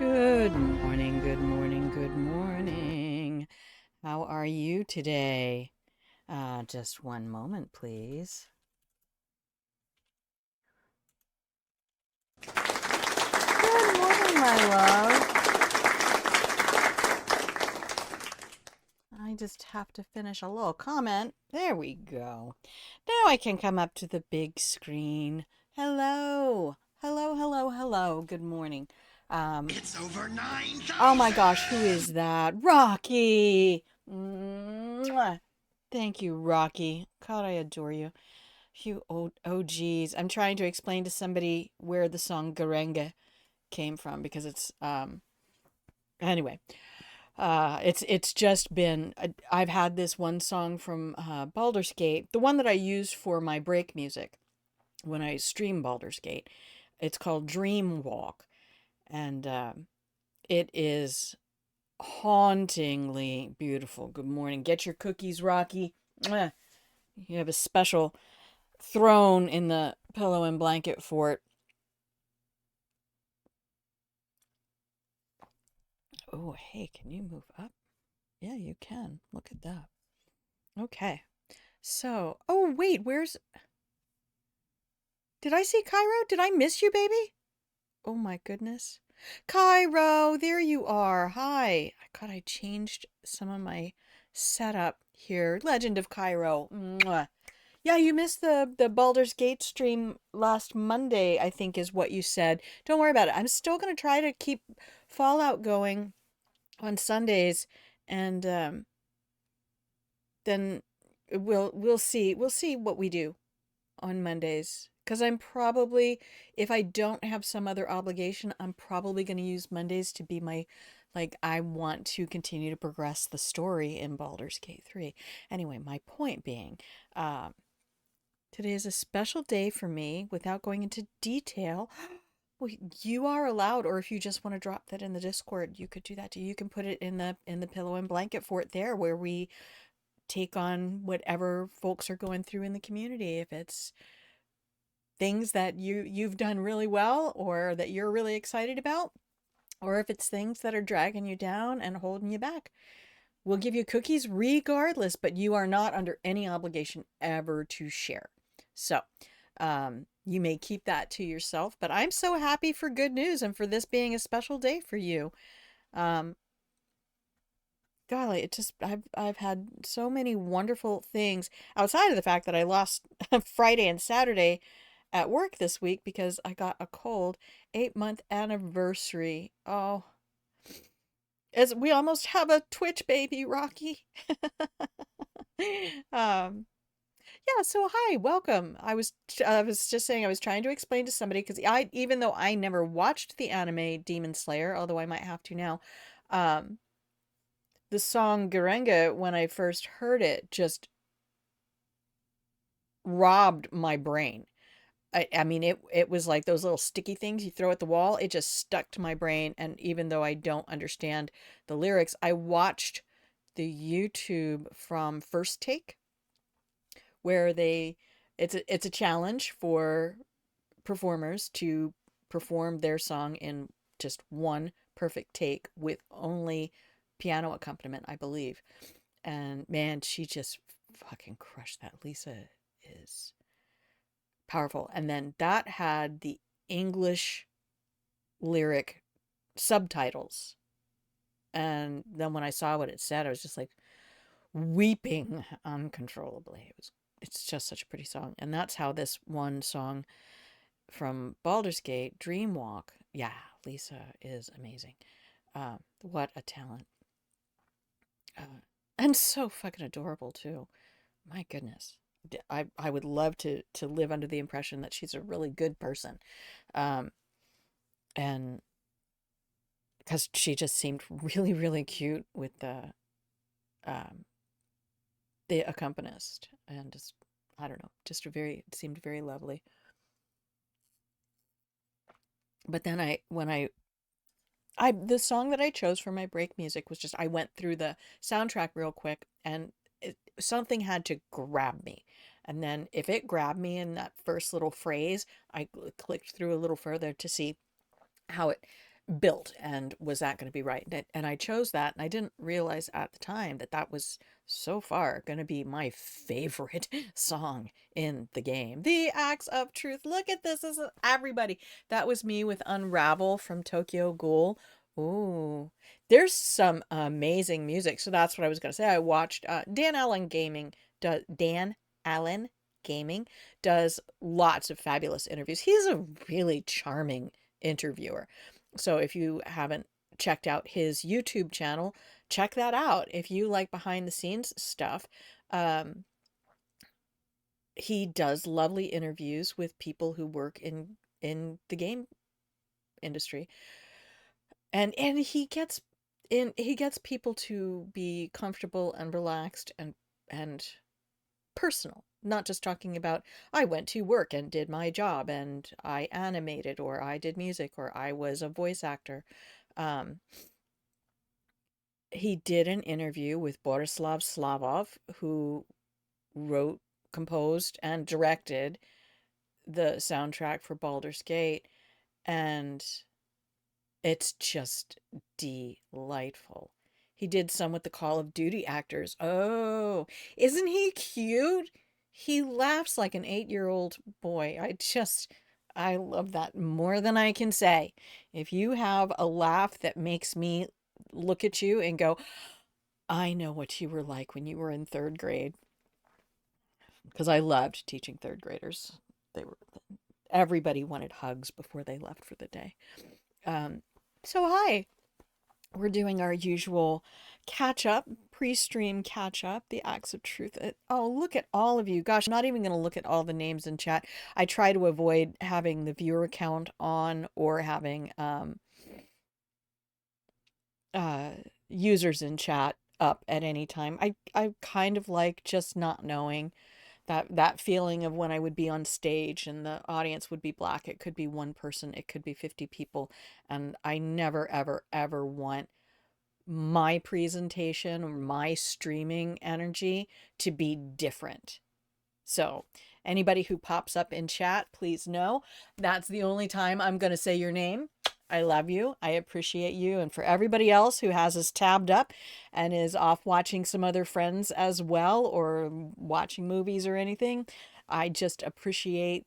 Good morning, good morning, good morning. How are you today? Just one moment, please. Good morning, my love. I just have to finish a little comment. There we go. Now I can come up to the big screen. Hello. Hello, hello, hello. Good morning. It's over 9,000! Oh my gosh, who is that? Rocky! Mwah. Thank you, Rocky. God, I adore you. You OGs. I'm trying to explain to somebody where the song Garenge came from because it's anyway. It's just been I've had this one song from Baldur's Gate, the one that I use for my break music when I stream Baldur's Gate. It's called Dream Walk, and it is hauntingly beautiful. Good morning. Get your cookies, Rocky. Mwah. You have a special throne in the pillow and blanket fort. Oh, hey, can you move up? Yeah, you can. Look at that. Okay. So, oh, wait, where's. Did I see Cairo? Did I miss you, baby? Oh my goodness. Cairo, there you are. Hi. God, I changed some of my setup here. Legend of Cairo. Mwah. Yeah, you missed the Baldur's Gate stream last Monday, I think is what you said. Don't worry about it. I'm still going to try to keep Fallout going on Sundays, and then we'll see what we do on Mondays. Because I'm probably, if I don't have some other obligation, I'm probably going to use Mondays to be my, like, I want to continue to progress the story in Baldur's Gate 3. Anyway, my point being, today is a special day for me. Without going into detail, well, you are allowed, or if you just want to drop that in the Discord, you could do that too. You can put it in the pillow and blanket fort there, where we take on whatever folks are going through in the community. If it's things that you've done really well or that you're really excited about, or if it's things that are dragging you down and holding you back. We'll give you cookies regardless, but you are not under any obligation ever to share. So, you may keep that to yourself, but I'm so happy for good news and for this being a special day for you. Um, Golly, it just I've had so many wonderful things outside of the fact that I lost Friday and Saturday at work this week because I got a cold. 8-month anniversary. Oh, as we almost have a Twitch baby, Rocky. um, yeah. So hi, welcome. I was just saying I was trying to explain to somebody because I even though I never watched the anime Demon Slayer, although I might have to now. Um, the song Garenga, when I first heard it, just robbed my brain. I mean, it was like those little sticky things you throw at the wall. It just stuck to my brain. And even though I don't understand the lyrics, I watched the YouTube from First Take, where it's a challenge for performers to perform their song in just one perfect take with only piano accompaniment, I believe. And man, she just fucking crushed that. Lisa is powerful. And then that had the English lyric subtitles. And then when I saw what it said, I was just like weeping uncontrollably. It's just such a pretty song. And that's how this one song from Baldur's Gate, Dream Walk. Yeah, Lisa is amazing. What a talent. And so fucking adorable too. My goodness. I would love to live under the impression that she's a really good person. Um, and because she just seemed really, really cute with um, the accompanist. And just, I don't know, just it seemed very lovely. But then the song that I chose for my break music was just, I went through the soundtrack real quick and something had to grab me. And then if it grabbed me in that first little phrase, I clicked through a little further to see how it built, and was that going to be right? And I chose that, and I didn't realize at the time that that was so far going to be my favorite song in the game. The Axe of Truth. Look at this. This is everybody. That was me with Unravel from Tokyo Ghoul. Ooh, there's some amazing music. So that's what I was going to say. I watched Dan Allen Gaming does lots of fabulous interviews. He's a really charming interviewer. So if you haven't checked out his YouTube channel, check that out. If you like behind the scenes stuff, um, he does lovely interviews with people who work in the game industry, and he gets people to be comfortable and relaxed and personal, not just talking about I went to work and did my job and I animated or I did music or I was a voice actor. um he did an interview with Borislav Slavov, who wrote, composed, and directed the soundtrack for Baldur's Gate, and it's just delightful. He did some with the Call of Duty actors. Oh, isn't he cute? He laughs like an 8-year-old boy. I love that more than I can say. If you have a laugh that makes me look at you and go, I know what you were like when you were in third grade, because I loved teaching third graders. They were Everybody wanted hugs before they left for the day. Um, so hi, we're doing our usual catch up, pre-stream catch up, the Acts of Truth. Oh, look at all of you. Gosh, I'm not even going to look at all the names in chat. I try to avoid having the viewer count on or having uh, users in chat up at any time. I kind of like just not knowing that feeling of when I would be on stage and the audience would be black. It could be one person, it could be 50 people, and I never ever ever want my presentation or my streaming energy to be different. So, anybody who pops up in chat, please know that's the only time I'm going to say your name. I love you. I appreciate you. And for everybody else who has us tabbed up and is off watching some other friends as well or watching movies or anything, I just appreciate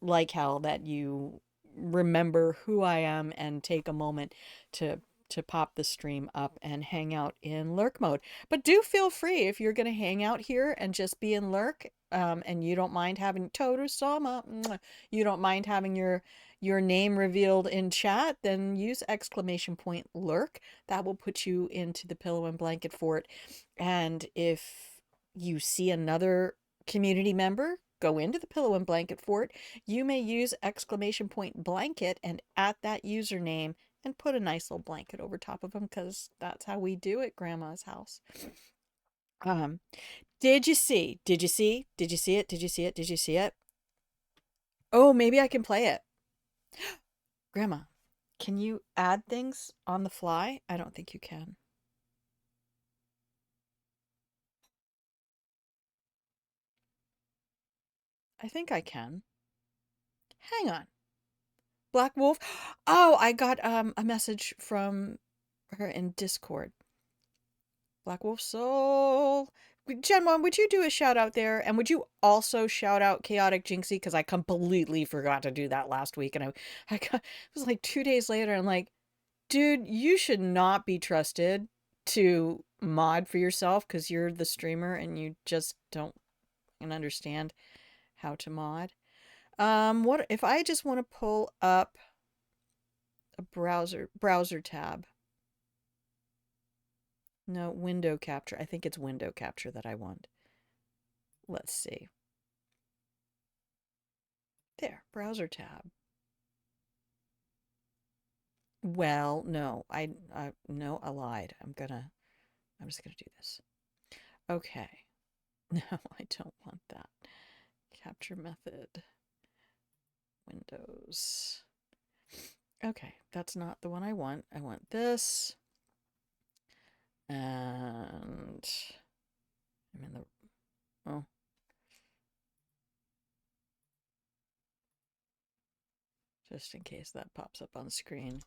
like hell that you remember who I am and take a moment to pop the stream up and hang out in lurk mode. But do feel free if you're going to hang out here and just be in lurk, and you don't mind having Toru Sama, you don't mind having your name revealed in chat, then use exclamation point lurk. That will put you into the pillow and blanket fort. And if you see another community member go into the pillow and blanket fort, you may use exclamation point blanket and at that username and put a nice little blanket over top of them, because that's how we do at Grandma's house. Um, did you see? Did you see? Did you see it? Did you see it? Did you see it? Oh, maybe I can play it. Grandma, can you add things on the fly? I don't think you can. I think I can. Hang on. Black Wolf. Oh, I got a message from her in Discord. Black Wolf Soul. Genmon, would you do a shout out there? And would you also shout out Chaotic Jinxie? Because I completely forgot to do that last week. And it was like 2 days later. I'm like, dude, you should not be trusted to mod for yourself because you're the streamer and you just don't understand how to mod. What if I just want to pull up a browser tab? No, window capture. I think it's window capture that I want. Let's see. There, browser tab. Well, no, no, I lied. I'm just gonna do this. Okay. No, I don't want that. Capture method. Windows. Okay, that's not the one I want. I want this. And I'm in the, oh, just in case that pops up on screen.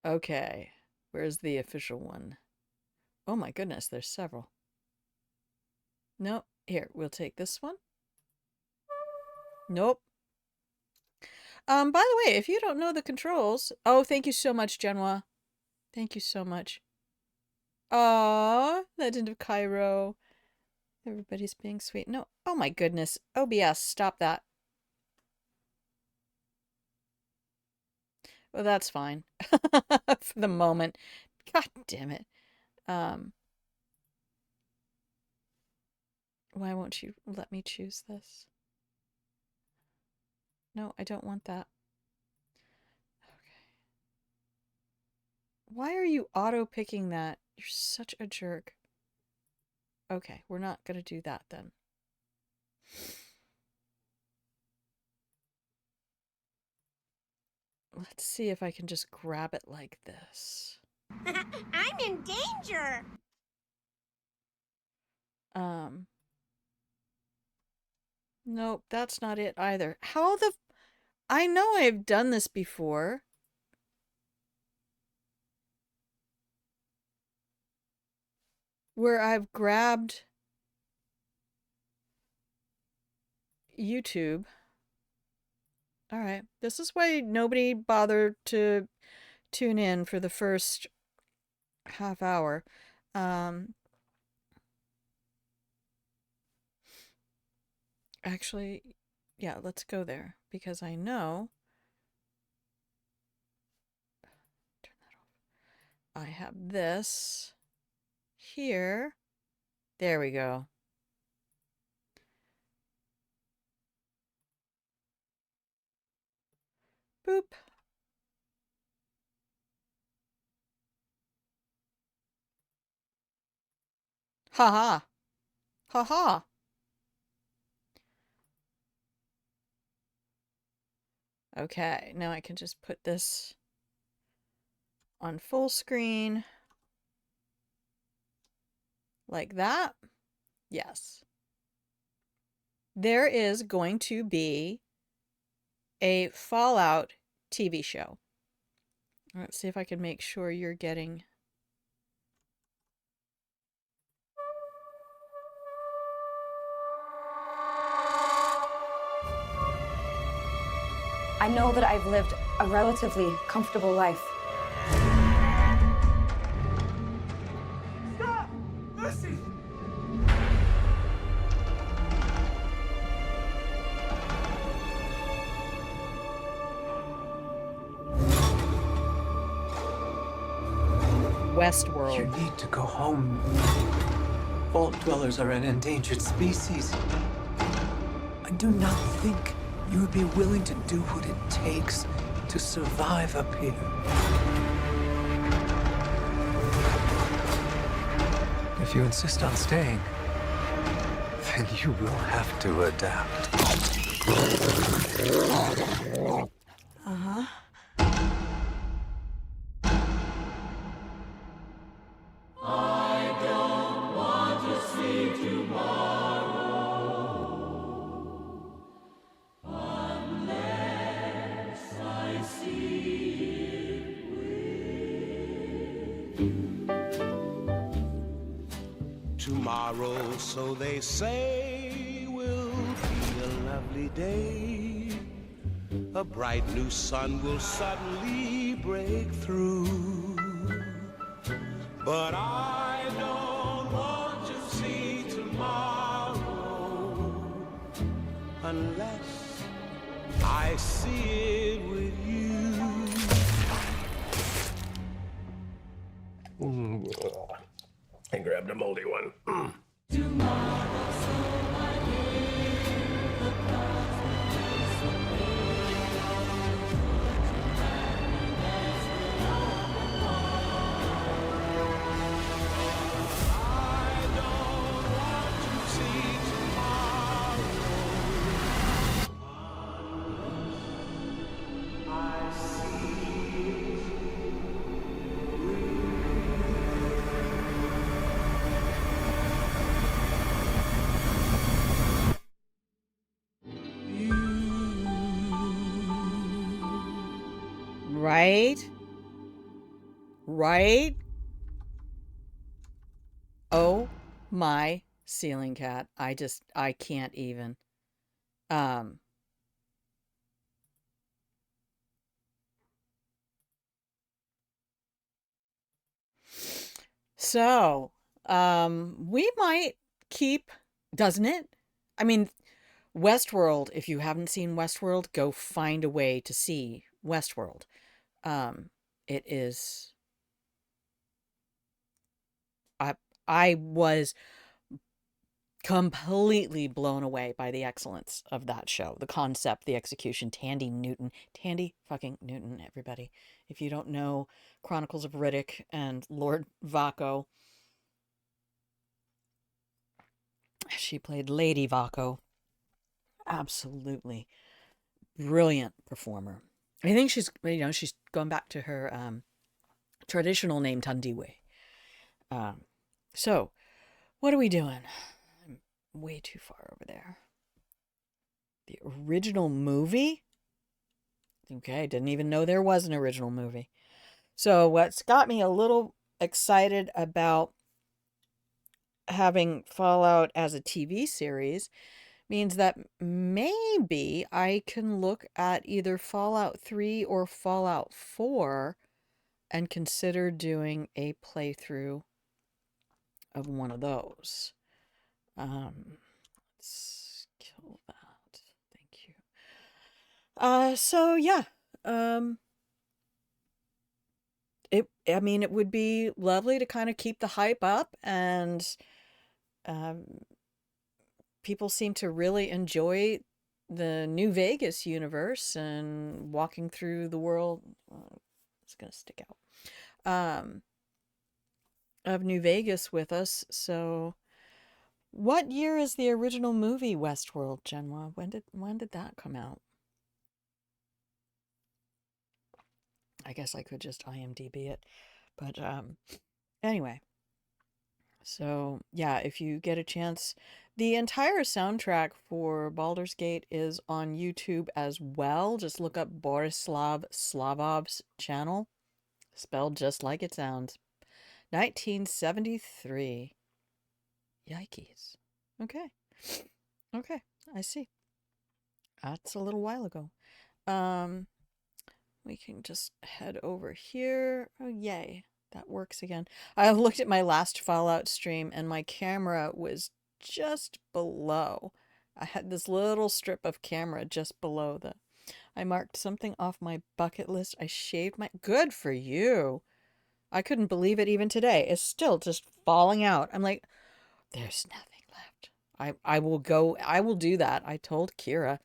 Okay. Where's the official one? Oh my goodness, there's several. Nope. Here, we'll take this one. Nope. By the way, if you don't know the controls, oh, thank you so much, Genoa. Thank you so much. Aw, Legend of Cairo. Everybody's being sweet. No, oh my goodness. OBS, stop that. Well, that's fine. For the moment. God damn it. Why won't you let me choose this? No, I don't want that. Okay. Why are you auto-picking that? You're such a jerk. Okay, we're not gonna do that then. Let's see if I can just grab it like this. I'm in danger. Nope, that's not it either. How the... I know I've done this before. Where I've grabbed YouTube. Alright, this is why nobody bothered to tune in for the first half hour. Actually, yeah, let's go there because I know. Turn that off. I have this here. There we go. Boop. Ha ha. Ha ha. Okay, now I can just put this on full screen. Like that. Yes. There is going to be a Fallout TV show. Let's see if I can make sure you're getting... I know that I've lived a relatively comfortable life. Stop! Lucy! Westworld. You need to go home. Vault dwellers are an endangered species. I do not think you would be willing to do what it takes to survive up here. If you insist on staying, then you will have to adapt. Uh-huh. Tomorrow, so they say, will be a lovely day. A bright new sun will suddenly break through. But I don't want to see tomorrow unless I see it with you. I grabbed a moldy one. Right? Right? Oh my ceiling cat. I can't even. Um, so, we might keep, doesn't it? I mean, Westworld, if you haven't seen Westworld, go find a way to see Westworld. Um, it is, I, I was completely blown away by the excellence of that show. The concept, the execution, Tandy fucking Newton, everybody. If you don't know Chronicles of Riddick and Lord Vaco, she played Lady Vaco. Absolutely brilliant performer. I think she's going back to her traditional name Tandiwe. Um, so what are we doing? I'm way too far over there. The original movie? Okay, didn't even know there was an original movie. So what's got me a little excited about having Fallout as a TV series means that maybe I can look at either Fallout 3 or Fallout 4 and consider doing a playthrough of one of those. Let's kill that. Thank you. So yeah. Um, it would be lovely to kind of keep the hype up, and um, people seem to really enjoy the New Vegas universe and walking through the world. It's gonna stick out. Of New Vegas with us. So, what year is the original movie Westworld, Genwa? When did that come out? I guess I could just IMDb it, but anyway. So, yeah, if you get a chance, the entire soundtrack for Baldur's Gate is on YouTube as well. Just look up Borislav Slavov's channel, spelled just like it sounds. 1973. Yikes. Okay. Okay, I see. That's a little while ago. Um, we can just head over here. Oh, yay. That works again. I looked at my last Fallout stream and my camera was just below. I had this little strip of camera just below the... I marked something off my bucket list. I shaved my... Good for you. I couldn't believe it even today. It's still just falling out. I'm like, there's nothing left. I will do that. I told Kira.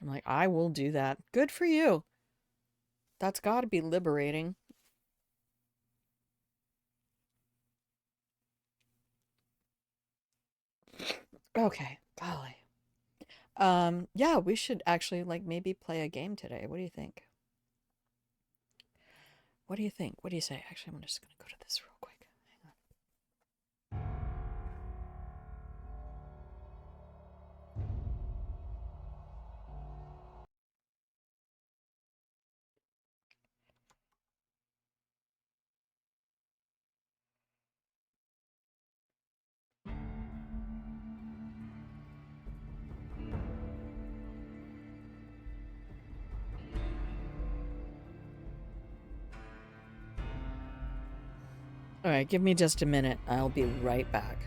I'm like, I will do that. Good for you. That's got to be liberating. Okay, golly. Yeah, we should actually like maybe play a game today. What do you think? What do you think? What do you say? Actually, I'm just gonna go to this real quick. Hang on. All right, give me just a minute. I'll be right back.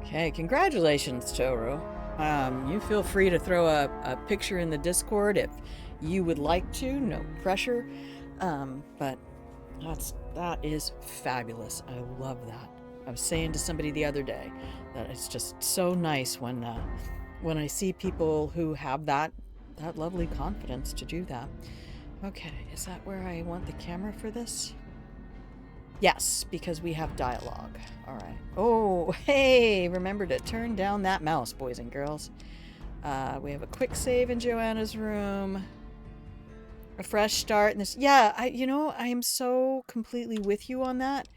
Okay, congratulations, Toru. You feel free to throw a picture in the Discord if you would like to. No pressure. But that is fabulous. I love that. I was saying to somebody the other day that it's just so nice when I see people who have that lovely confidence to do that. Okay, is that where I want the camera for this? Yes, because we have dialogue. All right. Oh, hey, remember to turn down that mouse, boys and girls. We have a quick save in Joanna's room. A fresh start in this. Yeah, I am so completely with you on that.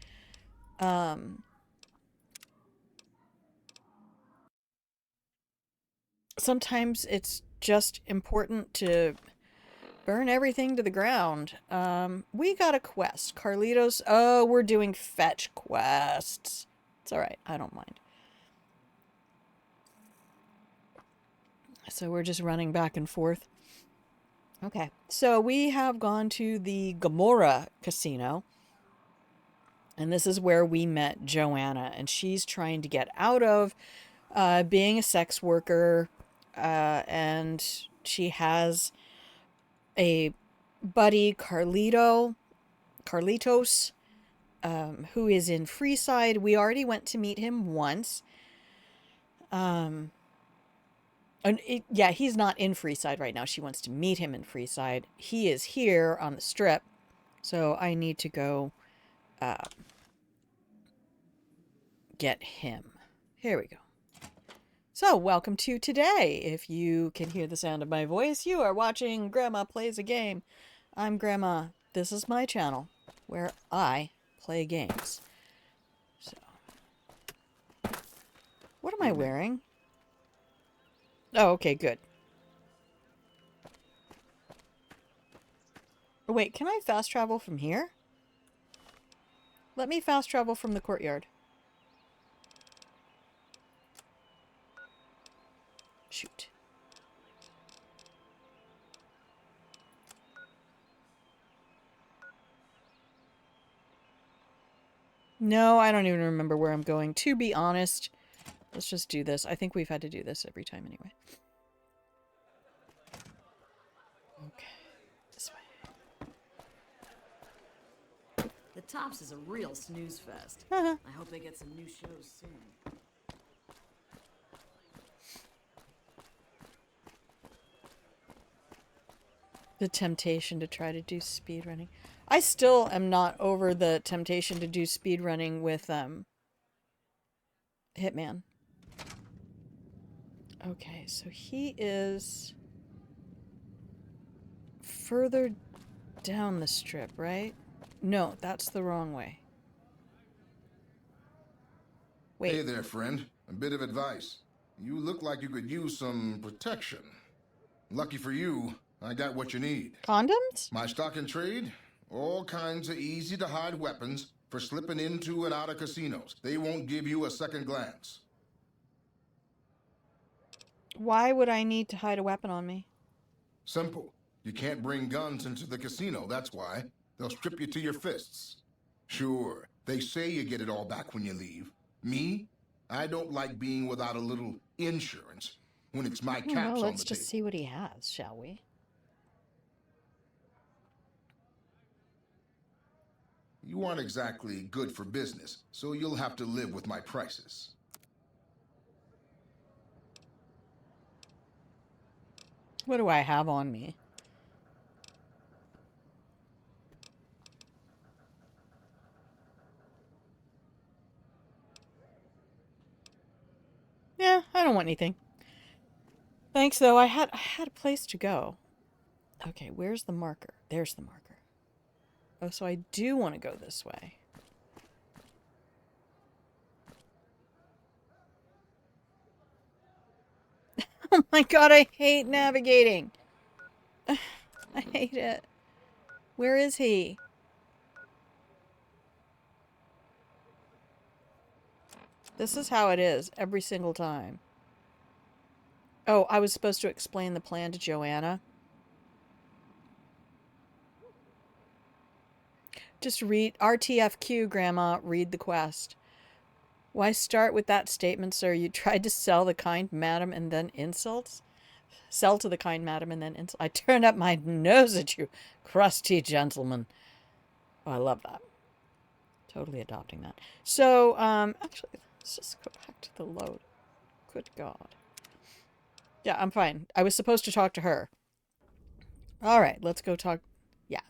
Sometimes it's just important to burn everything to the ground. We got a quest. Carlitos. Oh, we're doing fetch quests. It's all right. I don't mind. So we're just running back and forth. Okay. So we have gone to the Gomorrah Casino. And this is where we met Joanna. And she's trying to get out of being a sex worker. And she has a buddy, Carlitos, who is in Freeside. We already went to meet him once. Yeah, he's not in Freeside right now. She wants to meet him in Freeside. He is here on the strip. So I need to go get him. Here we go. So, welcome to today. If you can hear the sound of my voice, you are watching Grandma Plays a Game. I'm Grandma. This is my channel where I play games. So, what am I wearing? Oh, okay, good. Oh, wait, can I fast travel from here? Let me fast travel from the courtyard. Shoot. No, I don't even remember where I'm going. To be honest, let's just do this. I think we've had to do this every time anyway. Okay, this way. The Tops is a real snooze fest. Uh-huh. I hope they get some new shows soon. The temptation to try to do speed running. I still am not over the temptation to do speed running with Hitman. Okay, so he is further down the strip, right? No, that's the wrong way. Wait. Hey there, friend. A bit of advice. You look like you could use some protection. Lucky for you, I got what you need. Condoms? My stock and trade? All kinds of easy-to-hide weapons for slipping into and out of casinos. They won't give you a second glance. Why would I need to hide a weapon on me? Simple. You can't bring guns into the casino, that's why. They'll strip you to your fists. Sure, they say you get it all back when you leave. Me? I don't like being without a little insurance when it's my caps on the table. Let's just see what he has, shall we? You aren't exactly good for business, so you'll have to live with my prices. What do I have on me? Yeah, I don't want anything. Thanks, though. I had a place to go. Okay, where's the marker? There's the marker. Oh, so I do want to go this way. Oh my god, I hate navigating. I hate it. Where is he? This is how it is every single time. Oh, I was supposed to explain the plan to Joanna. Just read RTFQ, Grandma. Read the quest. Why start with that statement, sir? You tried to sell the kind madam and then insults? Sell to the kind madam and then insult. I turned up my nose at you, crusty gentleman. Oh, I love that. Totally adopting that. So, actually, let's just go back to the load. Good God. Yeah, I'm fine. I was supposed to talk to her. All right, let's go talk. Yeah.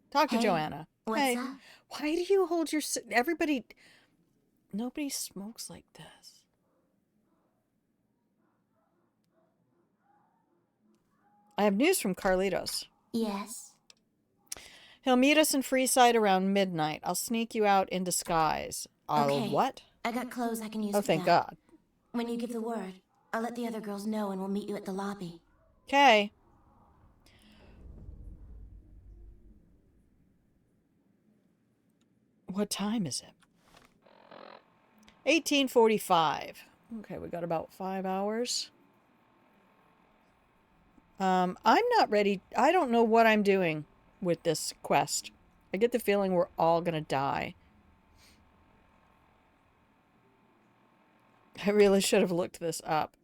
Talk to Joanna. What's up? Why do you hold your... Everybody... Nobody smokes like this. I have news from Carlitos. Yes. He'll meet us in Freeside around midnight. I'll sneak you out in disguise. I'll what? I got clothes I can use. Oh, thank God. When you give the word, I'll let the other girls know and we'll meet you at the lobby. Okay. What time is it? 18:45. Okay, we got about 5 hours. I'm not ready. I don't know what I'm doing with this quest. I get the feeling we're all gonna die. I really should have looked this up.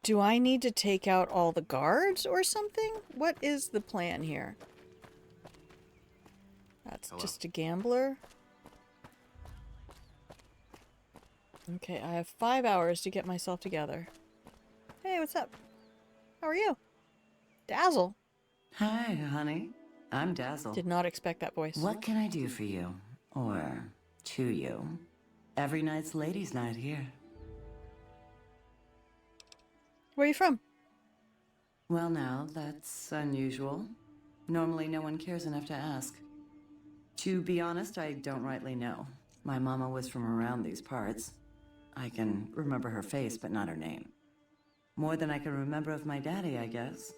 Do I need to take out all the guards or something? What is the plan here? That's just a gambler. Okay, I have 5 hours to get myself together. Hey, what's up? How are you? Dazzle. Hi, honey. I'm Dazzle. Did not expect that voice. What can I do for you? Or to you? Every night's ladies' night here. Where are you from? Well, now, that's unusual. Normally, no one cares enough to ask. To be honest, I don't rightly know. My mama was from around these parts. I can remember her face, but not her name. More than I can remember of my daddy, I guess.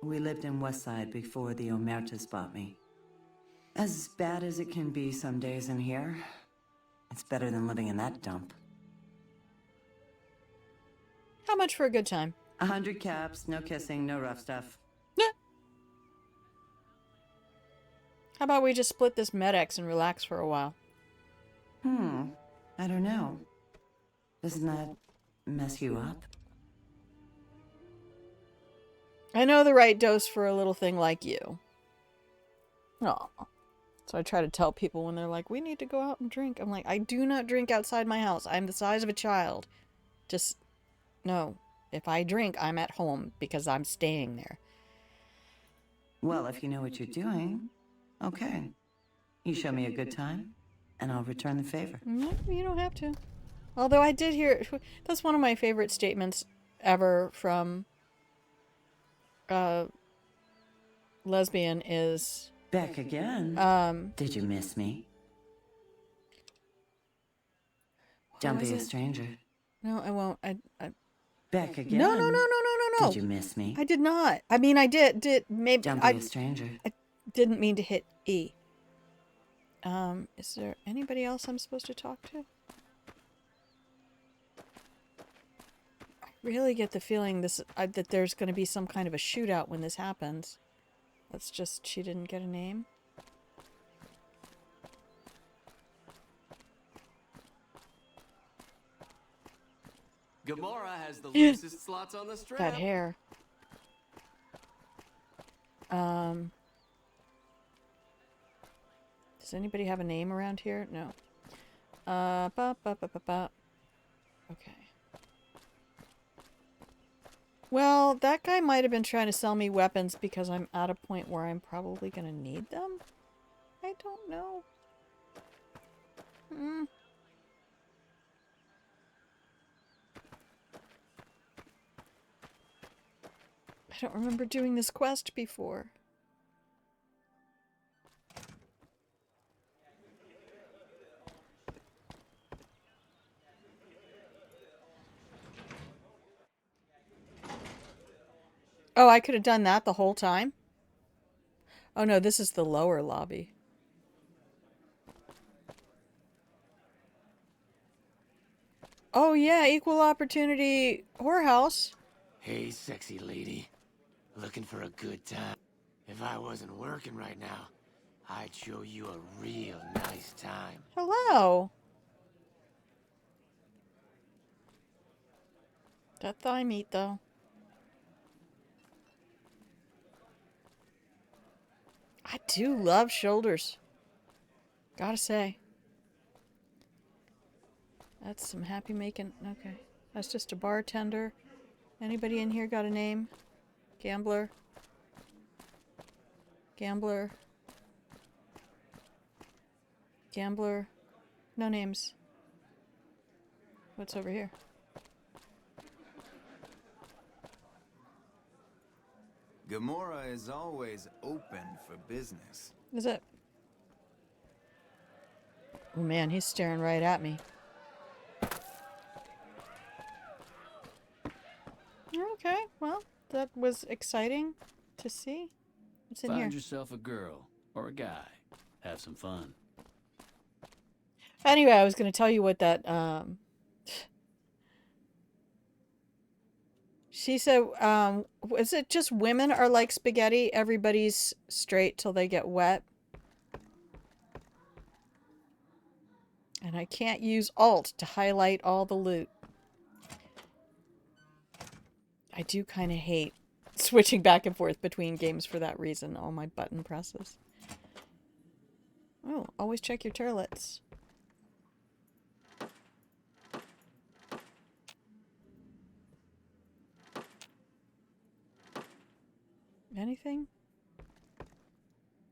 We lived in Westside before the Omertas bought me. As bad as it can be some days in here, it's better than living in that dump. How much for a good time? 100 caps, no kissing, no rough stuff. Yeah. How about we just split this Med-X and relax for a while? I don't know. Doesn't that mess you up? I know the right dose for a little thing like you. Aw. So I try to tell people when they're like, we need to go out and drink. I'm like, I do not drink outside my house. I'm the size of a child. Just, no. If I drink, I'm at home because I'm staying there. Well, if you know what you're doing, okay. You show me a good time, and I'll return the favor. No, you don't have to. Although I did hear, that's one of my favorite statements ever from lesbian is... Back again? Did you miss me? Don't be a stranger. No, I won't. I Back again? No. Did you miss me? I did not. I mean, I did maybe. Don't be a stranger. I didn't mean to hit E. Is there anybody else I'm supposed to talk to? I really get the feeling that there's going to be some kind of a shootout when this happens. That's just, she didn't get a name. Gamora has the loosest slots on the strip. That hair. Does anybody have a name around here? No. Okay. Well, that guy might have been trying to sell me weapons because I'm at a point where I'm probably going to need them. I don't know. I don't remember doing this quest before. Oh, I could have done that the whole time? Oh no, this is the lower lobby. Oh yeah, equal opportunity whorehouse. Hey, sexy lady. Looking for a good time? If I wasn't working right now, I'd show you a real nice time. Hello. That thigh meat, though. I do love shoulders. Gotta say. That's some happy making. Okay. That's just a bartender. Anybody in here got a name? Gambler. Gambler. Gambler. No names. What's over here? Gamora is always open for business. Is it? Oh man, he's staring right at me. Okay, well, that was exciting to see. What's in here? Find yourself a girl or a guy. Have some fun. Anyway, I was going to tell you what that, she said, is it just women are like spaghetti? Everybody's straight till they get wet. And I can't use Alt to highlight all the loot. I do kind of hate switching back and forth between games for that reason. All my button presses. Oh, always check your turlets. Anything?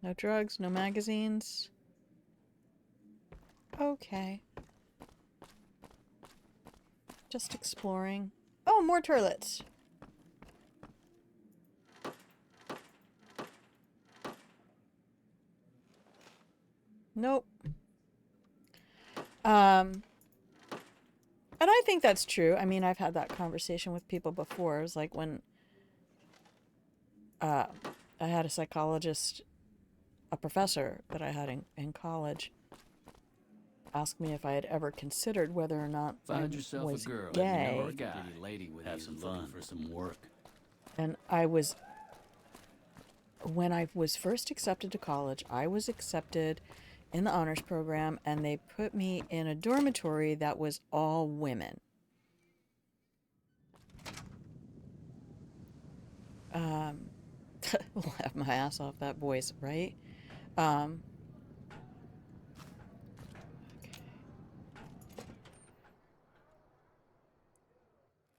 No drugs, no magazines. Okay. Just exploring. Oh, more turlets. Nope. And I think that's true. I mean, I've had that conversation with people before. It was like when I had a psychologist, a professor that I had in college, ask me if I had ever considered whether or not Find I yourself was a girl gay. or a guy. Lady with have some fun for some work. And I was, when I was first accepted to college, I was accepted in the honors program, and they put me in a dormitory that was all women. Laugh my ass off that voice, right? Okay.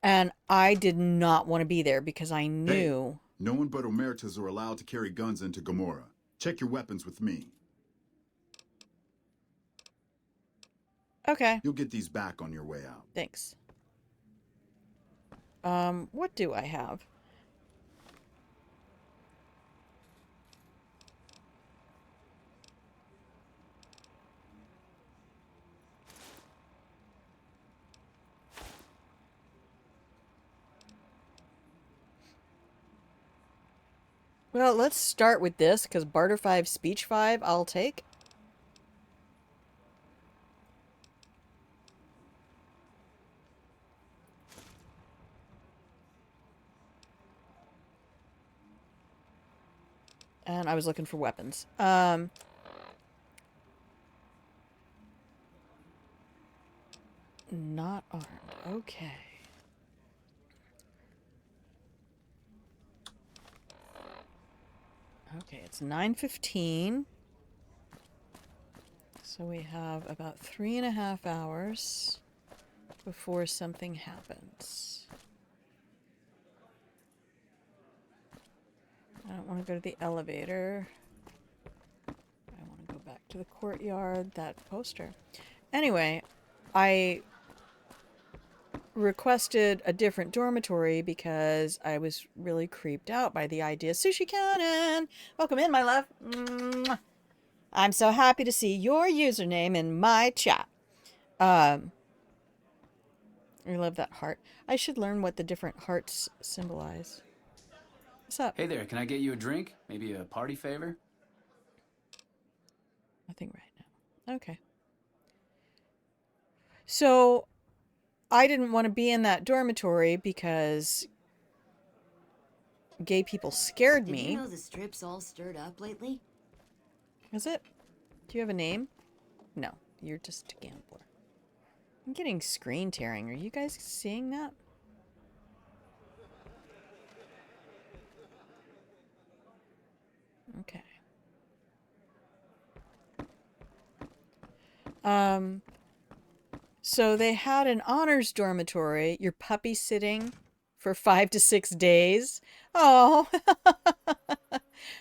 And I did not want to be there because I knew... Hey, no one but Omertas are allowed to carry guns into Gamora. Check your weapons with me. Okay. You'll get these back on your way out. Thanks. What do I have? Well, let's start with this, because Barter 5, Speech 5, I'll take. And I was looking for weapons. Not armed. Okay. Okay, it's 9:15. So we have about 3.5 hours before something happens. I don't want to go to the elevator. I want to go back to the courtyard, that poster. Anyway, I requested a different dormitory because I was really creeped out by the idea. Sushi Cannon! Welcome in, my love. Mwah. I'm so happy to see your username in my chat. I love that heart. I should learn what the different hearts symbolize. What's up? Hey there, can I get you a drink? Maybe a party favor? Nothing right now. Okay. So, I didn't want to be in that dormitory because gay people scared Did you me. know the strip's all stirred up lately? Is it? Do you have a name? No, you're just a gambler. I'm getting screen tearing. Are you guys seeing that? Okay. So they had an honors dormitory. Your puppy sitting for 5 to 6 days. Oh.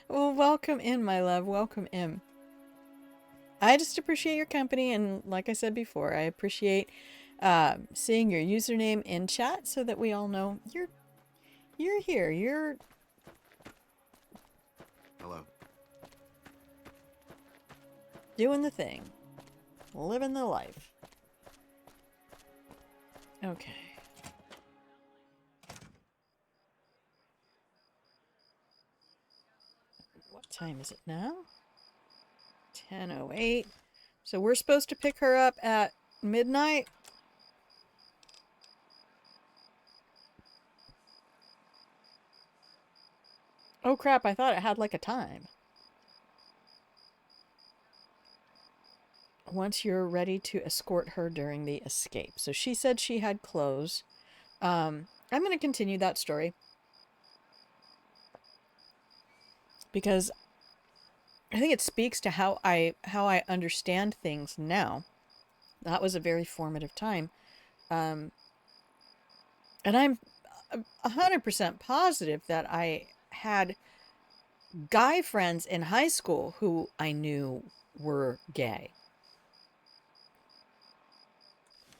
Well, welcome in, my love. Welcome in. I just appreciate your company, and like I said before, I appreciate seeing your username in chat so that we all know you're here. You're Hello. doing the thing. Living the life. Okay. What time is it now? 10:08. So we're supposed to pick her up at midnight. Oh crap, I thought it had like a time. Once you're ready to escort her during the escape. So she said she had clothes. I'm going to continue that story. Because I think it speaks to how I understand things now. That was a very formative time. And I'm 100% positive that I had guy friends in high school who I knew were gay.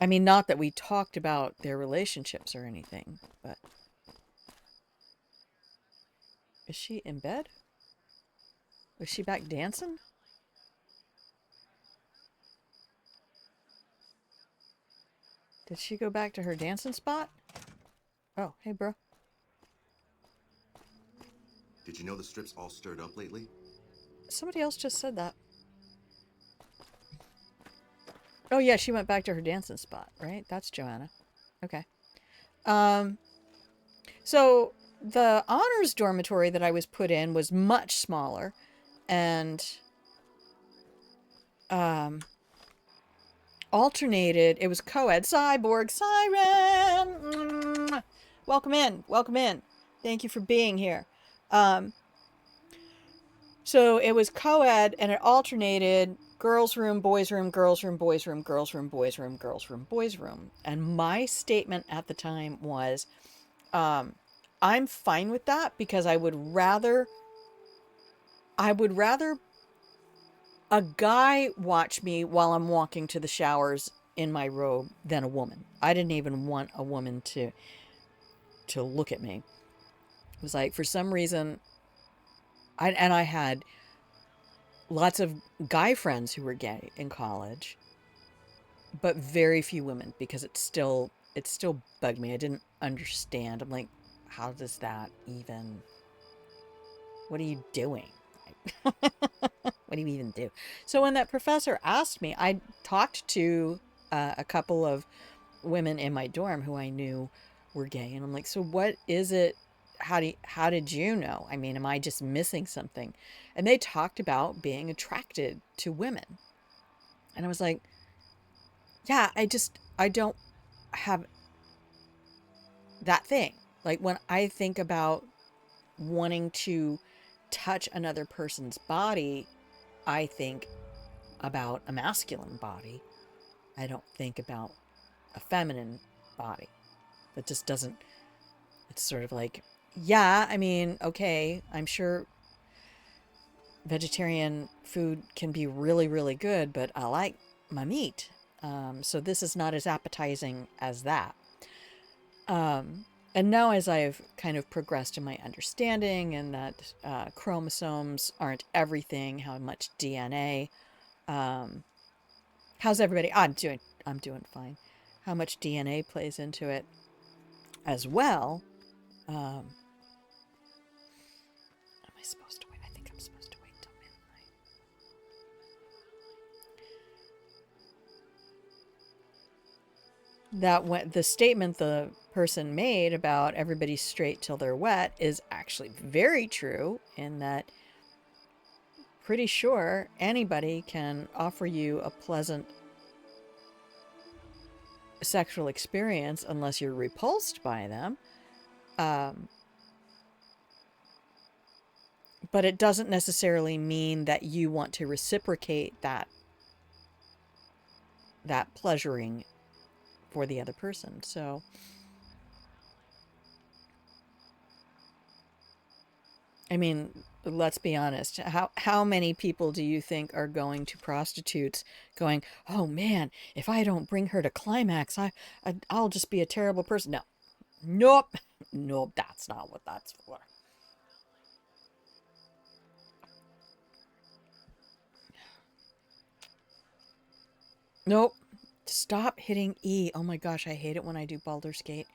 I mean, not that we talked about their relationships or anything, but... Is she in bed? Was she back dancing? Did she go back to her dancing spot? Oh, hey, bro. Did you know the strip's all stirred up lately? Somebody else just said that. Oh, yeah, she went back to her dancing spot, right? That's Joanna. Okay. So the honors dormitory that I was put in was much smaller, and alternated. It was co-ed. Cyborg Siren! Welcome in. Welcome in. Thank you for being here. So it was co-ed, and it alternated girls' room, boys' room, girls' room, boys' room, girls' room, boys' room, girls' room, boys' room. And my statement at the time was, I'm fine with that because I would rather a guy watch me while I'm walking to the showers in my robe than a woman. I didn't even want a woman to look at me. It was like, for some reason, I had lots of guy friends who were gay in college, but very few women, because it still bugged me. I didn't understand. I'm like, how does that even... What are you doing? What do you even do? So when that professor asked me, I talked to a couple of women in my dorm who I knew were gay, and I'm like, so what is it? How did you know? I mean, am I just missing something? And they talked about being attracted to women. And I was like, yeah, I don't have that thing. Like, when I think about wanting to touch another person's body, I think about a masculine body. I don't think about a feminine body. That just doesn't... It's sort of like, yeah, I mean, okay, I'm sure vegetarian food can be really, really good, but I like my meat. So this is not as appetizing as that. And now, as I've kind of progressed in my understanding, and that chromosomes aren't everything, how much DNA... how's everybody? I'm doing fine. How much DNA plays into it as well. Am I supposed to wait? I think I'm supposed to wait till midnight. that the statement the person made about everybody's straight till they're wet is actually very true, in that pretty sure anybody can offer you a pleasant sexual experience unless you're repulsed by them. But it doesn't necessarily mean that you want to reciprocate that pleasuring for the other person. So I mean, let's be honest. How many people do you think are going to prostitutes going, "Oh man, if I don't bring her to climax, I'll just be a terrible person." No. Nope. Nope, that's not what that's for. Nope. Stop hitting E. Oh my gosh, I hate it when I do Baldur's Gate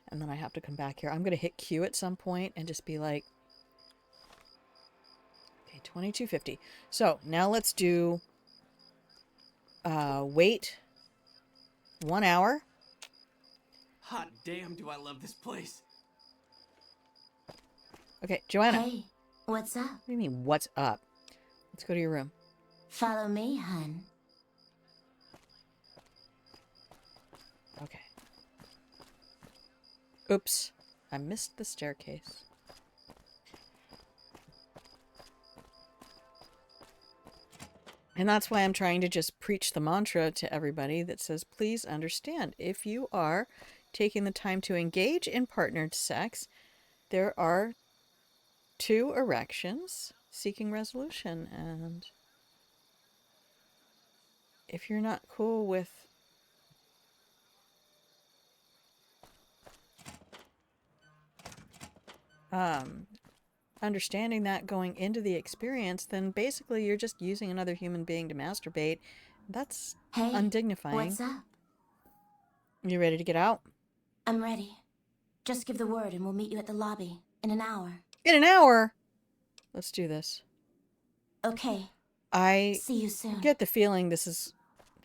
and then I have to come back here. I'm going to hit Q at some point and just be like, okay, 2250. So now let's do wait 1 hour. Hot damn, do I love this place. Okay, Joanna. Hey, what's up? What do you mean, what's up? Let's go to your room. Follow me, hun. Okay. Oops. I missed the staircase. And that's why I'm trying to just preach the mantra to everybody that says, please understand, if you are taking the time to engage in partnered sex, there are 2 erections seeking resolution. And if you're not cool with understanding that going into the experience, then basically you're just using another human being to masturbate. That's undignifying. What's up? You ready to get out? I'm ready. Just give the word and we'll meet you at the lobby in an hour. In an hour? Let's do this. Okay. I see you soon. Get the feeling this is...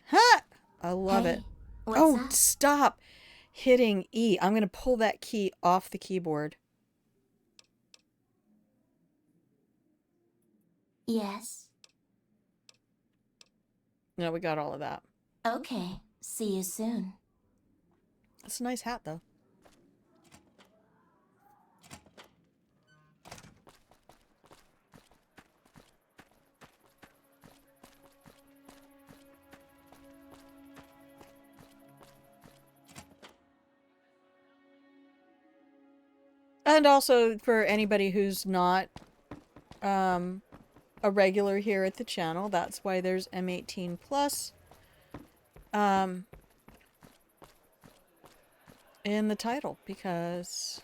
Ha! I love it. What's up? Stop hitting E. I'm going to pull that key off the keyboard. Yes. No, we got all of that. Okay. See you soon. That's a nice hat, though. And also, for anybody who's not a regular here at the channel, that's why there's M18 plus in the title, because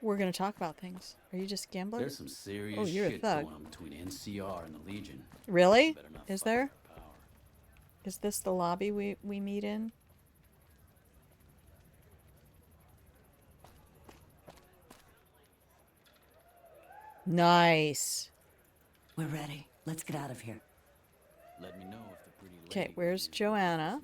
we're going to talk about things. Are you just gambling? There's some serious you're a shit thug. going on between NCR and the Legion. Really? Is there? Is this the lobby we meet in? Nice. We're ready. Let's get out of here. Let me know if the pretty lady. Okay, where's Joanna?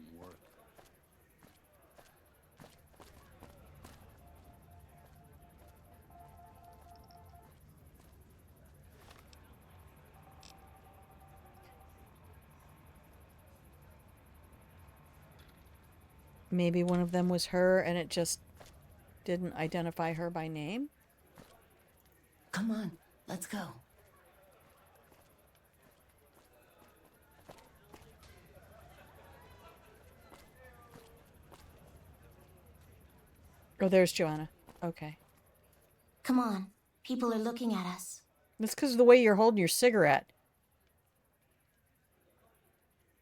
Maybe one of them was her and it just didn't identify her by name? Come on, let's go. Oh, there's Joanna. Okay. Come on. People are looking at us. That's because of the way you're holding your cigarette.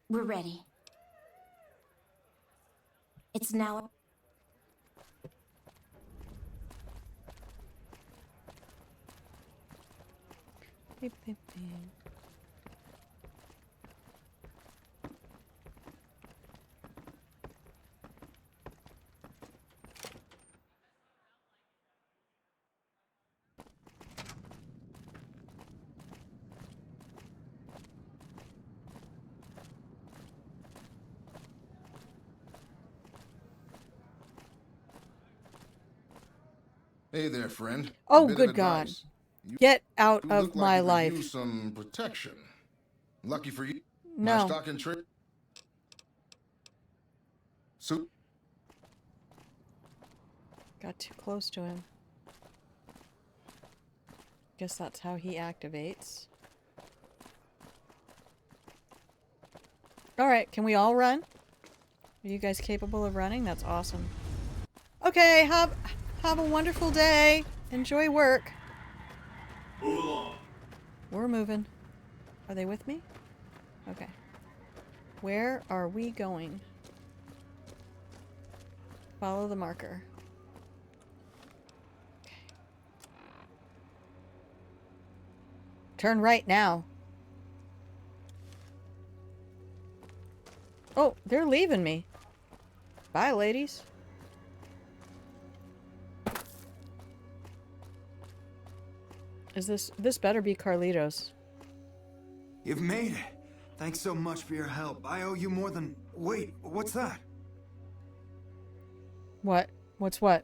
We're ready. It's now. Beep, beep, beep. Hey there, friend. Oh, A bit good of God. advice. Get out You of look my like you could life. use some protection. Lucky for you, my No. stock and trade. So Got too close to him. Guess that's how he activates. Alright, can we all run? Are you guys capable of running? That's awesome. Okay, have a wonderful day. Enjoy work. Move along. We're moving. Are they with me? Okay. Where are we going? Follow the marker. Okay. Turn right now. Oh, they're leaving me. Bye, ladies. Is this better be Carlitos? You've made it. Thanks so much for your help. I owe you more than... Wait, what's that? What? What's what?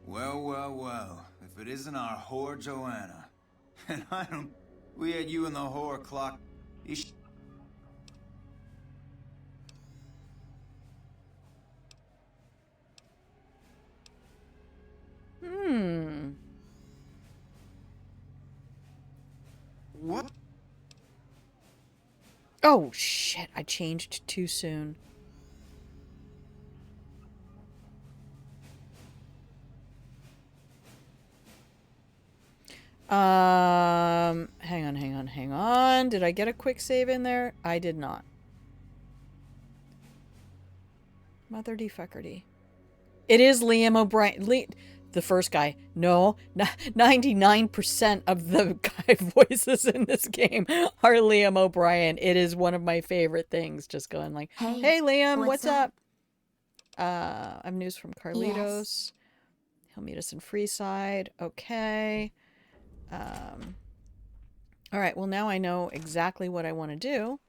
Well, well, well. If it isn't our whore Joanna. And I don't... We had you in the whore clock. You What? Oh, shit. I changed too soon. Hang on. Did I get a quick save in there? I did not. Mother fuckerty. It is Liam O'Brien. The first guy. No. 99% of the guy voices in this game are Liam O'Brien. It is one of my favorite things. Just going like, hey Liam, what's up? I have news from Carlitos. Yes. He'll meet us in Freeside. Okay. All right, well now I know exactly what I want to do.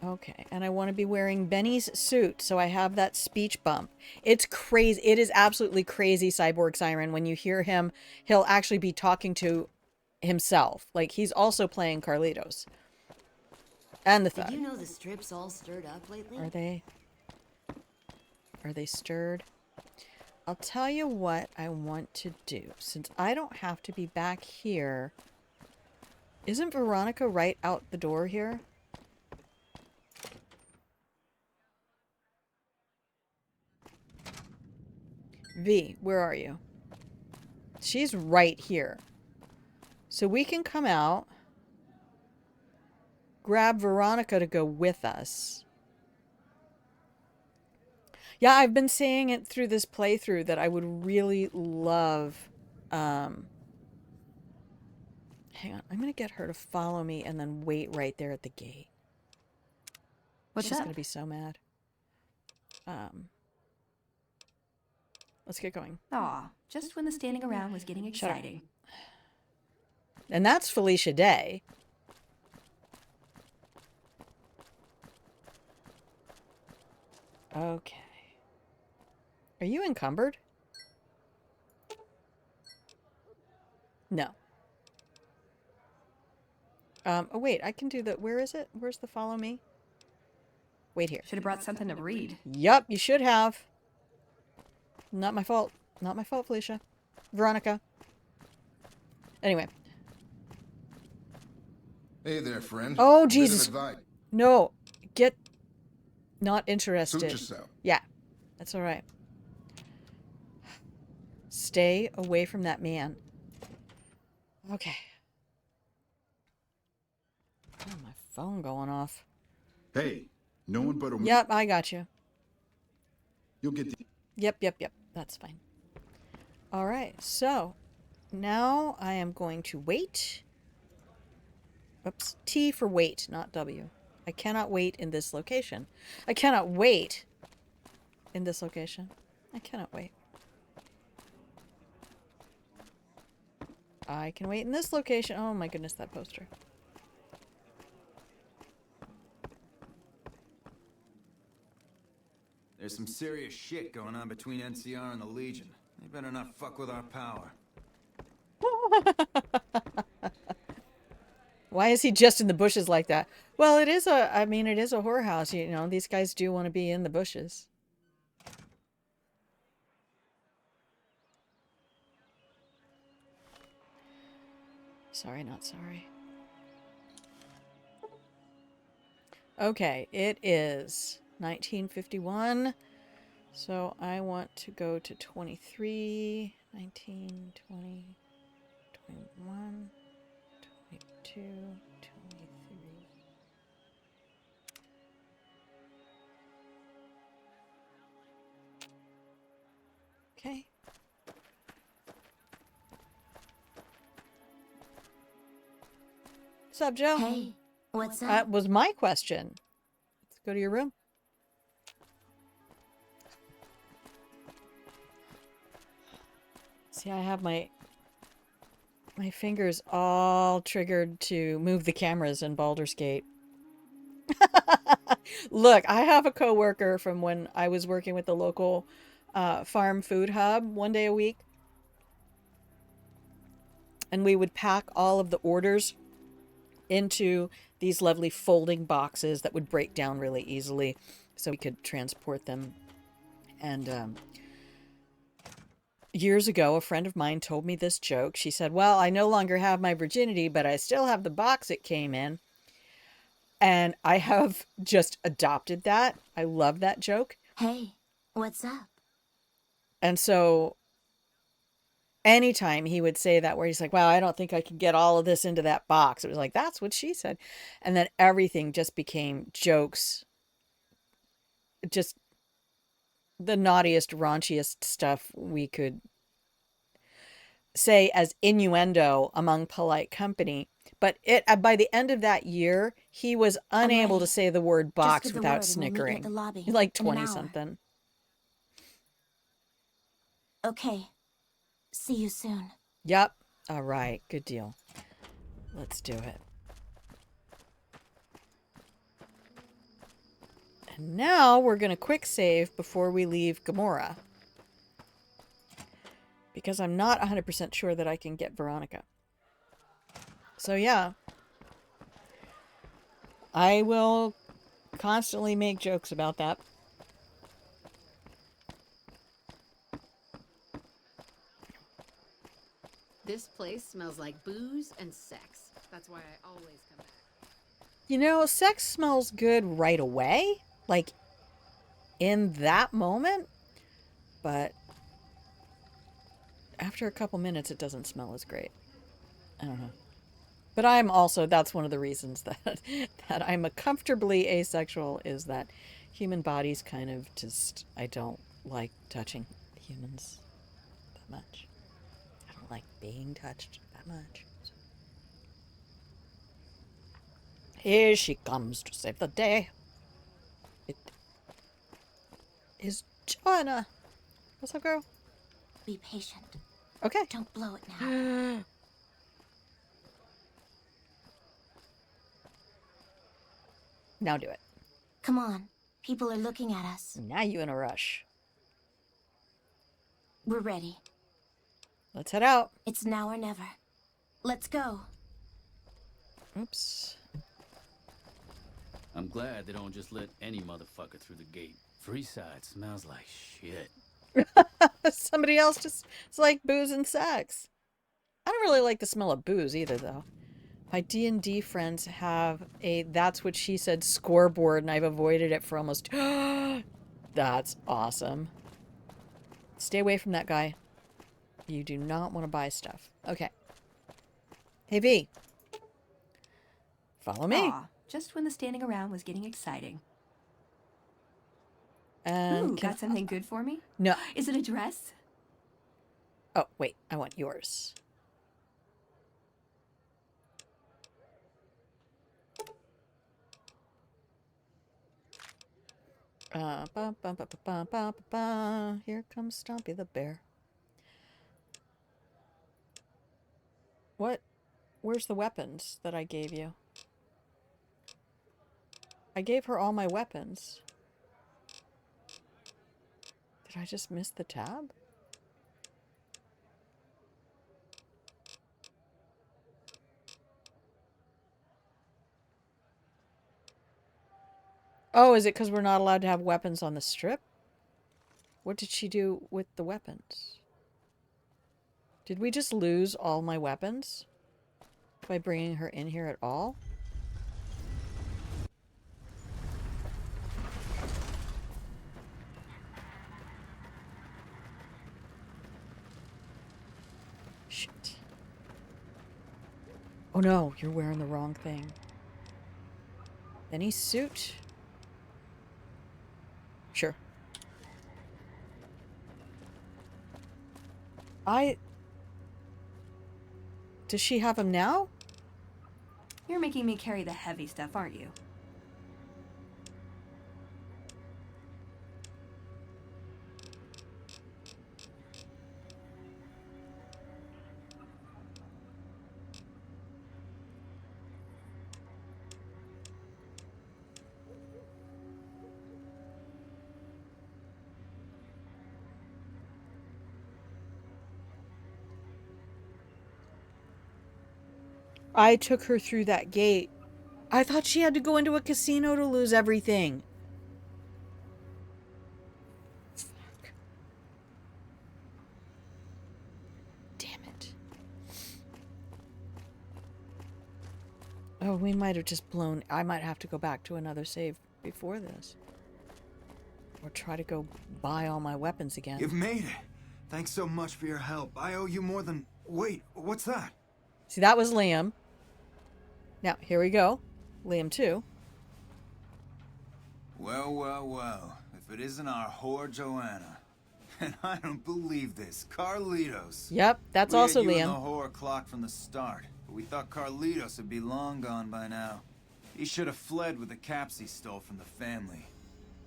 Okay, and I want to be wearing Benny's suit, so I have that speech bump. It's crazy. It is absolutely crazy, Cyborg Siren. When you hear him, he'll actually be talking to himself. Like, he's also playing Carlitos. And the thug. Did you know the strip's all stirred up lately? Are they? Are they stirred? I'll tell you what I want to do. Since I don't have to be back here. Isn't Veronica right out the door here? V, where are you? She's right here. So we can come out. Grab Veronica to go with us. Yeah, I've been saying it through this playthrough that I would really love... hang on, I'm going to get her to follow me and then wait right there at the gate. What's She's that? going to be so mad. Let's get going. Aw, just when the standing around was getting exciting. And that's Felicia Day. Okay. Are you encumbered? No. Oh wait, I can do the... Where is it? Where's the follow me? Wait here. Should have brought something to read. Yup, you should have. Not my fault. Not my fault, Felicia. Veronica. Anyway. Hey there, friend. Oh, Bit of Jesus. advice. No. Get... Not interested. Suit yourself. Yeah. That's alright. Stay away from that man. Okay. Oh, my phone going off. Hey, no one but a... Yep, I got you. You'll get the... Yep. That's fine. All right, so now I am going to wait. Oops, T for wait, not W. I cannot wait in this location. I cannot wait in this location. I cannot wait. I can wait in this location. Oh my goodness, that poster. There's some serious shit going on between NCR and the Legion. They better not fuck with our power. Why is he just in the bushes like that? Well, it is I mean, it is a whorehouse. You know, these guys do want to be in the bushes. Sorry, not sorry. Okay, it is 1951. So I want to go to 23, 19, 20, 21, 22, 23. Okay. What's up, Joe? Hey, what's up? That was my question. Let's go to your room. See, I have my fingers all triggered to move the cameras in Baldur's Gate. Look, I have a coworker from when I was working with the local farm food hub one day a week. And we would pack all of the orders into these lovely folding boxes that would break down really easily so we could transport them. And years ago, a friend of mine told me this joke. She said, well, I no longer have my virginity, but I still have the box it came in. And I have just adopted that. I love that joke. Hey, what's up? And so anytime he would say that, where he's like, wow, I don't think I can get all of this into that box. It was like, that's what she said. And then everything just became jokes. Just the naughtiest, raunchiest stuff we could say as innuendo among polite company. But by the end of that year, he was unable to say the word box without snickering. He's like 20-something. Okay. See you soon. Yep. All right. Good deal. Let's do it. And now we're going to quick save before we leave Gamora. Because I'm not 100% sure that I can get Veronica. So yeah. I will constantly make jokes about that. This place smells like booze and sex. That's why I always come back. You know, sex smells good right away. Like, in that moment. But after a couple minutes, it doesn't smell as great. I don't know. But I'm also, that's one of the reasons that I'm a comfortably asexual, is that human bodies kind of just, I don't like touching humans that much. I don't like being touched that much. So. Here she comes to save the day. It is Joanna. What's up, girl? Be patient. Okay. Don't blow it now. Now do it. Come on. People are looking at us. Now you in a rush. We're ready. Let's head out. It's now or never. Let's go. Oops. I'm glad they don't just let any motherfucker through the gate. Freeside smells like shit. Somebody else just, it's like booze and sex. I don't really like the smell of booze either, though. My D&D friends have a That's What She Said scoreboard, and I've avoided it for almost... That's awesome. Stay away from that guy. You do not want to buy stuff. Okay. Hey, V. Follow me. Aw, just when the standing around was getting exciting. And Ooh, got something good for me? No. Is it a dress? Oh, wait, I want yours. Here comes Stompy the bear. What? Where's the weapons that I gave you? I gave her all my weapons. Did I just miss the tab? Oh, is it because we're not allowed to have weapons on the strip? What did she do with the weapons? Did we just lose all my weapons by bringing her in here at all? Shit. Oh no, you're wearing the wrong thing. Any suit? Sure. Does she have him now? You're making me carry the heavy stuff, aren't you? I took her through that gate. I thought she had to go into a casino to lose everything. Fuck. Damn it. Oh, we might have just blown... I might have to go back to another save before this. Or try to go buy all my weapons again. You've made it. Thanks so much for your help. I owe you more than... Wait, what's that? See, that was Liam. Now, here we go. Liam 2. Well, well, well. If it isn't our whore Joanna. And I don't believe this. Carlitos. Yep, that's also We had you Liam. in the whore clock from the start. But we thought Carlitos would be long gone by now. He should have fled with the caps he stole from the family.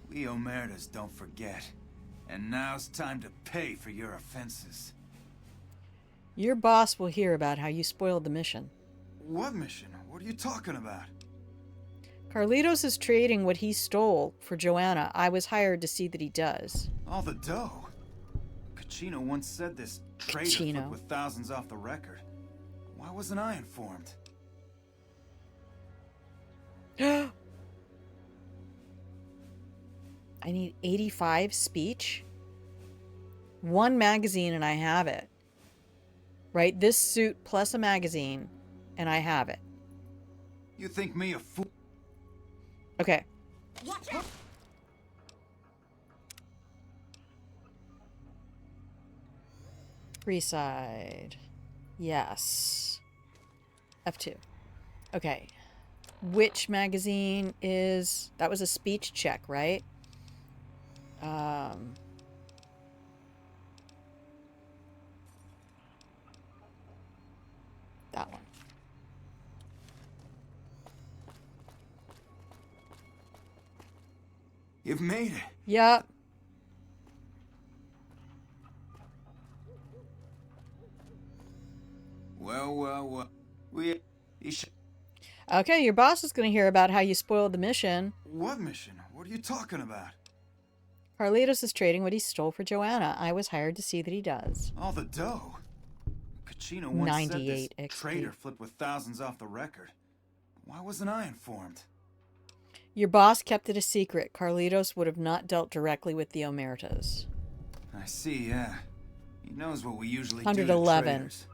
We Omertas don't forget. And now's time to pay for your offenses. Your boss will hear about how you spoiled the mission. What mission? What are you talking about? Carlitos is trading what he stole for Joanna. I was hired to see that he does. All the dough? Cachino once said this trader flipped with thousands off the record. Why wasn't I informed? I need 85 speech. 1 magazine and I have it. Right? This suit plus a magazine and I have it. You think me a fool? Okay. Watch out! Freeside. Yes. F2. Okay. Which magazine is... That was a speech check, right? That one. You've made it. Yep. Well, well, well. Okay, your boss is going to hear about how you spoiled the mission. What mission? What are you talking about? Carlitos is trading what he stole for Joanna. I was hired to see that he does. All the dough. Cachino once said 98 this XP. trader flipped with thousands off the record. Why wasn't I informed? Your boss kept it a secret. Carlitos would have not dealt directly with the Omertas. I see, yeah. He knows what we usually 111. do to traders.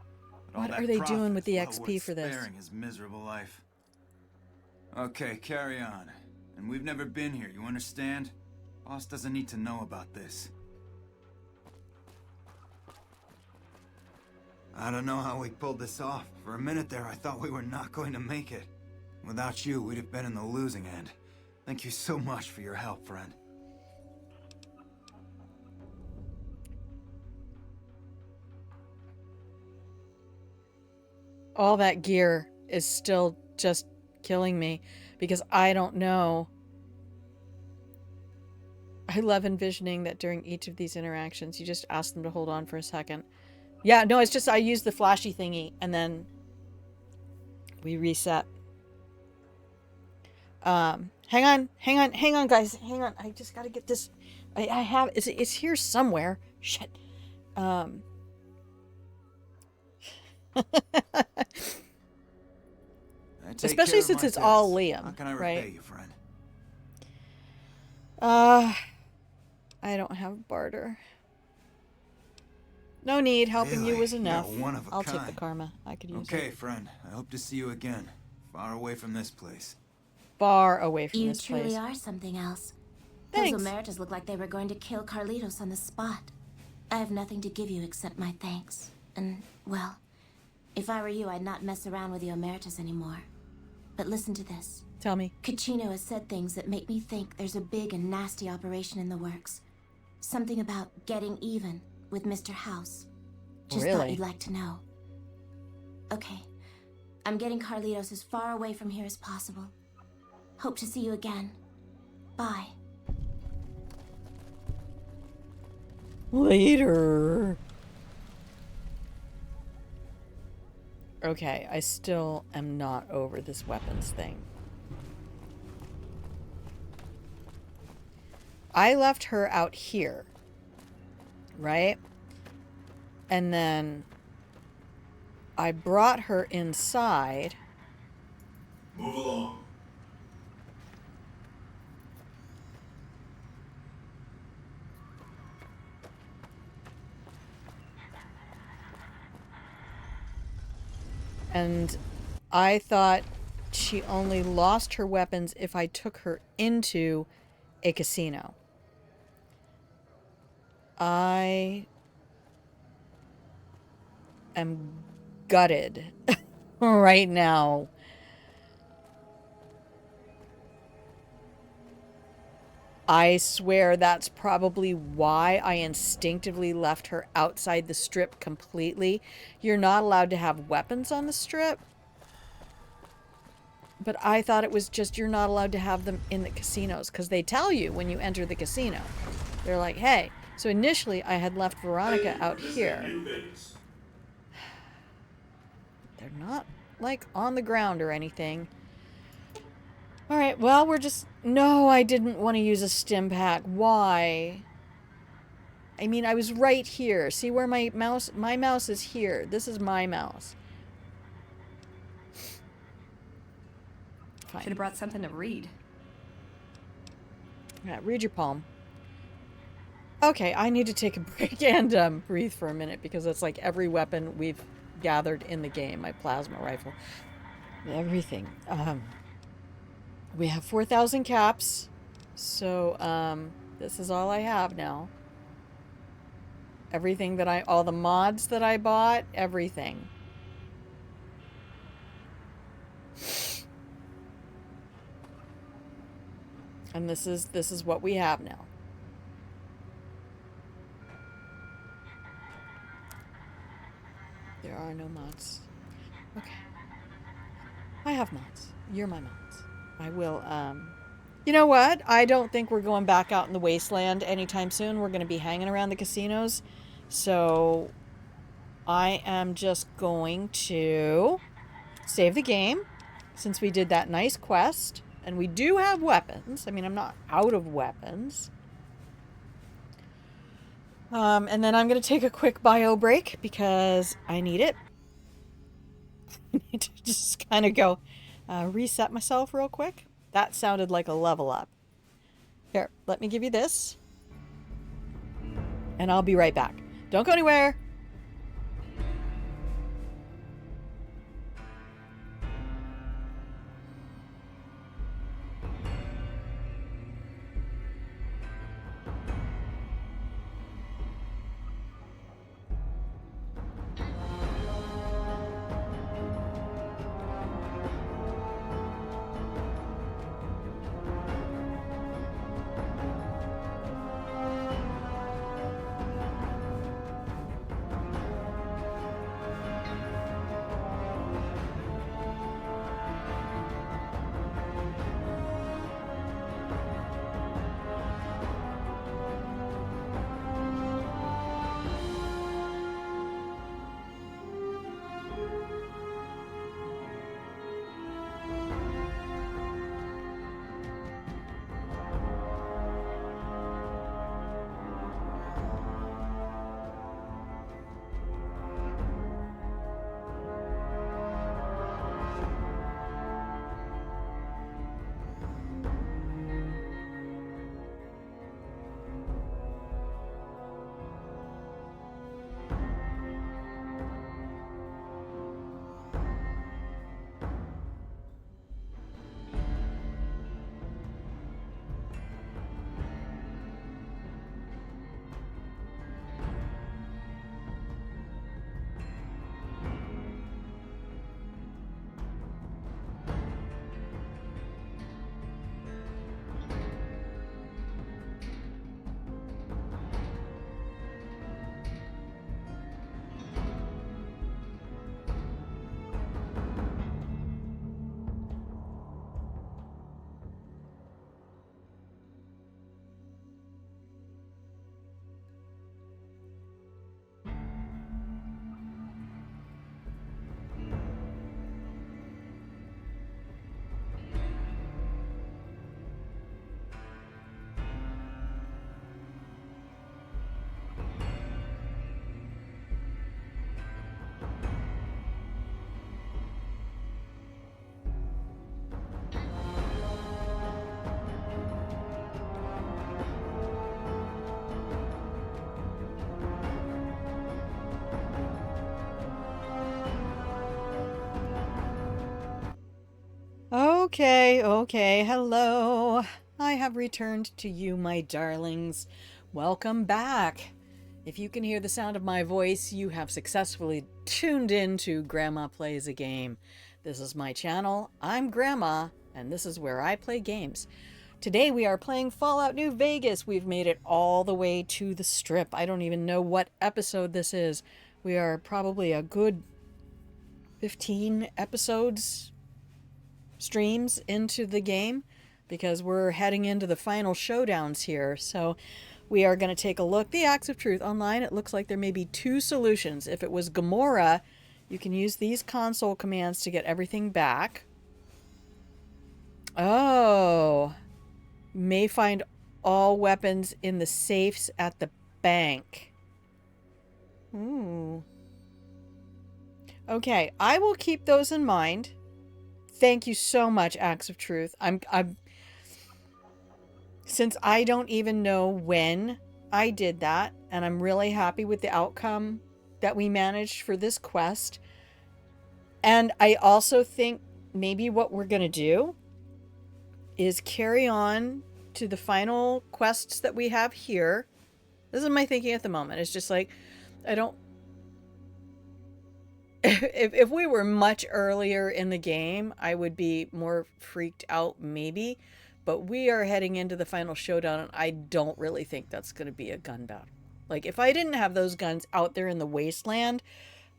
But all What that are they profit doing with the is XP well worth for this? sparing his miserable life. Okay, carry on. And we've never been here, you understand? Boss doesn't need to know about this. I don't know how we pulled this off. For a minute there, I thought we were not going to make it. Without you, we'd have been in the losing end. Thank you so much for your help, friend. all that gear is still just killing me because I don't know. I love envisioning that during each of these interactions, you just ask them to hold on for a second. Yeah, no, it's just I use the flashy thingy and then we reset. Hang on, guys. Hang on. I just gotta get this. I have, it's here somewhere. Shit. Especially since it's all Liam. How can I right? repay you, friend? I don't have barter. No need. Helping you was enough. I'll take the karma. I could use it. Okay, friend. I hope to see you again. Far away from this place. Far away from this place. You truly are something else. Thanks. Those Omertas look like they were going to kill Carlitos on the spot. I have nothing to give you except my thanks. And, well, if I were you, I'd not mess around with the Omertas anymore. But listen to this. Tell me. Kachino has said things that make me think there's a big and nasty operation in the works. Something about getting even with Mr. House. Just thought you'd like to know. Okay. I'm getting Carlitos as far away from here as possible. Hope to see you again. Bye. Later. Okay, I still am not over this weapons thing. I left her out here, right? And then I brought her inside. Move along. And I thought she only lost her weapons if I took her into a casino. I am gutted right now. I swear that's probably why I instinctively left her outside the strip completely. You're not allowed to have weapons on the strip. But I thought it was just you're not allowed to have them in the casinos because they tell you when you enter the casino. They're like, hey. So initially I had left Veronica out here. They're not like on the ground or anything. All right, well, we're just... No, I didn't want to use a stim pack. Why? I mean, I was right here. See where my mouse... My mouse is here. This is my mouse. Fine. Should have brought something to read. Yeah, read your palm. Okay, I need to take a break and breathe for a minute because it's like every weapon we've gathered in the game. My plasma rifle. Everything. We have 4,000 caps, so this is all I have now. Everything that all the mods that I bought, everything. And this is what we have now. There are no mods. Okay. I have mods. You're my mods. I will, you know what? I don't think we're going back out in the wasteland anytime soon. We're going to be hanging around the casinos. So I am just going to save the game since we did that nice quest. And we do have weapons. I mean, I'm not out of weapons. And then I'm going to take a quick bio break because I need it. I need to just kind of go reset myself real quick. That sounded like a level up. Here, let me give you this. And I'll be right back. Don't go anywhere. Okay. Hello. I have returned to you, my darlings. Welcome back. If you can hear the sound of my voice, you have successfully tuned in to Grandma Plays a Game. This is my channel. I'm Grandma, and this is where I play games. Today we are playing Fallout New Vegas. We've made it all the way to the Strip. I don't even know what episode this is. We are probably a good 15 episodes, streams into the game, because we're heading into the final showdowns here. So we are going to take a look. The Axe of Truth online, it looks like there may be two solutions. If it was Gamora, you can use these console commands to get everything back. Oh, may find all weapons in the safes at the bank. Ooh. Okay, I will keep those in mind. Thank you so much, Axe of Truth. I'm since I don't even know when I did that, and I'm really happy with the outcome that we managed for this quest. And I also think maybe what we're going to do is carry on to the final quests that we have here. This is my thinking at the moment. It's just like, I don't... If we were much earlier in the game, I would be more freaked out maybe. But we are heading into the final showdown, and I don't really think that's going to be a gun battle. Like, if I didn't have those guns out there in the wasteland,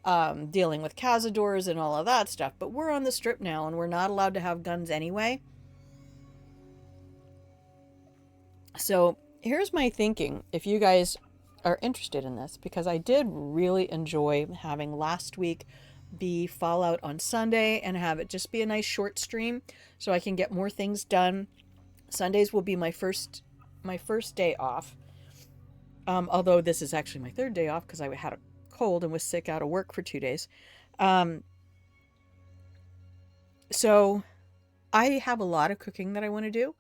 dealing with cazadors and all of that stuff, but we're on the Strip now, and we're not allowed to have guns anyway. So here's my thinking, if you guys are interested in this, because I did really enjoy having last week be Fallout on Sunday and have it just be a nice short stream so I can get more things done. Sundays will be my first day off. Although this is actually my third day off because I had a cold and was sick out of work for 2 days. So I have a lot of cooking that I want to do.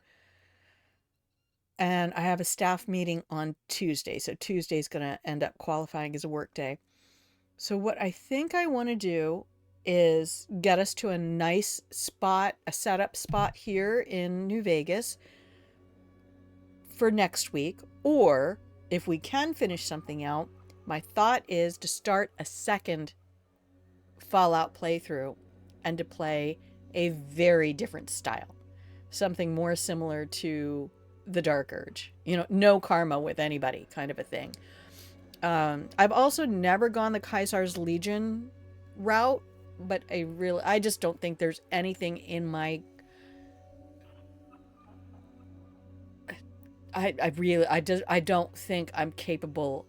And I have a staff meeting on Tuesday. So Tuesday is going to end up qualifying as a work day. So what I think I want to do is get us to a nice spot, a setup spot here in New Vegas for next week. Or if we can finish something out, my thought is to start a second Fallout playthrough and to play a very different style. Something more similar to the Dark Urge. You know, no karma with anybody kind of a thing. I've also never gone the Caesar's Legion route, but I just don't think there's anything in my... I don't think I'm capable...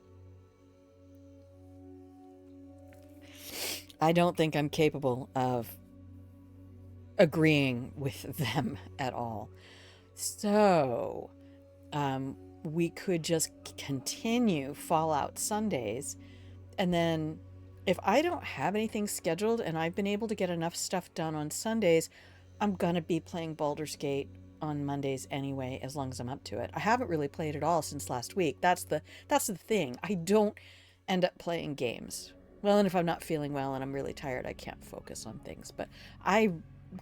I don't think I'm capable of agreeing with them at all. So, we could just continue Fallout Sundays, and then if I don't have anything scheduled and I've been able to get enough stuff done on Sundays, I'm gonna be playing Baldur's Gate on Mondays anyway, as long as I'm up to it. I haven't really played at all since last week. That's the thing. I don't end up playing games. Well, and if I'm not feeling well and I'm really tired, I can't focus on things. But I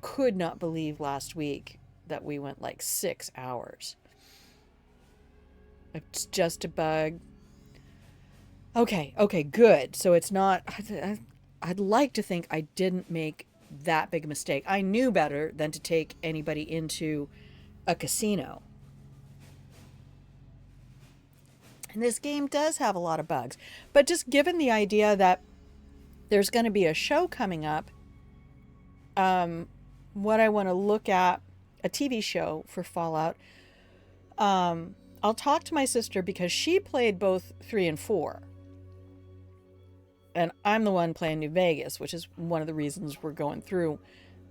could not believe last week that we went like 6 hours. It's just a bug. Okay, good. So it's not... I'd like to think I didn't make that big a mistake. I knew better than to take anybody into a casino. And this game does have a lot of bugs. But just given the idea that there's going to be a show coming up, what I want to look at, a TV show for Fallout, I'll talk to my sister because she played both 3 and 4. And I'm the one playing New Vegas, which is one of the reasons we're going through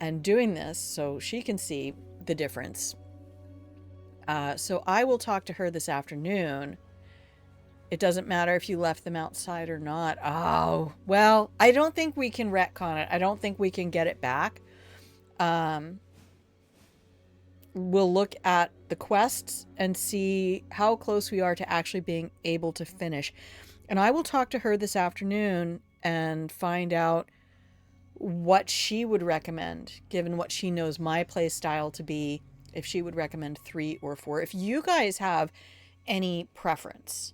and doing this, so she can see the difference. So I will talk to her this afternoon. It doesn't matter if you left them outside or not. Oh, well, I don't think we can retcon it. I don't think we can get it back. We'll look at the quests and see how close we are to actually being able to finish. And I will talk to her this afternoon and find out what she would recommend, given what she knows my play style to be, if she would recommend 3 or 4. If you guys have any preference,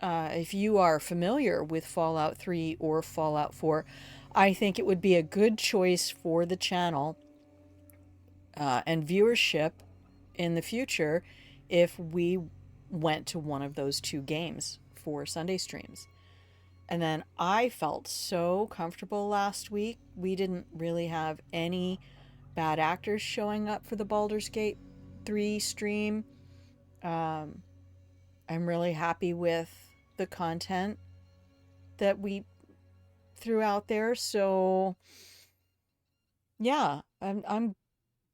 if you are familiar with Fallout 3 or Fallout 4, I think it would be a good choice for the channel and viewership in the future if we went to one of those 2 games for Sunday streams. And then I felt so comfortable last week. We didn't really have any bad actors showing up for the Baldur's Gate 3 stream. I'm really happy with the content that we threw out there. So yeah, I'm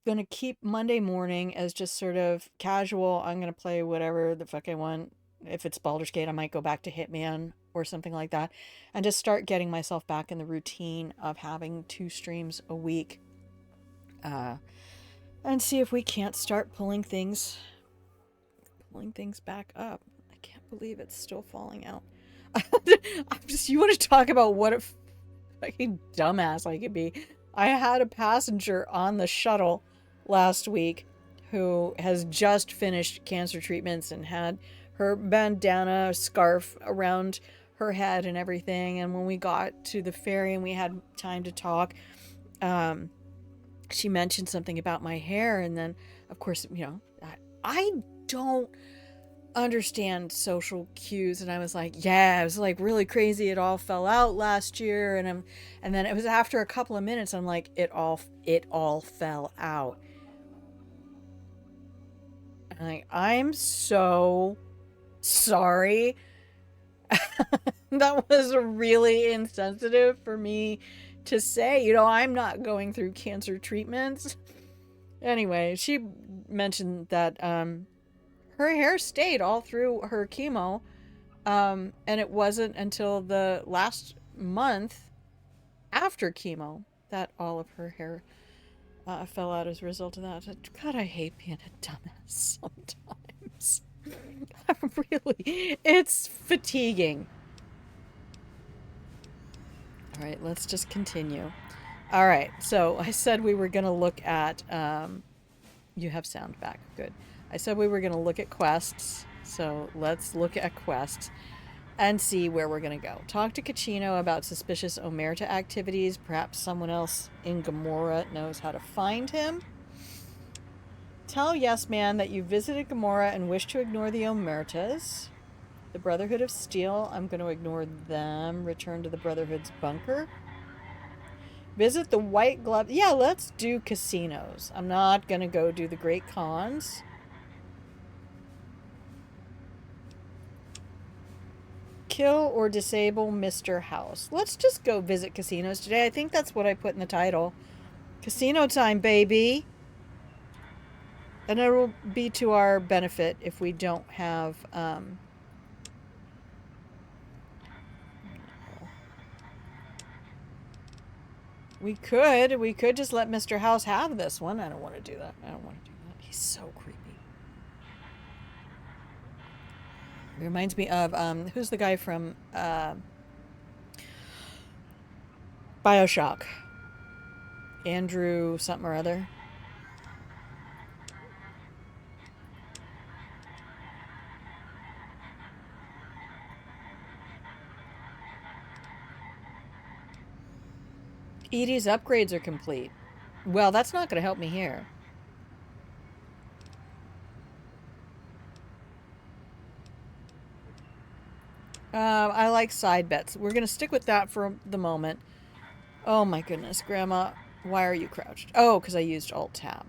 gonna keep Monday morning as just sort of casual. I'm gonna play whatever the fuck I want. If it's Baldur's Gate, I might go back to Hitman or something like that, and just start getting myself back in the routine of having 2 streams a week, and see if we can't start pulling things back up. I can't believe it's still falling out. You want to talk about what a fucking dumbass I could be. I had a passenger on the shuttle last week who has just finished cancer treatments and had her bandana scarf around her head and everything. And when we got to the ferry and we had time to talk, she mentioned something about my hair. And then, of course, I don't understand social cues, and I was like, yeah, it was like really crazy, it all fell out last year. And then it was after a couple of minutes, I'm like, it all fell out. And I'm so sorry. That was really insensitive for me to say. I'm not going through cancer treatments. Anyway, she mentioned that her hair stayed all through her chemo, and it wasn't until the last month after chemo that all of her hair fell out as a result of that. God, I hate being a dumbass sometimes. Really, it's fatiguing. All right, let's just continue. All right, so I said we were going to look at... you have sound back. Good. I said we were going to look at quests, so let's look at quests and see where we're going to go. Talk to Kachino about suspicious Omerta activities. Perhaps someone else in Gamora knows how to find him. Tell Yes Man that you visited Gamora and wish to ignore the Omertas. The Brotherhood of Steel, I'm going to ignore them. Return to the Brotherhood's bunker. Visit the White Glove. Yeah, let's do casinos. I'm not going to go do the Great Khans. Kill or disable Mr. House. Let's just go visit casinos today. I think that's what I put in the title. Casino time, baby. And it will be to our benefit if we don't have... We could just let Mr. House have this one. I don't want to do that. I don't want to do that. He's so creepy. It reminds me of, who's the guy from, BioShock? Andrew something or other. Edie's upgrades are complete. Well, that's not going to help me here. I like side bets. We're going to stick with that for the moment. Oh my goodness, Grandma. Why are you crouched? Oh, because I used Alt-Tab.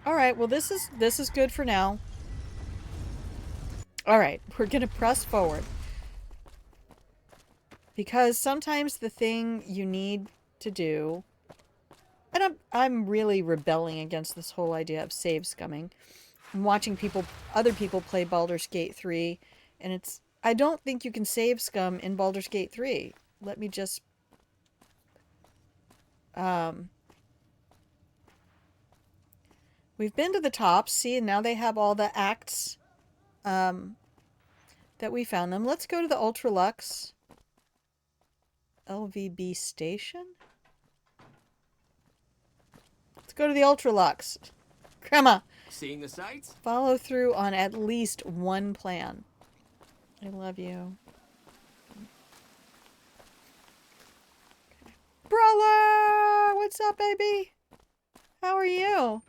Alright, well this is good for now. Alright, we're going to press forward. Because sometimes the thing you need to do... And I'm really rebelling against this whole idea of save scumming. I'm watching other people play Baldur's Gate 3, and it's... I don't think you can save scum in Baldur's Gate 3. Let me just... We've been to the top, see, and now they have all the acts that we found them. Let's go to the Ultra Lux. LVB station? Let's go to the Ultralux. Grandma. Seeing the sights? Follow through on at least one plan. I love you. Okay. Brawler! What's up, baby? How are you?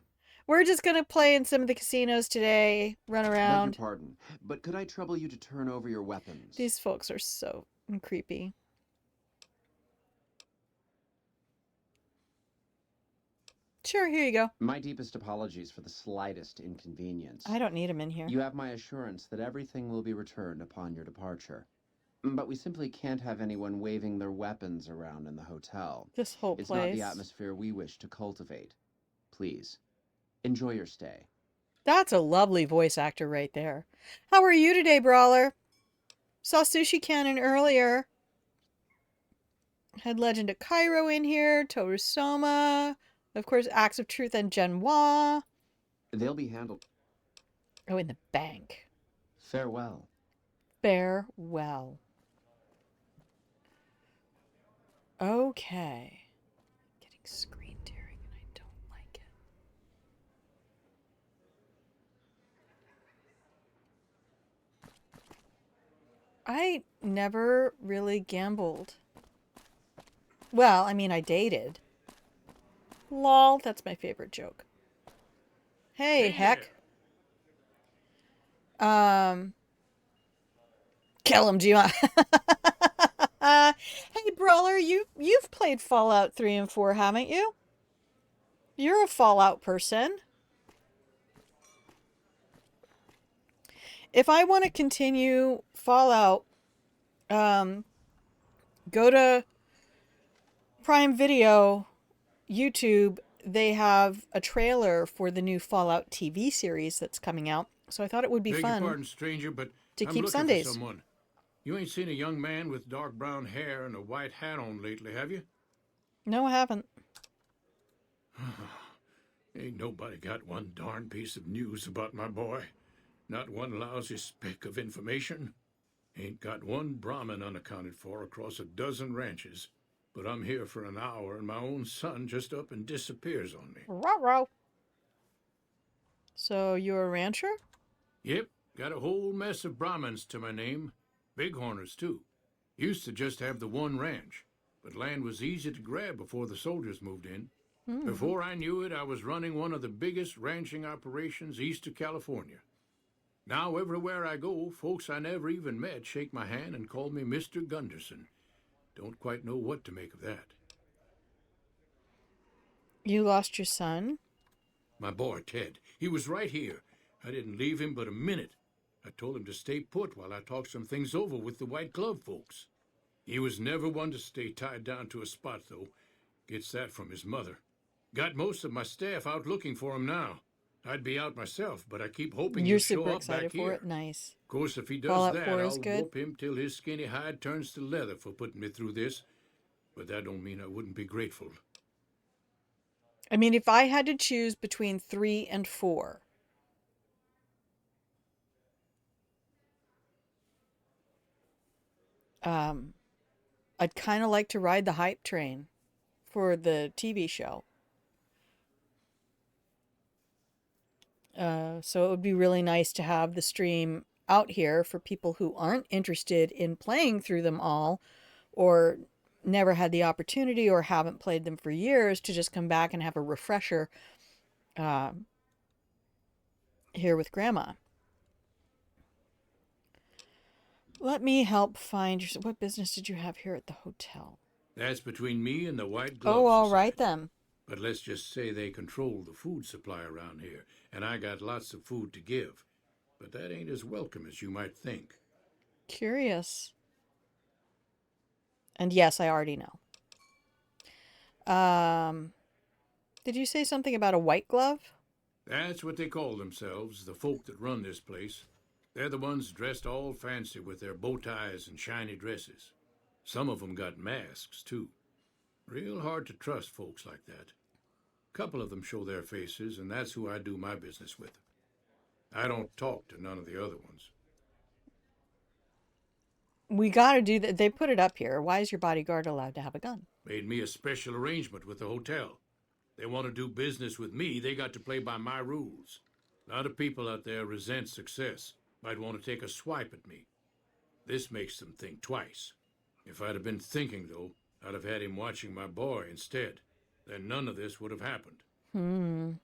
We're just gonna play in some of the casinos today, run around. Beg your pardon, but could I trouble you to turn over your weapons? These folks are so creepy. Sure, here you go. My deepest apologies for the slightest inconvenience. I don't need him in here. You have my assurance that everything will be returned upon your departure. But we simply can't have anyone waving their weapons around in the hotel. This whole place. It's not the atmosphere we wish to cultivate. Please, enjoy your stay. That's a lovely voice actor right there. How are you today, Brawler? Saw Sushi Cannon earlier. Had Legend of Cairo in here. Torusoma. Of course, Acts of Truth and Genoa. They'll be handled. Oh, in the bank. Farewell. Farewell. Okay. Getting screen tearing and I don't like it. I never really gambled. Well, I mean, I dated. Lol, that's my favorite joke. Hey, heck. Kill him, do you want? Hey, Brawler, you've played Fallout 3 and 4, haven't you? You're a Fallout person. If I want to continue Fallout, go to Prime Video, YouTube. They have a trailer for the new Fallout TV series that's coming out. So I thought it would be Beg fun. your pardon, stranger, but to I'm keep looking Sundays. For someone. You ain't seen a young man with dark brown hair and a white hat on lately, have you? No, I haven't. Ain't nobody got one darn piece of news about my boy. Not one lousy speck of information. Ain't got one Brahmin unaccounted for across a dozen ranches. But I'm here for an hour and my own son just up and disappears on me. Ruh-roh. So you're a rancher? Yep, got a whole mess of Brahmins to my name. Bighorners, too. Used to just have the one ranch, but land was easy to grab before the soldiers moved in. Before I knew it, I was running one of the biggest ranching operations east of California. Now, everywhere I go, folks I never even met shake my hand and call me Mr. Gunderson. Don't quite know what to make of that. You lost your son? My boy, Ted. He was right here. I didn't leave him but a minute. I told him to stay put while I talked some things over with the White Glove folks. He was never one to stay tied down to a spot, though. Gets that from his mother. Got most of my staff out looking for him now. I'd be out myself, but I keep hoping You're he'll show super up excited back for here. it? Nice. Of course, if he does Fallout that, 4 is I'll good. whoop him till his skinny hide turns to leather for putting me through this. But that don't mean I wouldn't be grateful. I mean, if I had to choose between 3 and 4, I'd kind of like to ride the hype train for the TV show. So it would be really nice to have the stream out here for people who aren't interested in playing through them all, or never had the opportunity, or haven't played them for years, to just come back and have a refresher here with Grandma. Let me help find your... What business did you have here at the hotel? That's between me and the White Glove Oh, all Society. right then. But let's just say they control the food supply around here, and I got lots of food to give. But that ain't as welcome as you might think. Curious. And yes, I already know. Did you say something about a white glove? That's what they call themselves, the folk that run this place. They're the ones dressed all fancy with their bow ties and shiny dresses. Some of them got masks, too. Real hard to trust folks like that. A couple of them show their faces, and that's who I do my business with. I don't talk to none of the other ones. We gotta do that. They put it up here. Why is your bodyguard allowed to have a gun? Made me a special arrangement with the hotel. They want to do business with me, they got to play by my rules. A lot of people out there resent success. Might want to take a swipe at me. This makes them think twice. If I'd have been thinking, though, I'd have had him watching my boy instead. Then none of this would have happened.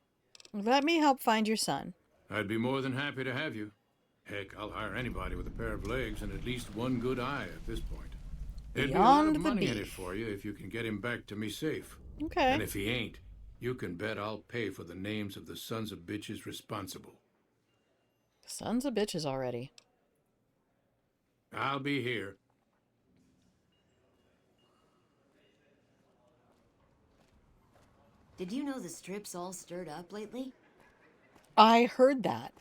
Let me help find your son. I'd be more than happy to have you. Heck, I'll hire anybody with a pair of legs and at least one good eye at this point. There'd be a lot of money in it for you if you can get him back to me safe. Okay. And if he ain't, you can bet I'll pay for the names of the sons of bitches responsible. Sons of bitches already. I'll be here. Did you know the strip's all stirred up lately? I heard that.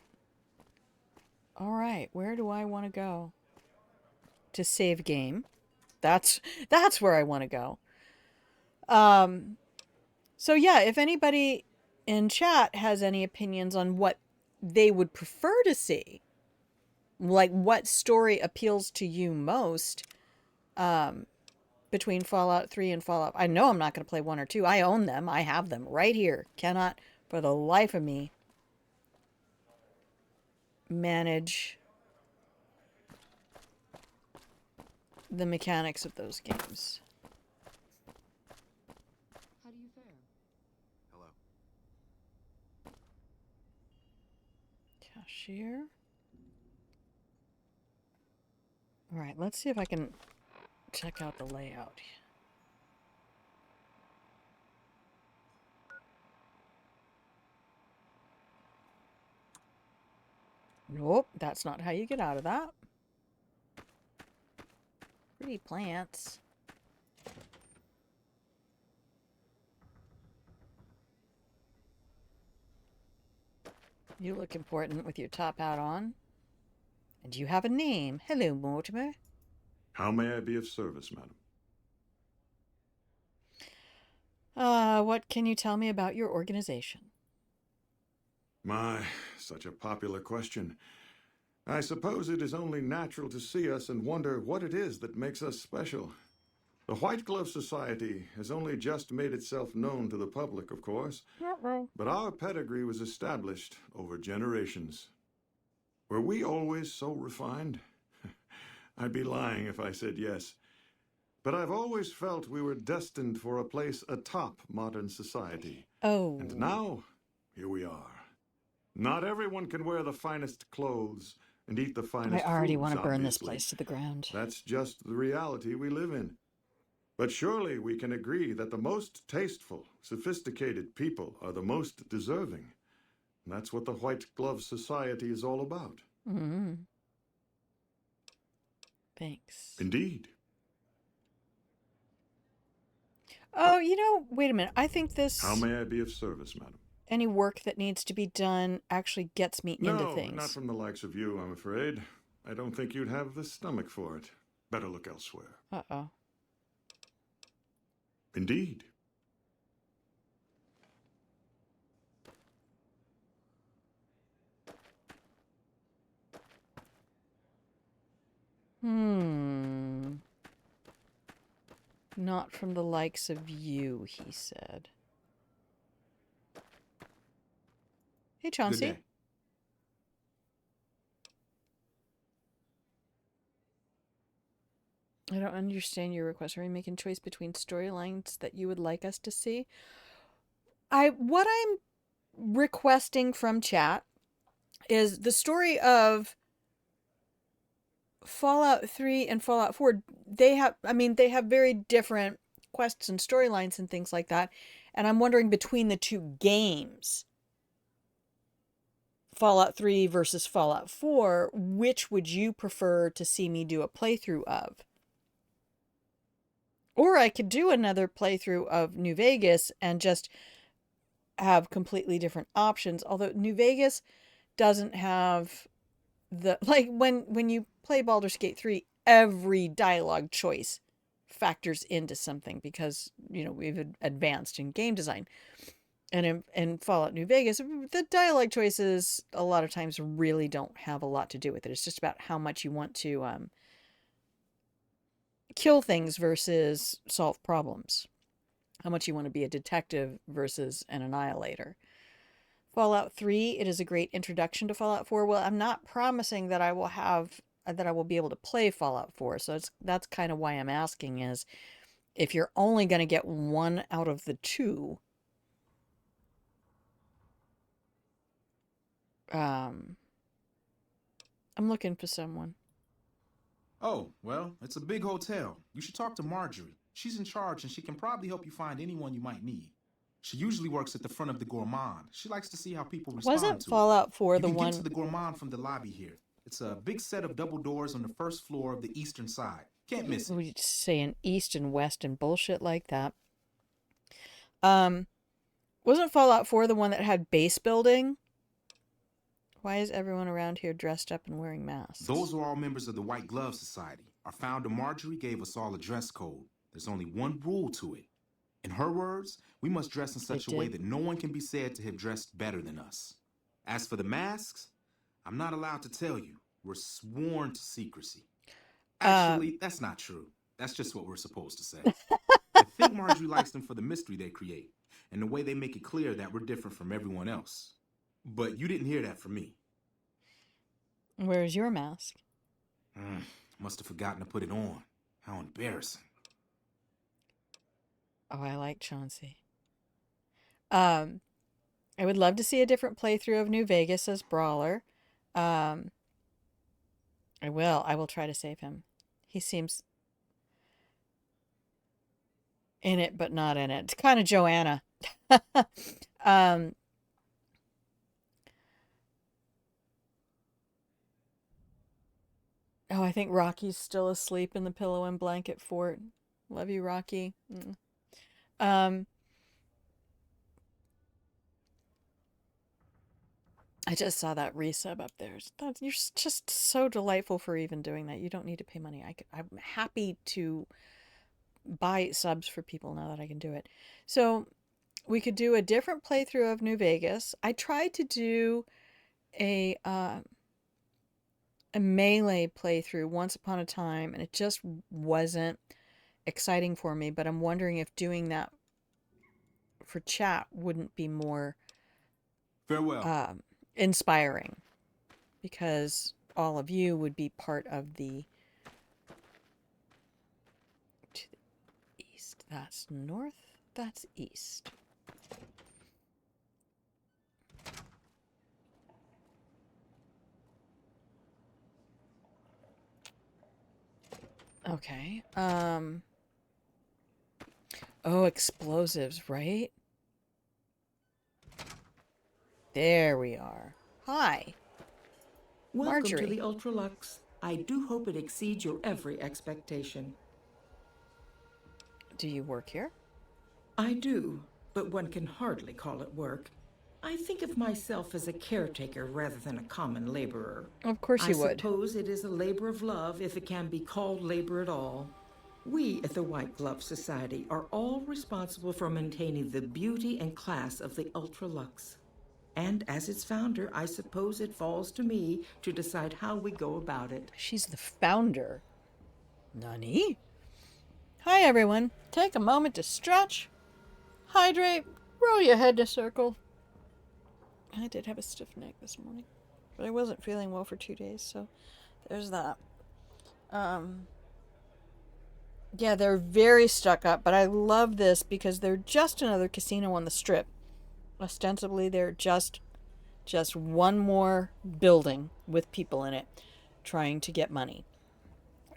All right, where do I want to go? To save game. That's where I want to go. So yeah, if anybody in chat has any opinions on what they would prefer to see, like what story appeals to you most, between Fallout 3 and Fallout... I know I'm not going to play 1 or 2. I own them. I have them right here. Cannot, for the life of me, manage the mechanics of those games. How do you fare? Hello. Cashier. All right, let's see if I can check out the layout. Nope, that's not how you get out of that. Pretty plants. You look important with your top hat on. And you have a name. Hello, Mortimer. How may I be of service, madam? What can you tell me about your organization? My, such a popular question. I suppose it is only natural to see us and wonder what it is that makes us special. The White Glove Society has only just made itself known to the public, of course. But our pedigree was established over generations. Were we always so refined? I'd be lying if I said yes. But I've always felt we were destined for a place atop modern society. Oh. And now, here we are. Not everyone can wear the finest clothes and eat the finest I already foods, want to burn this obviously. place to the ground. That's just the reality we live in. But surely we can agree that the most tasteful, sophisticated people are the most deserving. And that's what the White Glove Society is all about. Mm-hmm. Thanks. Indeed. Oh, you know, wait a minute. I think this... How may I be of service, madam? Any work that needs to be done actually gets me into things. No, not from the likes of you, I'm afraid. I don't think you'd have the stomach for it. Better look elsewhere. Uh-oh. Indeed. Not from the likes of you, he said. Hey, Chauncey. Good day. I don't understand your request. Are you making choice between storylines that you would like us to see? What I'm requesting from chat is the story of Fallout 3 and Fallout 4. They have very different quests and storylines and things like that. And I'm wondering between the two games, Fallout 3 versus Fallout 4, which would you prefer to see me do a playthrough of? Or I could do another playthrough of New Vegas and just have completely different options. Although New Vegas doesn't have the... Like, when you play Baldur's Gate 3, every dialogue choice factors into something because, you know, we've advanced in game design. And in Fallout New Vegas, the dialogue choices a lot of times really don't have a lot to do with it. It's just about how much you want to kill things versus solve problems. How much you want to be a detective versus an annihilator. Fallout 3, it is a great introduction to Fallout 4. Well, I'm not promising that I will be able to play Fallout 4. So that's kind of why I'm asking is if you're only going to get one out of the two, I'm looking for someone. Oh, well, it's a big hotel. You should talk to Marjorie. She's in charge and she can probably help you find anyone you might need. She usually works at the front of the Gourmand. She likes to see how people respond Wasn't to Fallout 4 it. the You can one... get to the Gourmand from the lobby here. It's a big set of double doors on the first floor of the eastern side. Can't miss it. We saying east and west and bullshit like that. Wasn't Fallout 4 the one that had base building? Why is everyone around here dressed up and wearing masks? Those are all members of the White Glove Society. Our founder Marjorie gave us all a dress code. There's only one rule to it. In her words, we must dress in such a way that no one can be said to have dressed better than us. As for the masks, I'm not allowed to tell you. We're sworn to secrecy. Actually, that's not true. That's just what we're supposed to say. I think Marjorie likes them for the mystery they create and the way they make it clear that we're different from everyone else. But you didn't hear that from me. Where's your mask? Must have forgotten to put it on. How embarrassing. Oh, I like Chauncey. I would love to see a different playthrough of New Vegas as Brawler. I will try to save him. He seems in it, but not in it. It's kind of Joanna. Oh, I think Rocky's still asleep in the pillow and blanket fort. Love you, Rocky. I just saw that resub up there. You're just so delightful for even doing that. You don't need to pay money. I'm happy to buy subs for people now that I can do it. So we could do a different playthrough of New Vegas. I tried to do a Melee playthrough once upon a time, and it just wasn't exciting for me. But I'm wondering if doing that for chat wouldn't be more farewell inspiring, because all of you would be part of the to the east. That's north. That's east. Okay. Oh, explosives, right? There we are. Hi. Welcome Marjorie. to the Ultralux. I do hope it exceeds your every expectation. Do you work here? I do, but one can hardly call it work. I think of myself as a caretaker rather than a common laborer. Of course you would. I suppose it is a labor of love if it can be called labor at all. We at the White Glove Society are all responsible for maintaining the beauty and class of the Ultralux. And as its founder, I suppose it falls to me to decide how we go about it. She's the founder. Nani? Hi, everyone. Take a moment to stretch, hydrate, roll your head in a circle. I did have a stiff neck this morning, but I wasn't feeling well for 2 days, so there's that. Yeah, they're very stuck up, but I love this because they're just another casino on the strip. Ostensibly, they're just one more building with people in it trying to get money.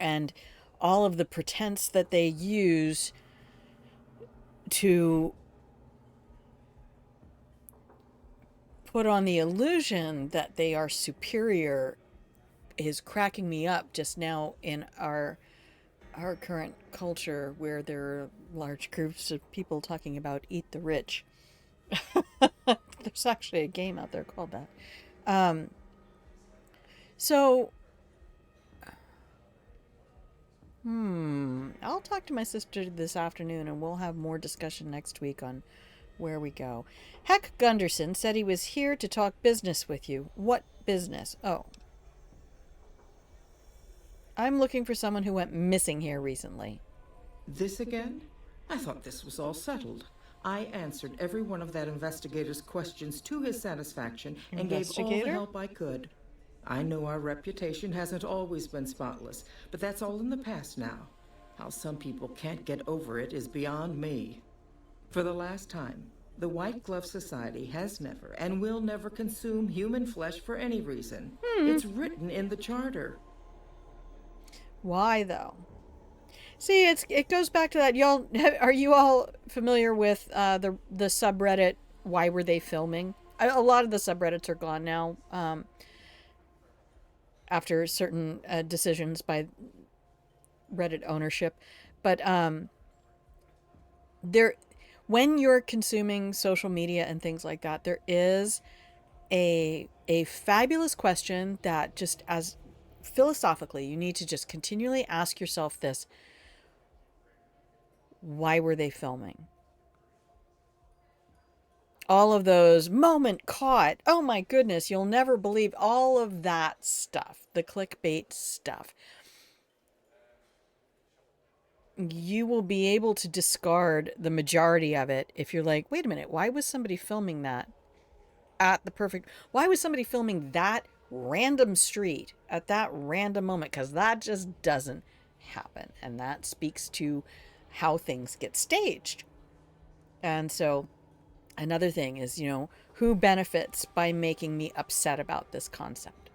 And all of the pretense that they use to put on the illusion that they are superior is cracking me up just now in our current culture, where there are large groups of people talking about eat the rich. There's actually a game out there called that. I'll talk to my sister this afternoon, and we'll have more discussion next week on where we go. Heck Gunderson said he was here to talk business with you. What business? Oh. I'm looking for someone who went missing here recently. This again? I thought this was all settled. I answered every one of that investigator's questions to his satisfaction and gave all the help I could. I know our reputation hasn't always been spotless, but that's all in the past now. How some people can't get over it is beyond me. For the last time, the White Glove Society has never and will never consume human flesh for any reason. It's written in the charter. Why, though? See, it goes back to that. Y'all, are you all familiar with the subreddit? Why were they filming? A lot of the subreddits are gone now. After certain decisions by Reddit ownership, but there, when you're consuming social media and things like that, there is a fabulous question that just as philosophically you need to just continually ask yourself this: why were they filming? All of those moment caught, oh my goodness, you'll never believe, all of that stuff, the clickbait stuff, you will be able to discard the majority of it if you're like, wait a minute, why was somebody filming that at the perfect, why was somebody filming that random street at that random moment? Because that just doesn't happen, and that speaks to how things get staged. And so another thing is, who benefits by making me upset about this concept?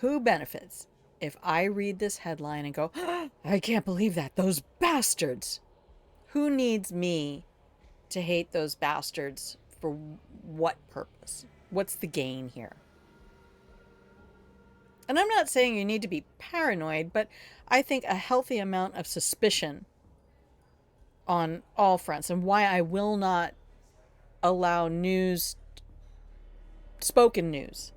Who benefits if I read this headline and go, oh, I can't believe that, those bastards? Who needs me to hate those bastards for what purpose? What's the gain here? And I'm not saying you need to be paranoid, but I think a healthy amount of suspicion on all fronts, and why I will not allow spoken news.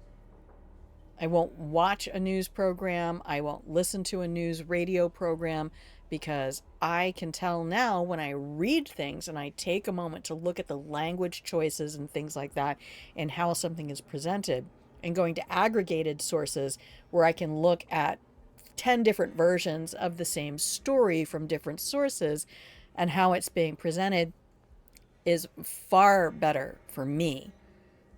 I won't watch a news program. I won't listen to a news radio program, because I can tell now when I read things and I take a moment to look at the language choices and things like that and how something is presented, and going to aggregated sources where I can look at 10 different versions of the same story from different sources and how it's being presented, is far better for me.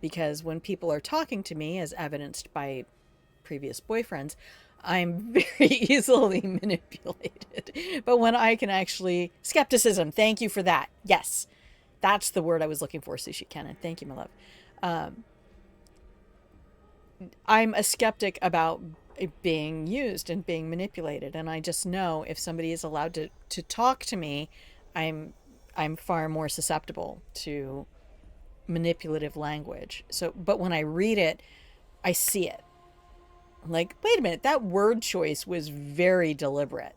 Because when people are talking to me, as evidenced by previous boyfriends, I'm very easily manipulated. But when I can actually, skepticism, thank you for that. Yes, that's the word I was looking for, Sushi Cannon. Thank you, my love. I'm a skeptic about it being used and being manipulated, and I just know if somebody is allowed to talk to me, I'm far more susceptible to manipulative language. So, but when I read it, I see it. I'm like, wait a minute, that word choice was very deliberate.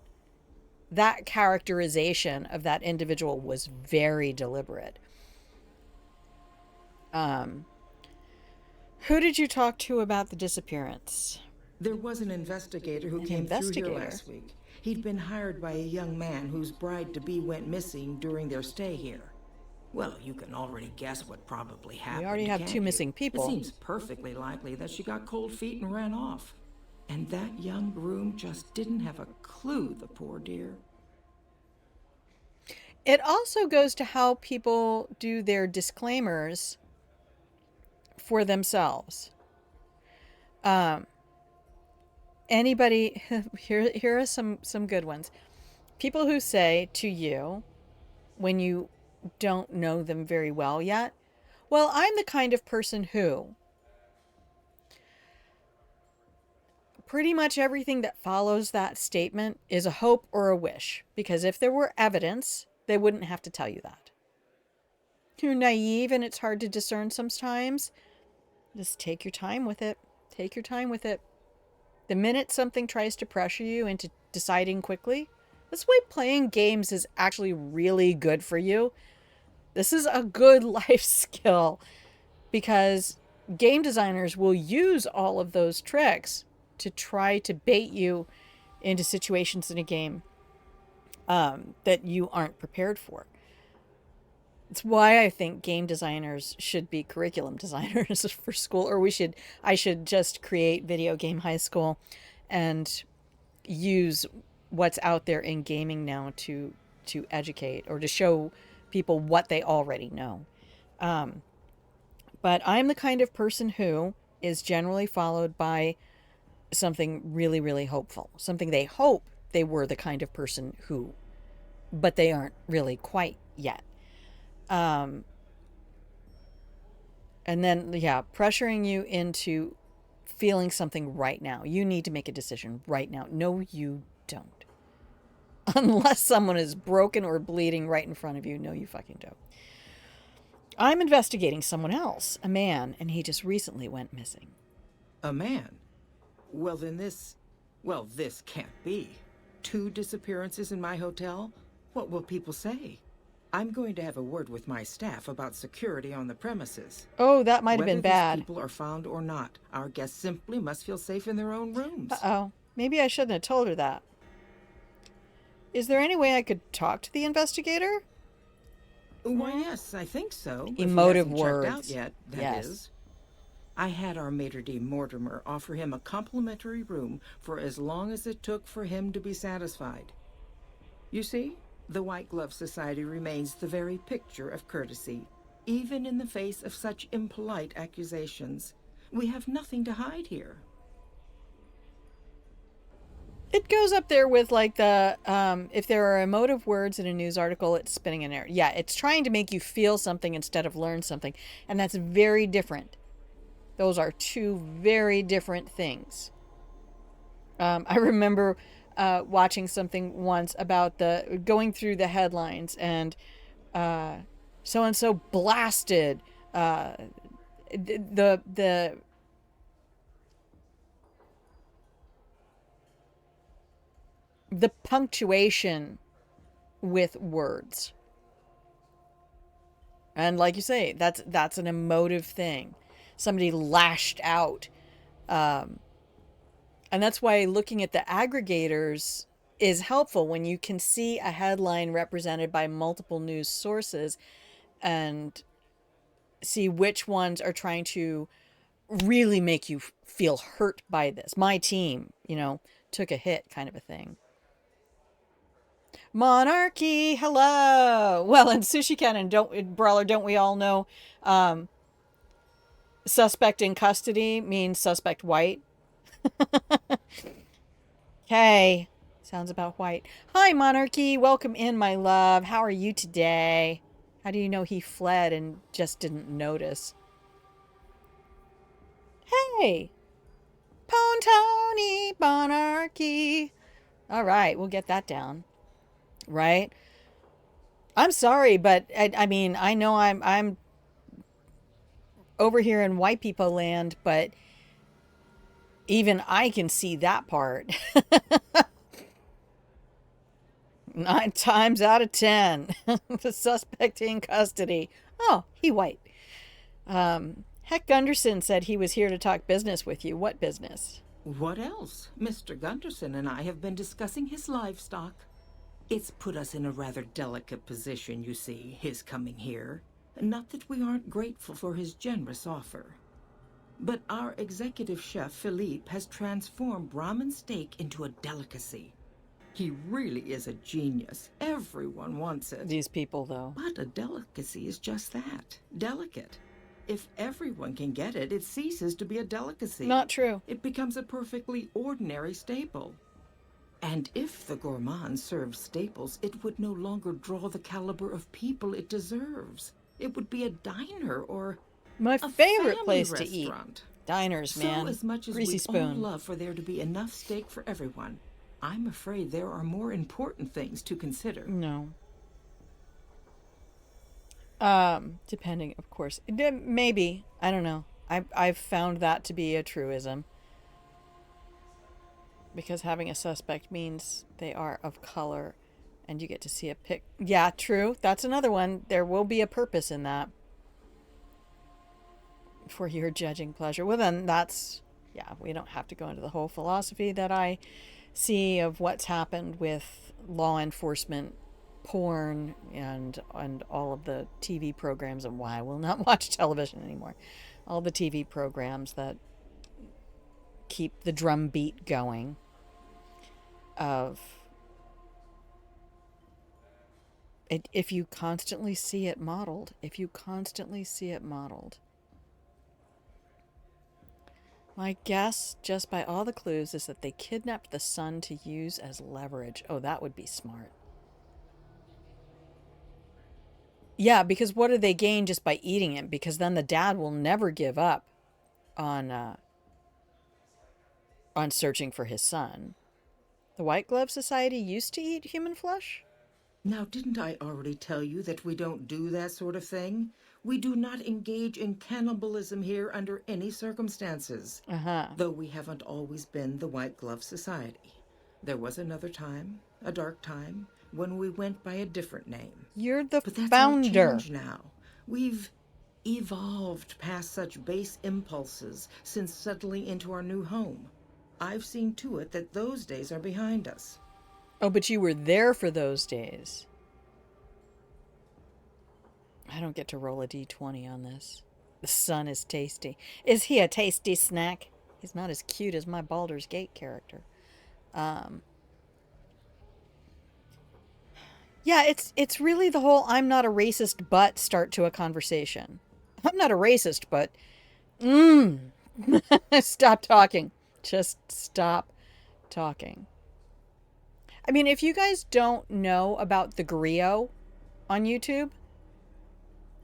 That characterization of that individual was very deliberate. Who did you talk to about the disappearance? There was an investigator who came through here last week. He'd been hired by a young man whose bride-to-be went missing during their stay here. Well, you can already guess what probably happened. We already have two missing people. It seems perfectly likely that she got cold feet and ran off. And that young groom just didn't have a clue, the poor dear. It also goes to how people do their disclaimers for themselves. Anybody, here are some good ones. People who say to you, when you don't know them very well yet, well, I'm the kind of person who, pretty much everything that follows that statement is a hope or a wish, because if there were evidence, they wouldn't have to tell you that. You're naive and it's hard to discern sometimes. Just take your time with it. Take your time with it. The minute something tries to pressure you into deciding quickly, that's why playing games is actually really good for you. This is a good life skill, because game designers will use all of those tricks to try to bait you into situations in a game that you aren't prepared for. It's why I think game designers should be curriculum designers for school, or I should just create video game high school and use what's out there in gaming now to educate or to show people what they already know. But I'm the kind of person who is generally followed by something really, really hopeful. Something they hope they were the kind of person who, but they aren't really quite yet. And then, yeah, pressuring you into feeling something right now. You need to make a decision right now. No, you don't. Unless someone is broken or bleeding right in front of you. No, you fucking don't. I'm investigating someone else, a man, and he just recently went missing. A man? Well, then this can't be. 2 disappearances in my hotel? What will people say? I'm going to have a word with my staff about security on the premises. Oh, that might have been bad. Whether these people are found or not, our guests simply must feel safe in their own rooms. Uh-oh. Maybe I shouldn't have told her that. Is there any way I could talk to the investigator? Why, yes, I think so. Emotive if he hasn't words. checked out yet, that is. I had our maitre d' Mortimer offer him a complimentary room for as long as it took for him to be satisfied. You see, the White Glove Society remains the very picture of courtesy, even in the face of such impolite accusations. We have nothing to hide here. It goes up there with like the, if there are emotive words in a news article, it's spinning an error. Yeah, it's trying to make you feel something instead of learn something. And that's very different. Those are 2 very different things. I remember watching something once about going through the headlines and so-and-so blasted the punctuation with words. And like you say, that's an emotive thing. Somebody lashed out. And that's why looking at the aggregators is helpful when you can see a headline represented by multiple news sources and see which ones are trying to really make you feel hurt by this. My team, took a hit kind of a thing. Monarchy, hello. Well, in Sushi Cannon, Brawler, don't we all know suspect in custody means suspect white? Okay. Sounds about white. Hi, Monarchy. Welcome in, my love. How are you today? How do you know he fled and just didn't notice? Hey. Pontoni, Monarchy. All right, we'll get that down. Right? I'm sorry, but I mean, I know I'm over here in white people land, but even I can see that part. 9 times out of 10, the suspect in custody. Oh, he white. Heck Gunderson said he was here to talk business with you. What business? What else? Mr. Gunderson and I have been discussing his livestock. It's put us in a rather delicate position, you see, his coming here. Not that we aren't grateful for his generous offer. But our executive chef, Philippe, has transformed Brahmin steak into a delicacy. He really is a genius. Everyone wants it. These people, though. But a delicacy is just that. Delicate. If everyone can get it, it ceases to be a delicacy. Not true. It becomes a perfectly ordinary staple. And if the gourmand served staples, it would no longer draw the caliber of people it deserves. It would be a diner or my a favorite place restaurant. To eat. Diners, man. So as much as Greasy we spoon. all love for there to be enough steak for everyone, I'm afraid there are more important things to consider. No. Depending, of course. Maybe. I don't know. I've found that to be a truism. Because having a suspect means they are of color and you get to see a pic. Yeah, true. That's another one. There will be a purpose in that. For your judging pleasure. Well, then that's, yeah, we don't have to go into the whole philosophy that I see of what's happened with law enforcement porn and all of the TV programs, and why I will not watch television anymore. All the TV programs that keep the drum beat going of it, if you constantly see it modeled, my guess, just by all the clues, is that they kidnapped the son to use as leverage. Oh, that would be smart. Yeah, because what do they gain just by eating him? Because then the dad will never give up on searching for his son. The White Glove Society used to eat human flesh? Now, didn't I already tell you that we don't do that sort of thing? We do not engage in cannibalism here under any circumstances. Though we haven't always been the White Glove Society. There was another time, a dark time, when we went by a different name. You're the but that's founder. All changed now. We've evolved past such base impulses since settling into our new home. I've seen to it that those days are behind us. Oh, but you were there for those days. I don't get to roll a d20 on this. The son is tasty. Is he a tasty snack? He's not as cute as my Baldur's Gate character. Yeah, it's really the whole I'm not a racist but start to a conversation. I'm not a racist, but stop talking. Just stop talking. I mean, if you guys don't know about the griot on YouTube,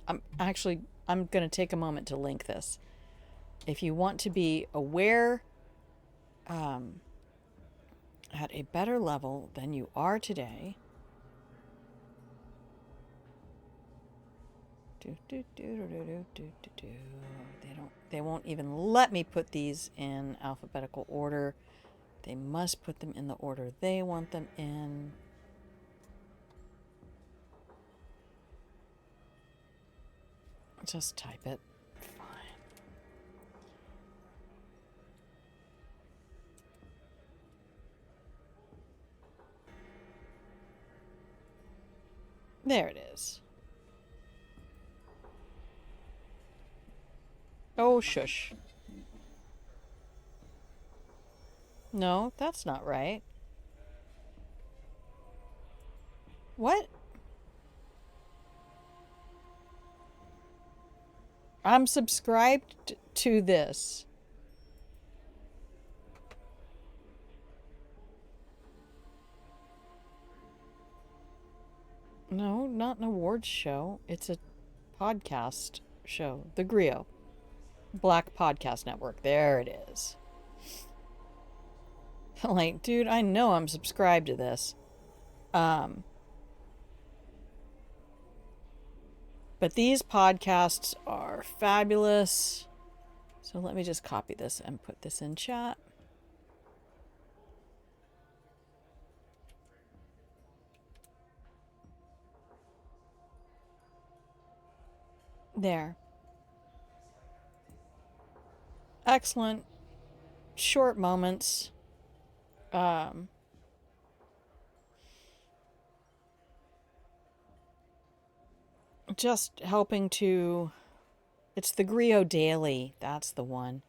I'm going to take a moment to link this. If you want to be aware at a better level than you are today, they won't even let me put these in alphabetical order. They must put them in the order they want them in. Just type it. Fine. There it is. Oh, shush. No, that's not right. What? I'm subscribed to this. No, not an awards show. It's a podcast show. The Griot. Black Podcast Network. There it is. Like, dude, I know I'm subscribed to this. But these podcasts are fabulous. So let me just copy this and put this in chat. There. Excellent. Short moments. Just helping to... It's the Griot Daily. That's the one.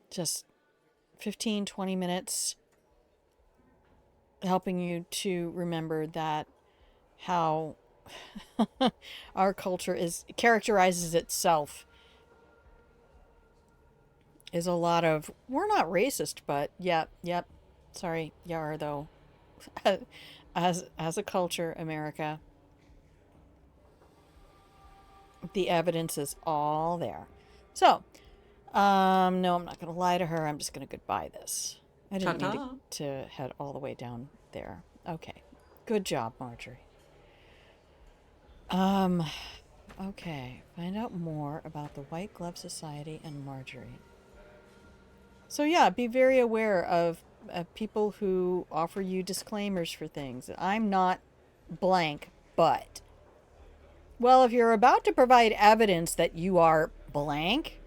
Just 15, 20 minutes helping you to remember that how our culture characterizes itself is a lot of, we're not racist, but yep, sorry, you are though. as a culture, America, the evidence is all there. So, no, I'm not going to lie to her. I'm just going to goodbye this. I didn't mean to head all the way down there. Okay. Good job, Marjorie. Okay. Find out more about the White Glove Society and Marjorie. So yeah, be very aware of people who offer you disclaimers for things. I'm not blank, but... Well, if you're about to provide evidence that you are blank...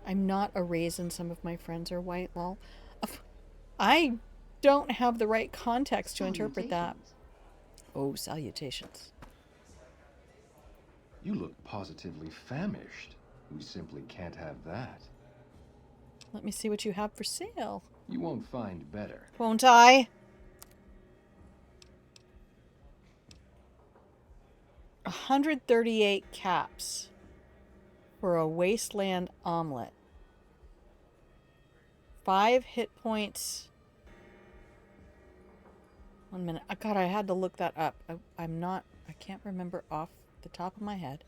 I'm not a raisin. Some of my friends are white, lol. don't have the right context to interpret that. Oh, salutations. You look positively famished. We simply can't have that. Let me see what you have for sale. You won't find better. Won't I? 138 caps for a wasteland omelet. 5 hit points. 1 minute. God, I had to look that up. I can't remember off the top of my head.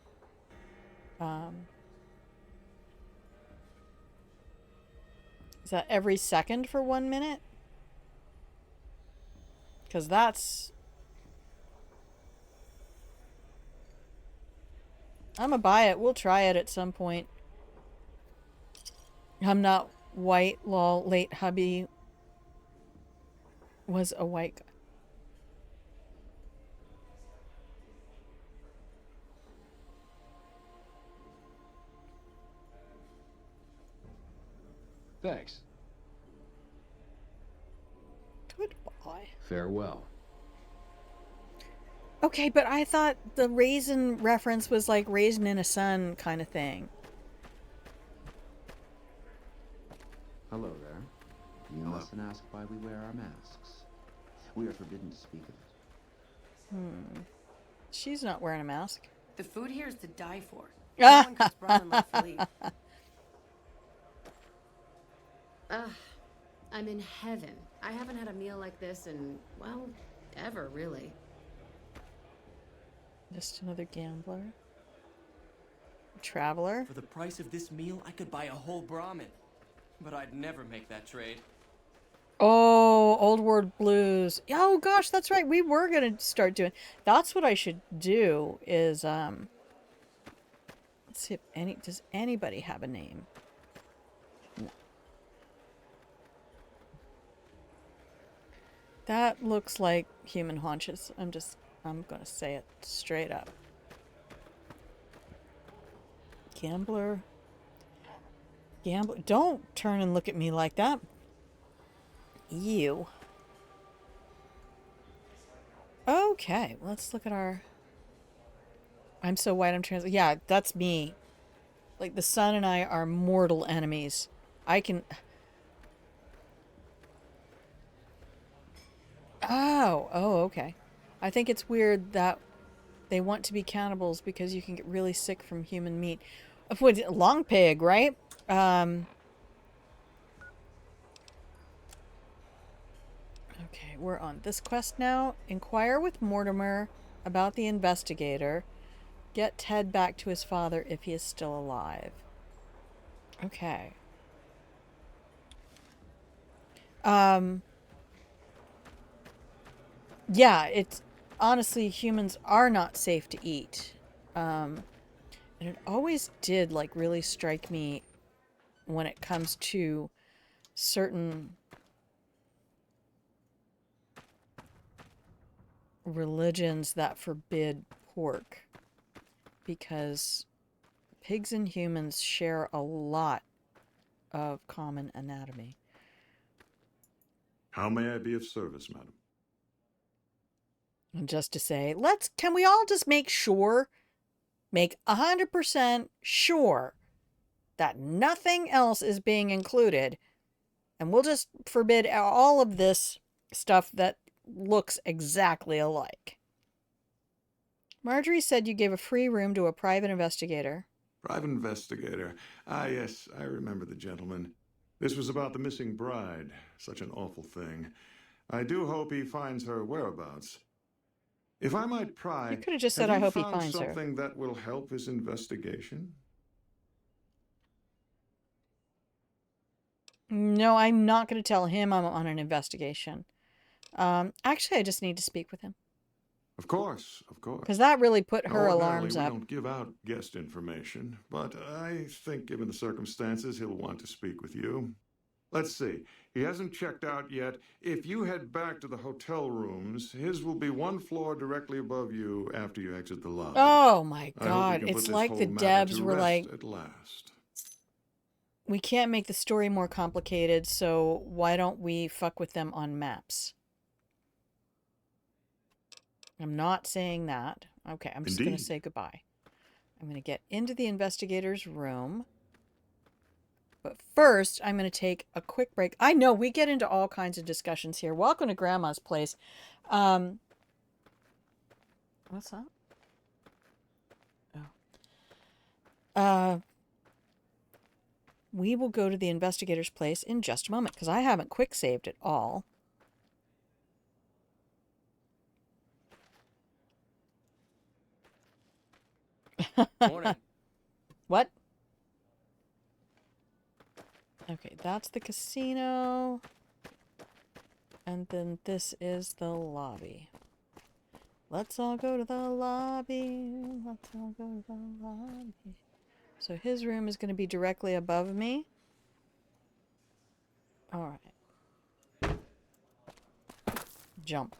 Is that every second for 1 minute? Because that's... I'm gonna buy it. We'll try it at some point. I'm not white, lol. Late hubby was a white guy. Thanks. Goodbye. Farewell. Okay, but I thought the raisin reference was like raisin in a sun kind of thing. Hello there. You mustn't ask why we wear our masks. We are forbidden to speak of it. She's not wearing a mask. The food here is to die for. No one cuts ramen like Philippe. Ugh, I'm in heaven. I haven't had a meal like this in, well, ever, really. Just another gambler. Traveler. For the price of this meal, I could buy a whole Brahmin. But I'd never make that trade. Oh, Old World Blues. Oh gosh, that's right. We were gonna start doing. That's what I should do. Is let's see if does anybody have a name? No. That looks like human haunches. I'm gonna say it straight up. Gambler. Gambler. Don't turn and look at me like that. You. Okay, let's look at our... I'm so white, I'm trans... Yeah, that's me. Like, the sun and I are mortal enemies. I can... Oh, okay. I think it's weird that they want to be cannibals because you can get really sick from human meat. Long pig, right? Okay, we're on this quest now. Inquire with Mortimer about the investigator. Get Ted back to his father if he is still alive. Okay. Yeah, it's... Honestly, humans are not safe to eat. And it always did, like, really strike me when it comes to certain religions that forbid pork, because pigs and humans share a lot of common anatomy. How may I be of service, madam? And just to say, can we all just make 100% sure that nothing else is being included, and we'll just forbid all of this stuff that looks exactly alike. Marjorie said you gave a free room to a private investigator. Private investigator. Ah, yes, I remember the gentleman. This was about the missing bride. Such an awful thing. I do hope he finds her whereabouts. If I might pry, you could have just said, I hope he finds her. Something that will help his investigation? No, I'm not going to tell him I'm on an investigation. Actually, I just need to speak with him. Of course, of course. Because that really put her alarms up. We don't give out guest information, but I think given the circumstances, he'll want to speak with you. Let's see. He hasn't checked out yet. If you head back to the hotel rooms, his will be one floor directly above you after you exit the lobby. Oh my God. It's like the Debs were like... At last. we can't make the story more complicated, so why don't we fuck with them on maps? I'm not saying that. Okay, I'm just going to say goodbye. I'm going to get into the investigator's room. But first, I'm going to take a quick break. I know we get into all kinds of discussions here. Welcome to Grandma's Place. What's that? Oh. We will go to the investigator's place in just a moment because I haven't quick saved it all. Morning. What? Okay, that's the casino. And then this is the lobby. Let's all go to the lobby. Let's all go to the lobby. So his room is going to be directly above me. All right. Jump.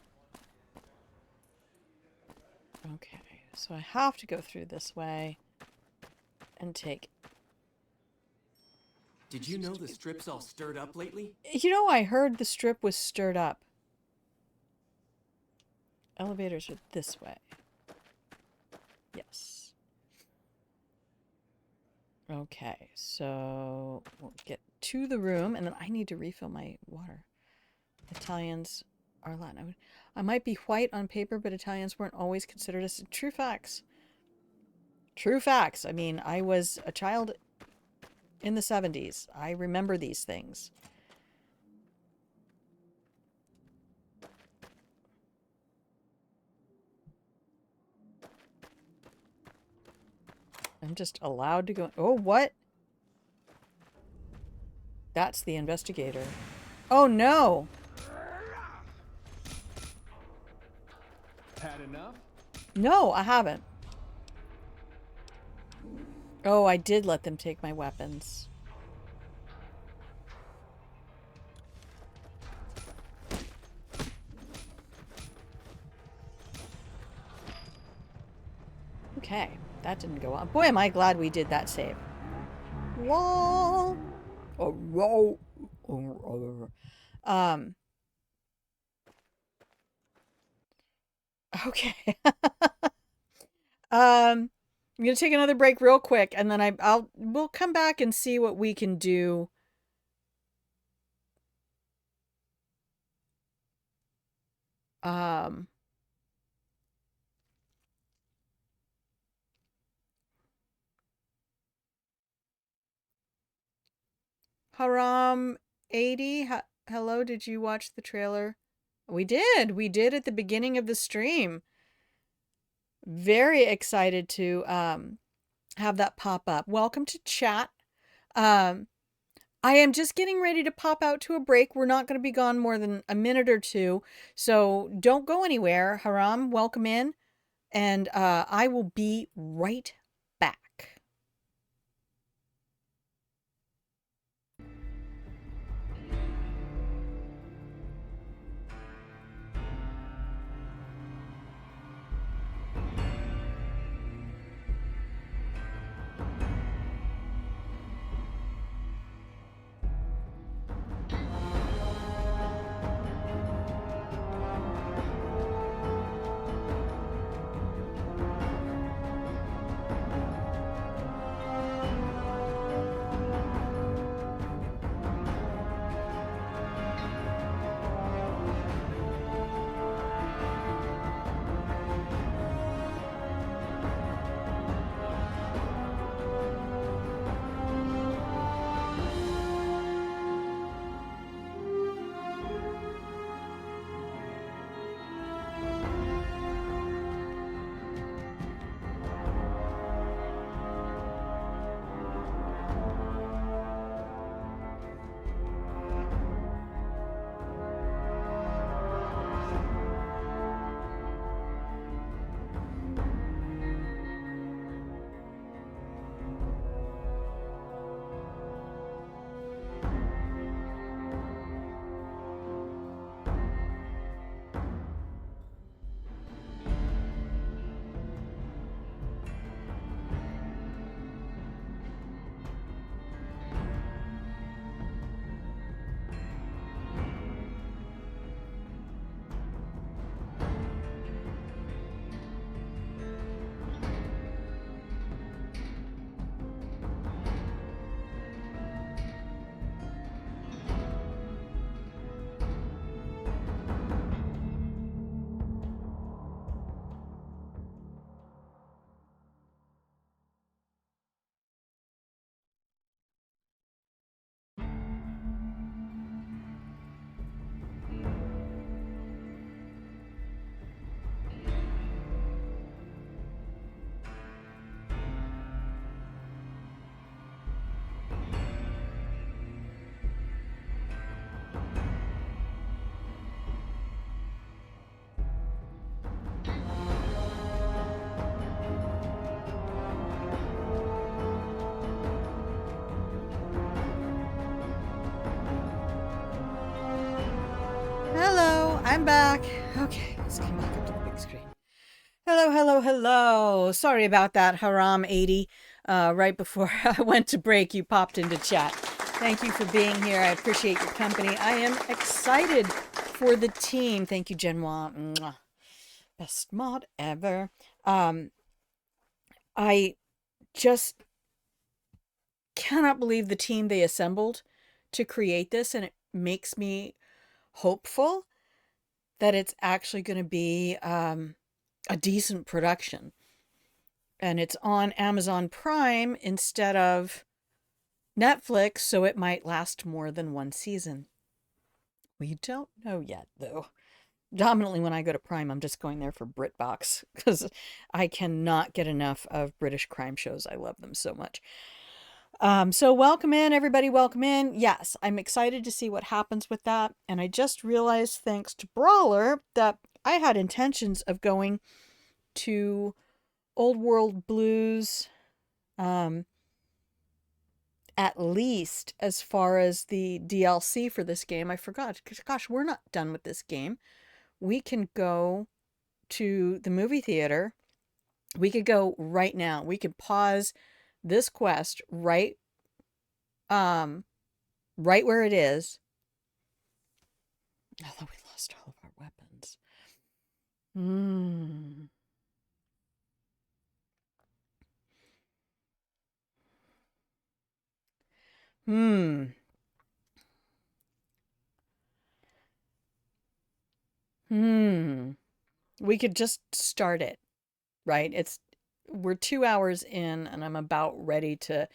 Okay, so I have to go through this way and take... Did you know the strip's all stirred up lately? You know, I heard the strip was stirred up. Elevators are this way. Yes. Okay, so we'll get to the room, and then I need to refill my water. Italians are Latin. I might be white on paper, but Italians weren't always considered as true facts. True facts. I mean, I was a child in the 70s. I remember these things. I'm just allowed to go. Oh, what? That's the investigator. Oh, no. Had enough? No, I haven't. Oh, I did let them take my weapons. Okay, that didn't go on. Boy, am I glad we did that save. Wall. Okay. I'm gonna take another break real quick, and then we'll come back and see what we can do. Haram 80, hello, did you watch the trailer? We did at the beginning of the stream. Very excited to have that pop up. Welcome to chat. I am just getting ready to pop out to a break. We're not going to be gone more than a minute or two, so don't go anywhere. Haram, welcome in, and I will be right back. I'm back. Okay, let's come back up to the big screen. Hello, hello, hello. Sorry about that, Haram 80. Right before I went to break, you popped into chat. Thank you for being here. I appreciate your company. I am excited for the team. Thank you, Genoa. Mwah. Best mod ever. I just cannot believe the team they assembled to create this, and it makes me hopeful that it's actually going to be a decent production. And it's on Amazon Prime instead of Netflix, so it might last more than one season. We don't know yet, though. Dominantly, when I go to Prime, I'm just going there for BritBox, because I cannot get enough of British crime shows. I love them so much. So welcome in, everybody. Welcome in. Yes, I'm excited to see what happens with that. And I just realized, thanks to Brawler, that I had intentions of going to Old World Blues, at least as far as the DLC for this game. I forgot, because gosh, we're not done with this game. We can go to the movie theater. We could go right now. We could pause this quest right where it is. Although we lost all of our weapons. We could just start it, right? We're 2 hours in, and I'm about ready to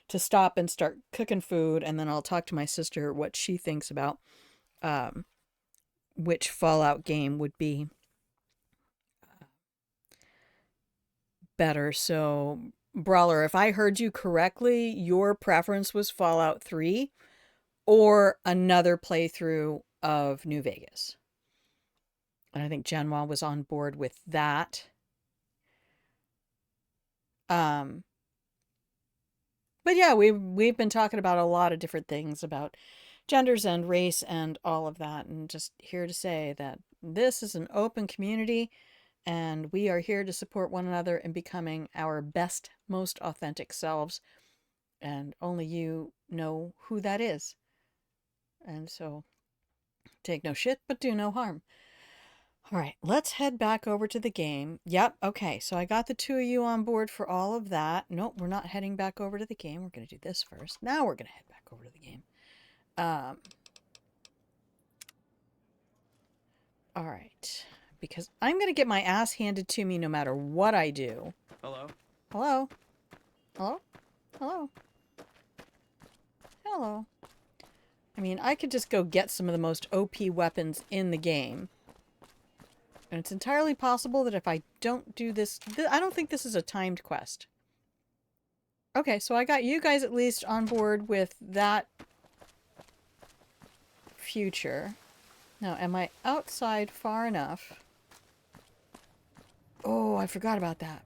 stop and start cooking food, and then I'll talk to my sister what she thinks about which Fallout game would be better. So, Brawler, if I heard you correctly, your preference was Fallout 3 or another playthrough of New Vegas. And I think Genoa was on board with that. But yeah, we've been talking about a lot of different things about genders and race and all of that, and just here to say that this is an open community, and we are here to support one another in becoming our best, most authentic selves, and only you know who that is. And so, take no shit, but do no harm. All right, let's head back over to the game. Yep, okay, so I got the two of you on board for all of that. Nope, we're not heading back over to the game. We're going to do this first. Now we're going to head back over to the game. All right, because I'm going to get my ass handed to me no matter what I do. Hello? Hello? Hello? Hello? Hello? I mean, I could just go get some of the most OP weapons in the game. And it's entirely possible that if I don't do this... I don't think this is a timed quest. Okay, so I got you guys at least on board with that future. Now, am I outside far enough? Oh, I forgot about that.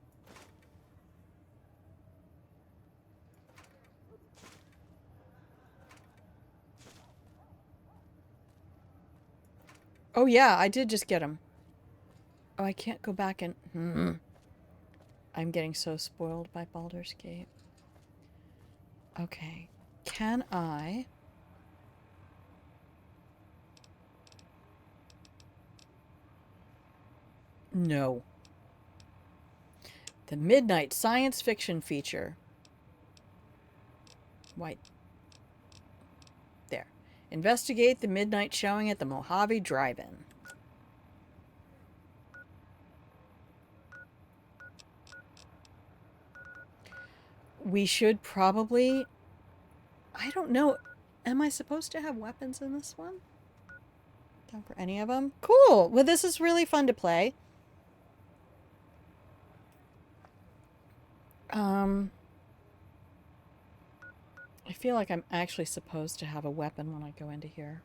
Oh yeah, I did just get him. Oh, I can't go back and... I'm getting so spoiled by Baldur's Gate. Okay. Can I... No. The Midnight Science Fiction feature. White. There. Investigate the midnight showing at the Mojave Drive-In. We should probably... I don't know. Am I supposed to have weapons in this one? Time for any of them? Cool! Well, this is really fun to play. I feel like I'm actually supposed to have a weapon when I go into here.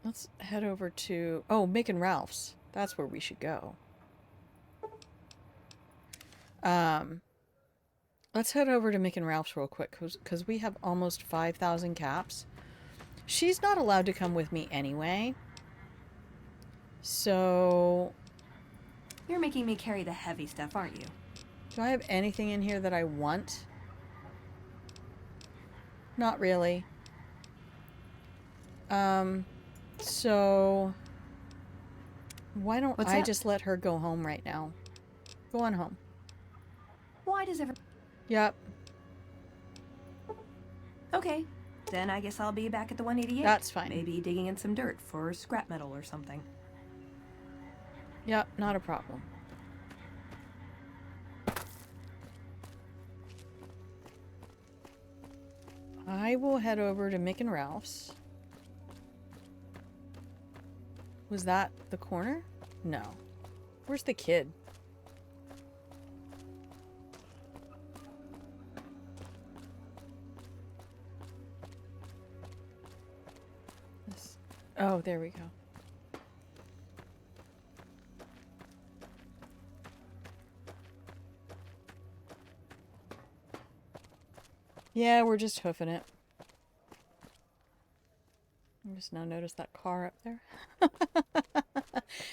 Let's head over to... Oh, Mick and Ralph's. That's where we should go. Let's head over to Mick and Ralph's real quick, because we have almost 5,000 caps. She's not allowed to come with me anyway. So... You're making me carry the heavy stuff, aren't you? Do I have anything in here that I want? Not really. So... Why don't I just let her go home right now? Go on home. Why does everyone... Yep. Okay. Then I guess I'll be back at the 188. That's fine. Maybe digging in some dirt for scrap metal or something. Yep, not a problem. I will head over to Mick and Ralph's. Was that the corner? No. Where's the kid? Oh, there we go. Yeah, we're just hoofing it. I just now noticed that car up there.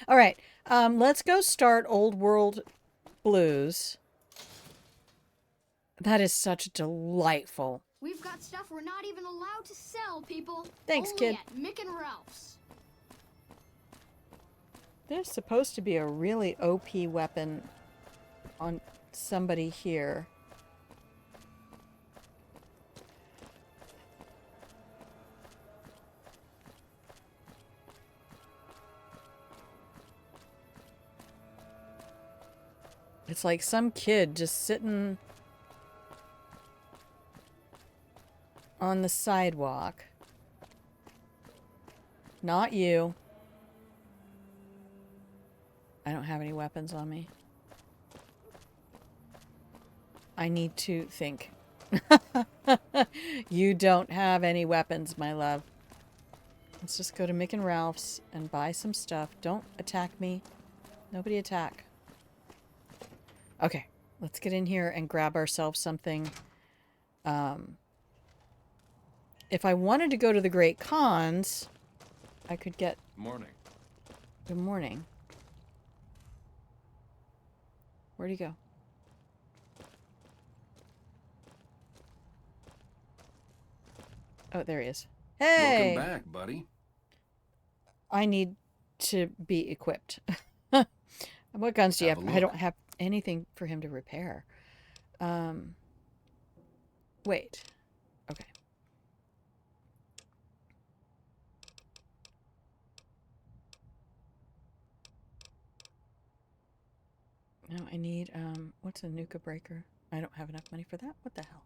All right, let's go start Old World Blues. That is such delightful. We've got stuff we're not even allowed to sell, people. Thanks, Only kid. at Mick and Ralph's. There's supposed to be a really OP weapon on somebody here. It's like some kid just sitting on the sidewalk. Not you. I don't have any weapons on me. I need to think. You don't have any weapons, my love. Let's just go to Mick and Ralph's and buy some stuff. Don't attack me. Nobody attack. Okay, let's get in here and grab ourselves something. If I wanted to go to the Great Khans, I could get... Morning. Good morning. Where'd he go? Oh, there he is. Hey! Welcome back, buddy. I need to be equipped. What guns do you have? I don't have anything for him to repair. Wait. Okay. No, I need, what's a Nuka breaker? I don't have enough money for that. What the hell?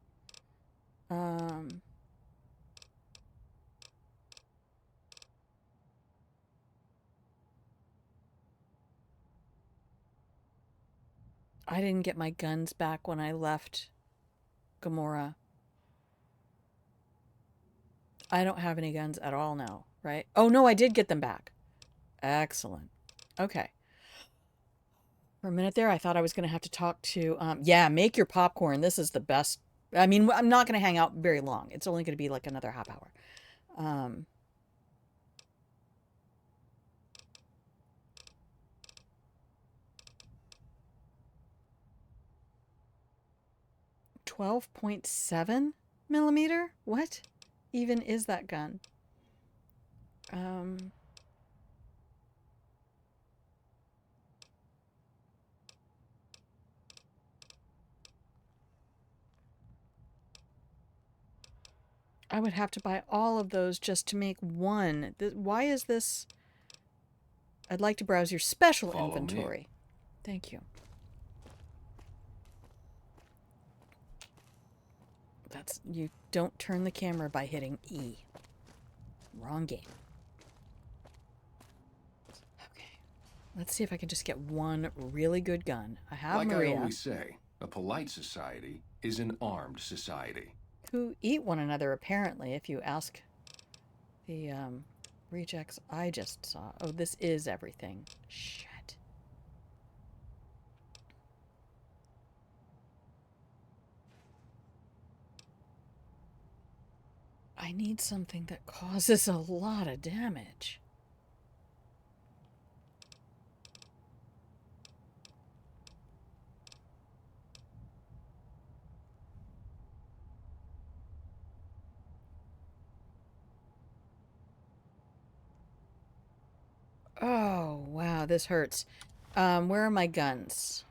I didn't get my guns back when I left Gamora. I don't have any guns at all now, right? Oh, no, I did get them back. Excellent. Okay. For a minute there, I thought I was going to have to talk to... yeah, make your popcorn. This is the best. I mean, I'm not going to hang out very long. It's only going to be like another half hour. 12.7 millimeter? What even is that gun? I would have to buy all of those just to make one. Why is this? I'd like to browse your special inventory. Thank you. That's, you don't turn the camera by hitting E. Wrong game. Okay. Let's see if I can just get one really good gun. I have like Maria. I always say, a polite society is an armed society. Who eat one another, apparently, if you ask the rejects I just saw. Oh, this is everything. Shit. I need something that causes a lot of damage. Oh, wow, this hurts. Where are my guns?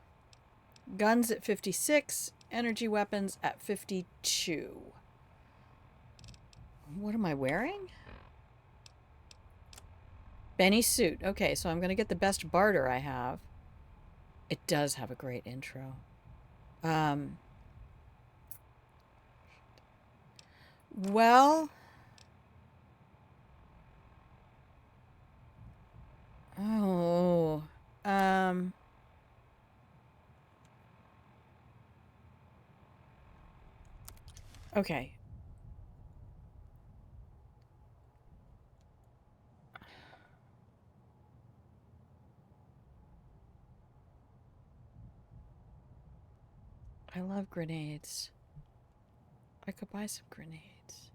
Guns at 56, energy weapons at 52. What am I wearing? Benny's suit. Okay, so I'm going to get the best barter I have. It does have a great intro. Well... Oh... Okay. I love grenades. I could buy some grenades.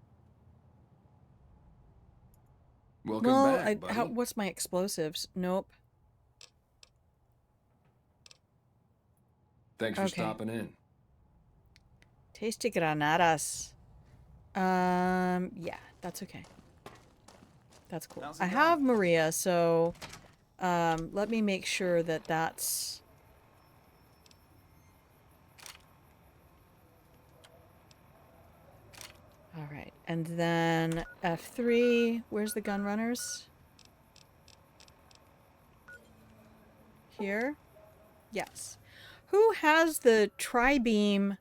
Welcome back, buddy. What's my explosives? Nope. Thanks for stopping in. Tasty granadas. Yeah, that's okay. That's cool. I have Maria, so let me make sure that that's... All right, and then F3, where's the gun runners? Here? Yes. Who has the tri-beam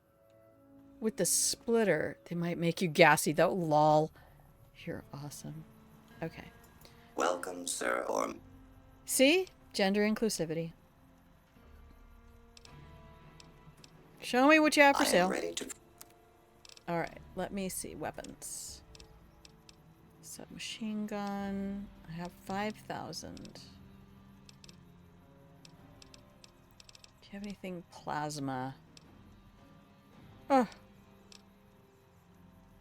with the splitter? They might make you gassy though, lol. You're awesome. Okay. Welcome, sir, or... See? Gender inclusivity. Show me what you have for sale. I am ready to... Alright, let me see. Weapons. Submachine gun. I have 5,000. Do you have anything plasma? Oh.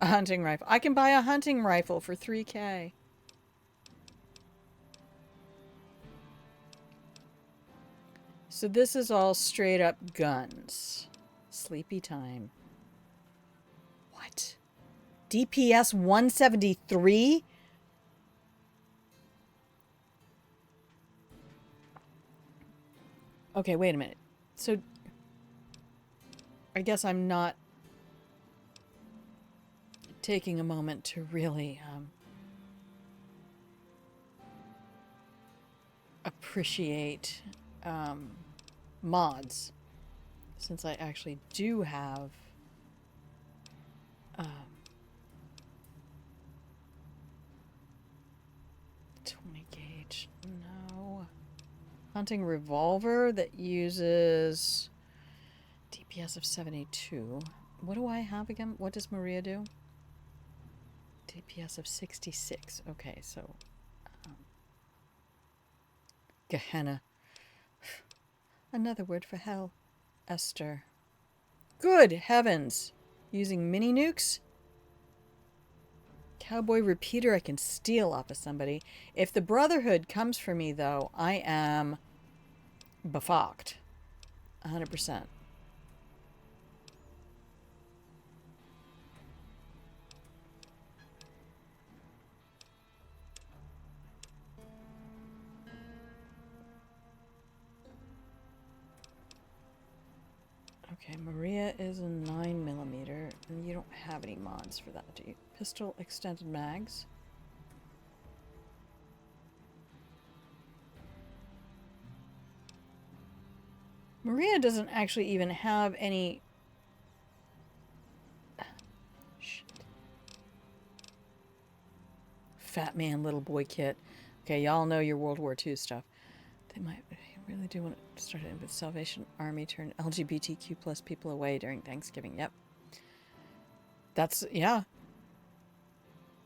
A hunting rifle. I can buy a hunting rifle for 3K. So this is all straight up guns. Sleepy time. What? DPS 173? Okay, wait a minute. So I guess I'm not taking a moment to really appreciate mods, since I actually do have 20 gauge. No. Hunting revolver that uses DPS of 72. What do I have again? What does Maria do? DPS of 66. Okay, so Gehenna. Another word for hell. Esther. Good heavens! Using mini nukes? Cowboy repeater I can steal off of somebody. If the Brotherhood comes for me, though, I am befucked. 100%. Okay, Maria is a 9mm, and you don't have any mods for that, do you? Pistol extended mags. Maria doesn't actually even have any... Shit. Fat man, little boy kit. Okay, y'all know your World War II stuff. They might... really do want to start it with Salvation Army turn LGBTQ plus people away during Thanksgiving. Yep. That's, yeah.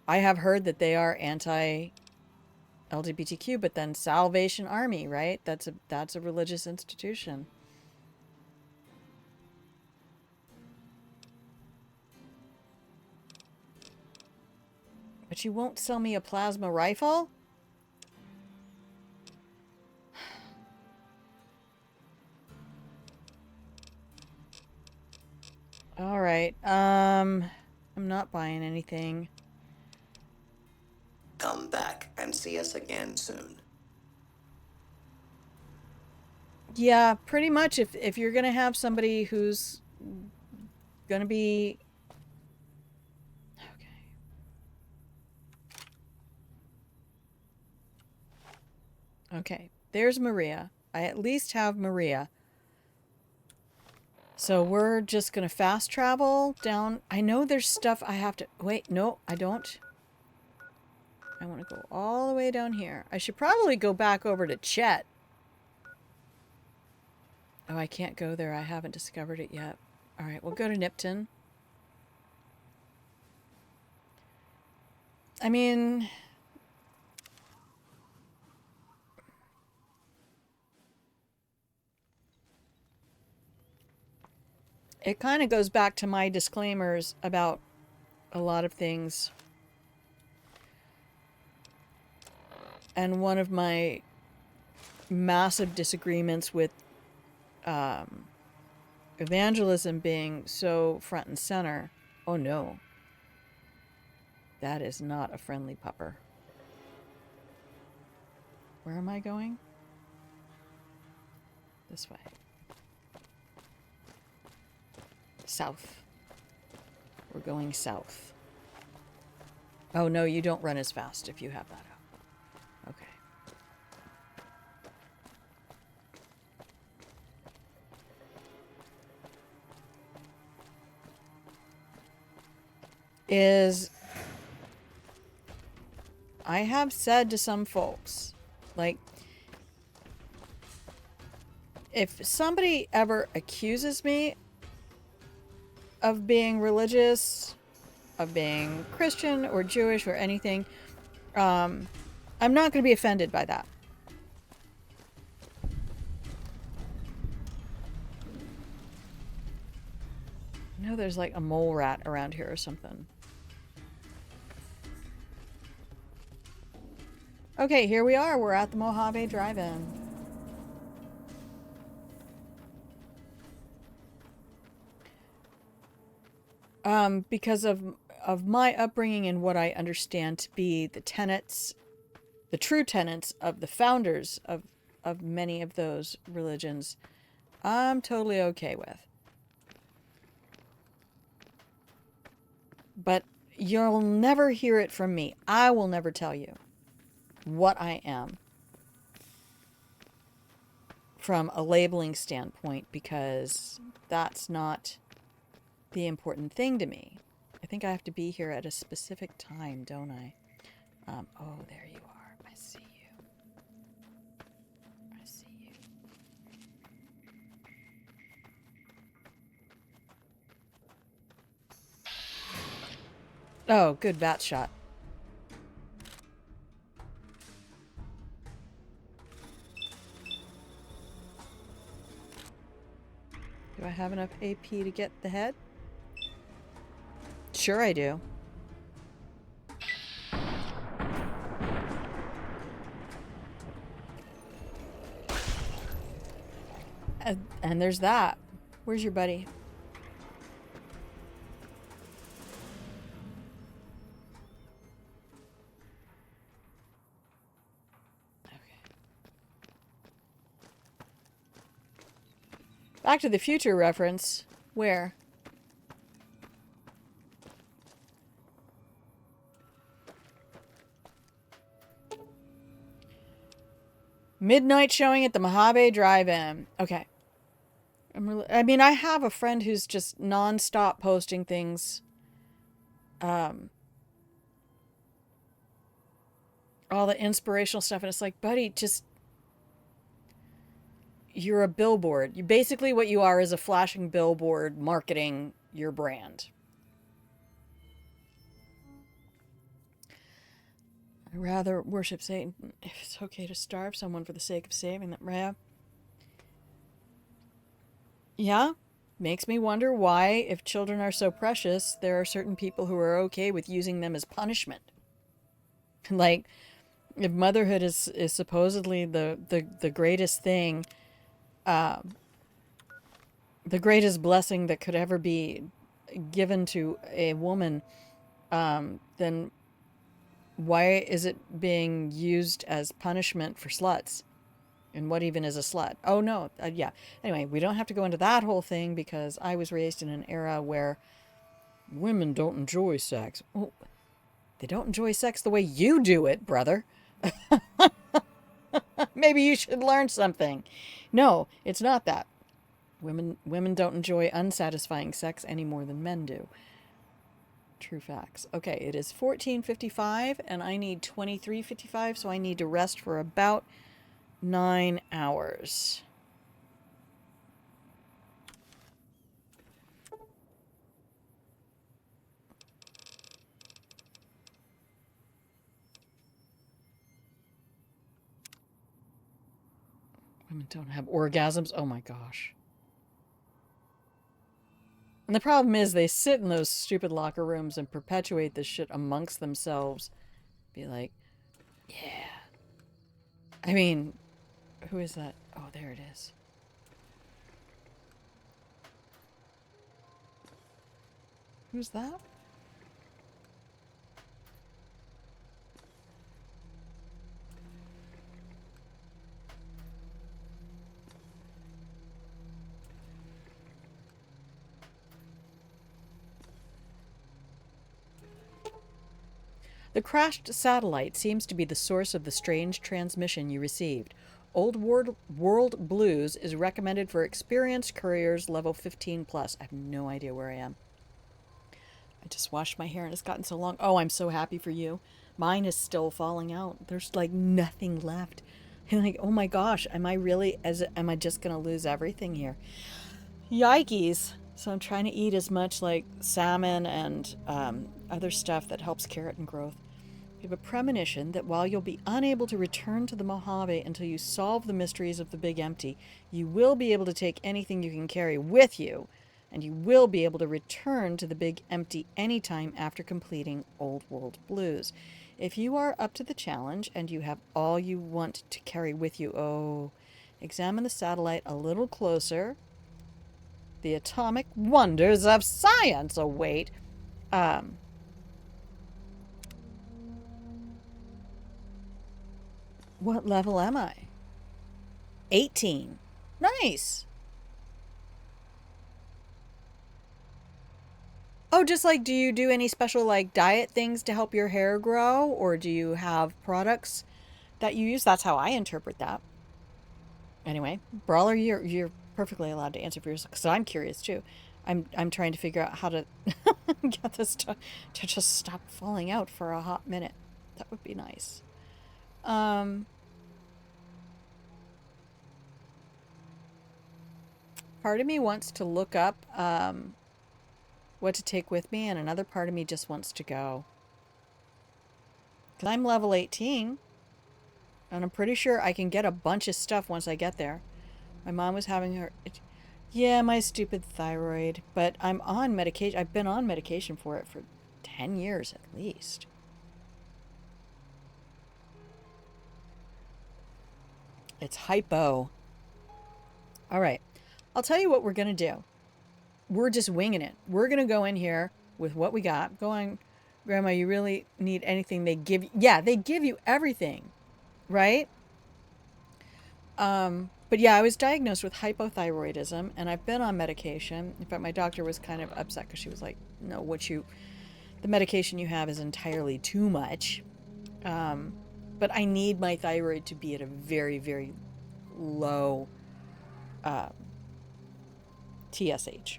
I have heard that they are anti-LGBTQ, but then Salvation Army, right? That's a religious institution. But you won't sell me a plasma rifle? All right. I'm not buying anything. Come back and see us again soon. Yeah, pretty much. If you're gonna have somebody who's gonna be okay. There's Maria. I at least have Maria. So we're just gonna fast travel down. I know there's stuff I have to wait. No, I don't. I want to go all the way down here. I should probably go back over to Chet. Oh, I can't go there. I haven't discovered it yet. All right, we'll go to Nipton. I mean, it kind of goes back to my disclaimers about a lot of things. And one of my massive disagreements with evangelism being so front and center. Oh no. That is not a friendly pupper. Where am I going? This way. South. We're going south. Oh no, you don't run as fast if you have that out. Okay. I have said to some folks, like, if somebody ever accuses me of being religious, of being Christian or Jewish or anything, I'm not going to be offended by that. I know there's like a mole rat around here or something. Okay, here we are. We're at the Mojave Drive-In. Because of my upbringing and what I understand to be the tenets, the true tenets of the founders of many of those religions, I'm totally okay with. But you'll never hear it from me. I will never tell you what I am from a labeling standpoint, because that's not the important thing to me. I think I have to be here at a specific time, don't I? Oh, there you are. I see you. I see you. Oh, good bat shot. Do I have enough AP to get the head? Sure I do. And there's that. Where's your buddy? Back to the Future reference. Where? Midnight showing at the Mojave Drive-In. Okay. I mean, I have a friend who's just non-stop posting things. All the inspirational stuff. And it's like, buddy, just... You're a billboard. You basically what you are is a flashing billboard marketing your brand. I'd rather worship Satan if it's okay to starve someone for the sake of saving them. Yeah, makes me wonder why, if children are so precious, there are certain people who are okay with using them as punishment. Like, if motherhood is supposedly the greatest thing, the greatest blessing that could ever be given to a woman, then why is it being used as punishment for sluts? And what even is a slut? Oh, no. Yeah. Anyway, we don't have to go into that whole thing because I was raised in an era where women don't enjoy sex. Well, they don't enjoy sex the way you do it, brother. Maybe you should learn something. No, it's not that. Women don't enjoy unsatisfying sex any more than men do. True facts. Okay, it is 14:55 and I need 23:55, so I need to rest for about 9 hours. Women don't have orgasms. Oh my gosh. And the problem is they sit in those stupid locker rooms and perpetuate this shit amongst themselves. Be like, yeah. I mean, who is that? Oh, there it is. Who's that? The crashed satellite seems to be the source of the strange transmission you received. Old World Blues is recommended for experienced couriers level 15 plus. I have no idea where I am. I just washed my hair and it's gotten so long. Oh, I'm so happy for you. Mine is still falling out. There's like nothing left. And like, oh my gosh, am I just gonna lose everything here? Yikes. So I'm trying to eat as much like salmon and other stuff that helps keratin growth. You have a premonition that while you'll be unable to return to the Mojave until you solve the mysteries of the Big Empty, you will be able to take anything you can carry with you, and you will be able to return to the Big Empty anytime after completing Old World Blues. If you are up to the challenge and you have all you want to carry with you, examine the satellite a little closer. The atomic wonders of science await. What level am I? 18. Nice. Oh, just like, do you do any special like diet things to help your hair grow, or do you have products that you use? That's how I interpret that. Anyway, Brawler, you're perfectly allowed to answer for yourself because I'm curious too. I'm trying to figure out how to get this to just stop falling out for a hot minute. That would be nice. Part of me wants to look up what to take with me, and another part of me just wants to go. Because I'm level 18, and I'm pretty sure I can get a bunch of stuff once I get there. My mom was having her... Yeah, my stupid thyroid. But I'm on medication. I've been on medication for it for 10 years at least. It's hypo. All right. I'll tell you what we're going to do. We're just winging it. We're going to go in here with what we got. Going, Grandma, you really need anything they give you? Yeah, they give you everything, right? But yeah, I was diagnosed with hypothyroidism, and I've been on medication. In fact, my doctor was kind of upset because she was like, no, the medication you have is entirely too much. But I need my thyroid to be at a very, very low TSH,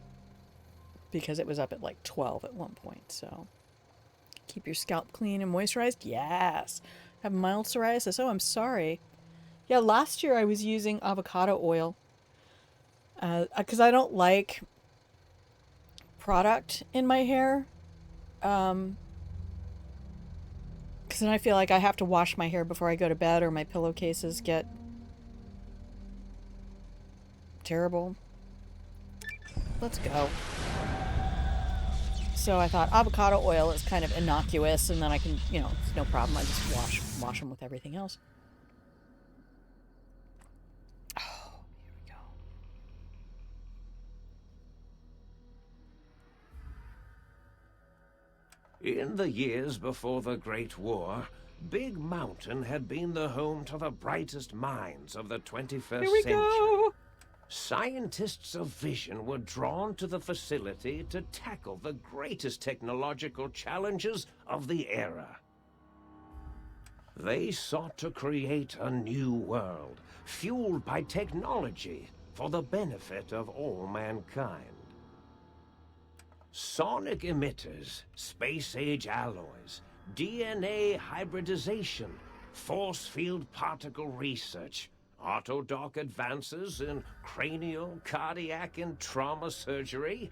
because it was up at like 12 at one point. So keep your scalp clean and moisturized. Yes. Have mild psoriasis. Oh, I'm sorry. Yeah, last year I was using avocado oil because I don't like product in my hair. Because then I feel like I have to wash my hair before I go to bed, or my pillowcases get terrible. Let's go. So I thought avocado oil is kind of innocuous, and then I can, you know, it's no problem. I just wash them with everything else. Oh, here we go. In the years before the Great War, Big Mountain had been the home to the brightest minds of the 21st Here we century. go. Scientists of vision were drawn to the facility to tackle the greatest technological challenges of the era. They sought to create a new world, fueled by technology for the benefit of all mankind. Sonic emitters, space-age alloys, DNA hybridization, force field particle research, autodoc advances in cranial, cardiac, and trauma surgery.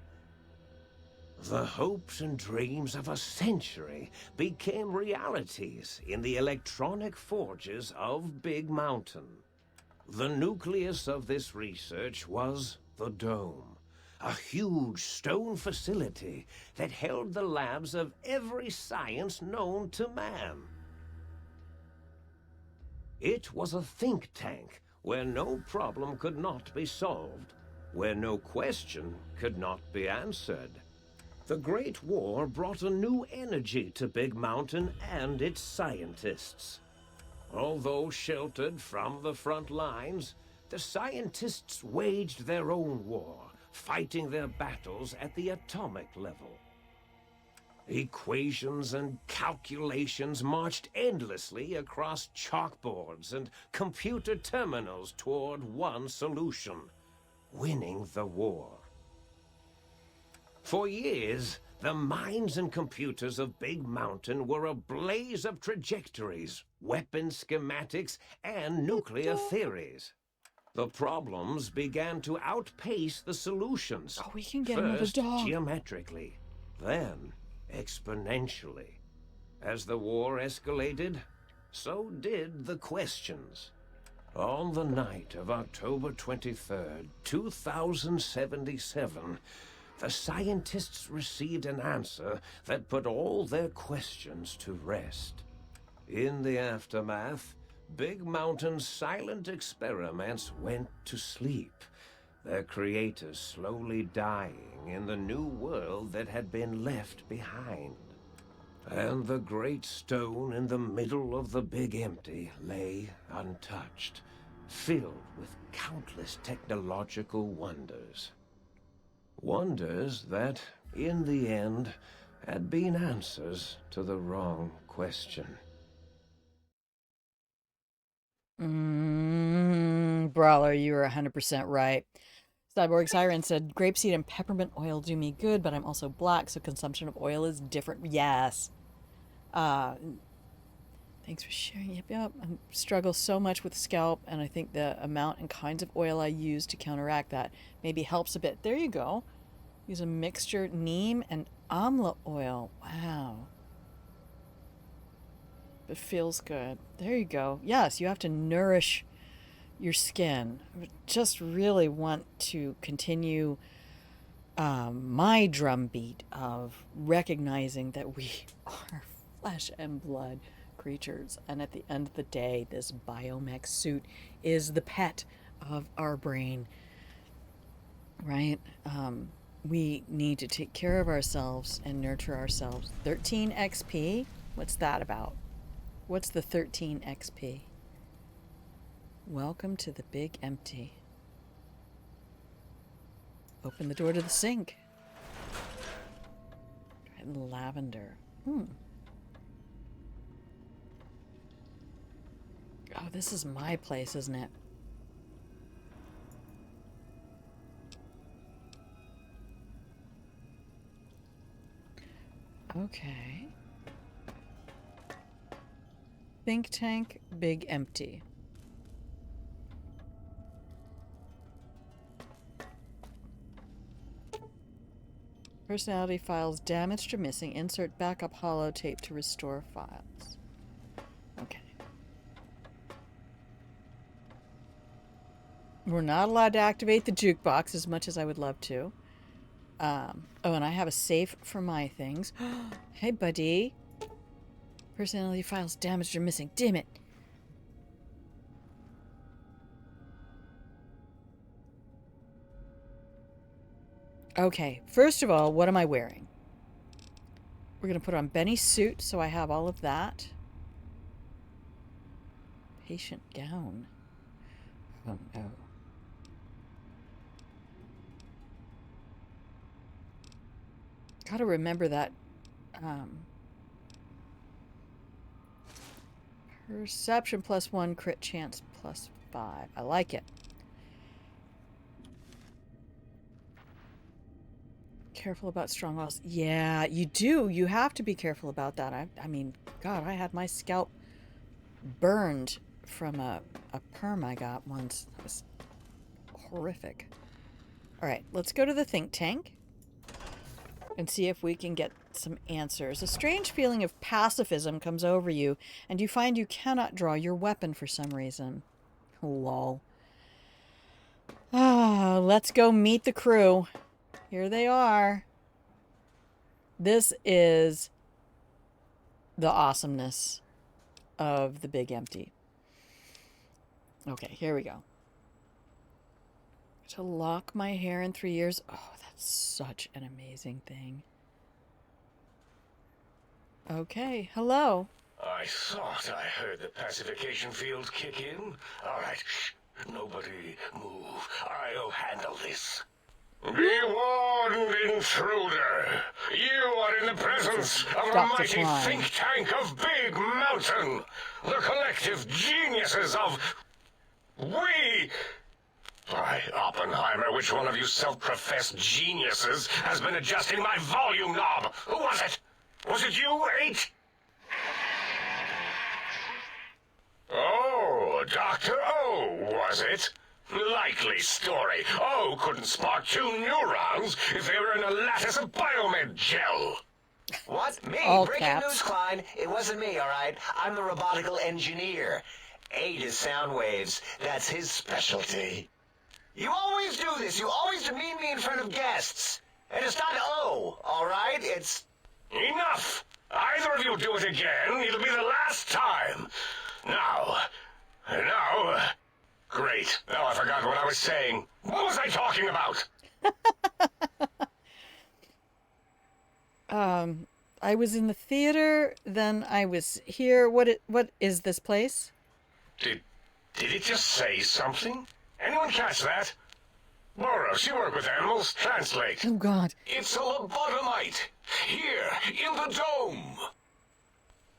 The hopes and dreams of a century became realities in the electronic forges of Big Mountain. The nucleus of this research was the Dome, a huge stone facility that held the labs of every science known to man. It was a think tank where no problem could not be solved, where no question could not be answered. The Great War brought a new energy to Big Mountain and its scientists. Although sheltered from the front lines, the scientists waged their own war, fighting their battles at the atomic level. Equations and calculations marched endlessly across chalkboards and computer terminals toward one solution: winning the war. For years, the minds and computers of Big Mountain were a blaze of trajectories, weapon schematics, and nuclear theories. The problems began to outpace the solutions. Oh, we can get another First, dog. geometrically, then exponentially. As the war escalated, so did the questions. On the night of October 23rd, 2077, the scientists received an answer that put all their questions to rest. In the aftermath, Big Mountain's silent experiments went to sleep, their creators slowly dying in the new world that had been left behind. And the great stone in the middle of the Big Empty lay untouched, filled with countless technological wonders. Wonders that, in the end, had been answers to the wrong question. Brawler, you were 100% right. Cyborg Siren said, grapeseed and peppermint oil do me good, but I'm also black, so consumption of oil is different. Yes. Thanks for sharing. Yep. I struggle so much with scalp, and I think the amount and kinds of oil I use to counteract that maybe helps a bit. There you go. Use a mixture, neem and amla oil. Wow. It feels good. There you go. Yes, you have to nourish your skin. I just really want to continue my drumbeat of recognizing that we are flesh and blood creatures, and at the end of the day, this biomech suit is the pet of our brain, right? We need to take care of ourselves and nurture ourselves. 13 XP? What's that about? What's the 13 XP? Welcome to the Big Empty. Open the door to the sink. Try the lavender. Oh, this is my place, isn't it? Okay. Think tank, Big Empty. Personality files damaged or missing. Insert backup holotape to restore files. Okay. We're not allowed to activate the jukebox as much as I would love to. Oh, and I have a safe for my things. Hey, buddy. Personality files damaged or missing. Damn it. Okay, first of all, what am I wearing? We're going to put on Benny's suit, so I have all of that. Patient gown. Oh, no. Gotta remember that. Perception +1, crit chance +5. I like it. Careful about strong walls. Yeah, you do. You have to be careful about that. I mean, God, I had my scalp burned from a perm I got once. That was horrific. All right, let's go to the think tank and see if we can get some answers. A strange feeling of pacifism comes over you, and you find you cannot draw your weapon for some reason. Lol. Ah, let's go meet the crew. Here they are. This is the awesomeness of the Big Empty. Okay, here we go. To lock my hair in 3 years. Oh, that's such an amazing thing. Okay, hello. I thought I heard the pacification field kick in. All right, shh. Nobody move. I'll handle this. Be warned, intruder. You are in the presence of a mighty think tank of Big Mountain. The collective geniuses of... We... By Oppenheimer, which one of you self-professed geniuses has been adjusting my volume knob? Who was it? Was it you, 8? Oh, Dr. O, was it? Likely story. O couldn't spark 2 neurons if they were in a lattice of biomed gel. What? Me? All Breaking caps. news, Klein. It wasn't me, all right? I'm the robotical engineer. 8 is sound waves. That's his specialty. You always do this. You always demean me in front of guests. And it's not O, all right? It's... Enough! Either of you do it again, it'll be the last time. Now... Great. Now I forgot what I was saying. What was I talking about? I was in the theater, then I was here. What is this place? Did it just say something? Anyone catch that? Boros, you work with animals. Translate. Oh, God. It's a lobotomite. Here, in the dome.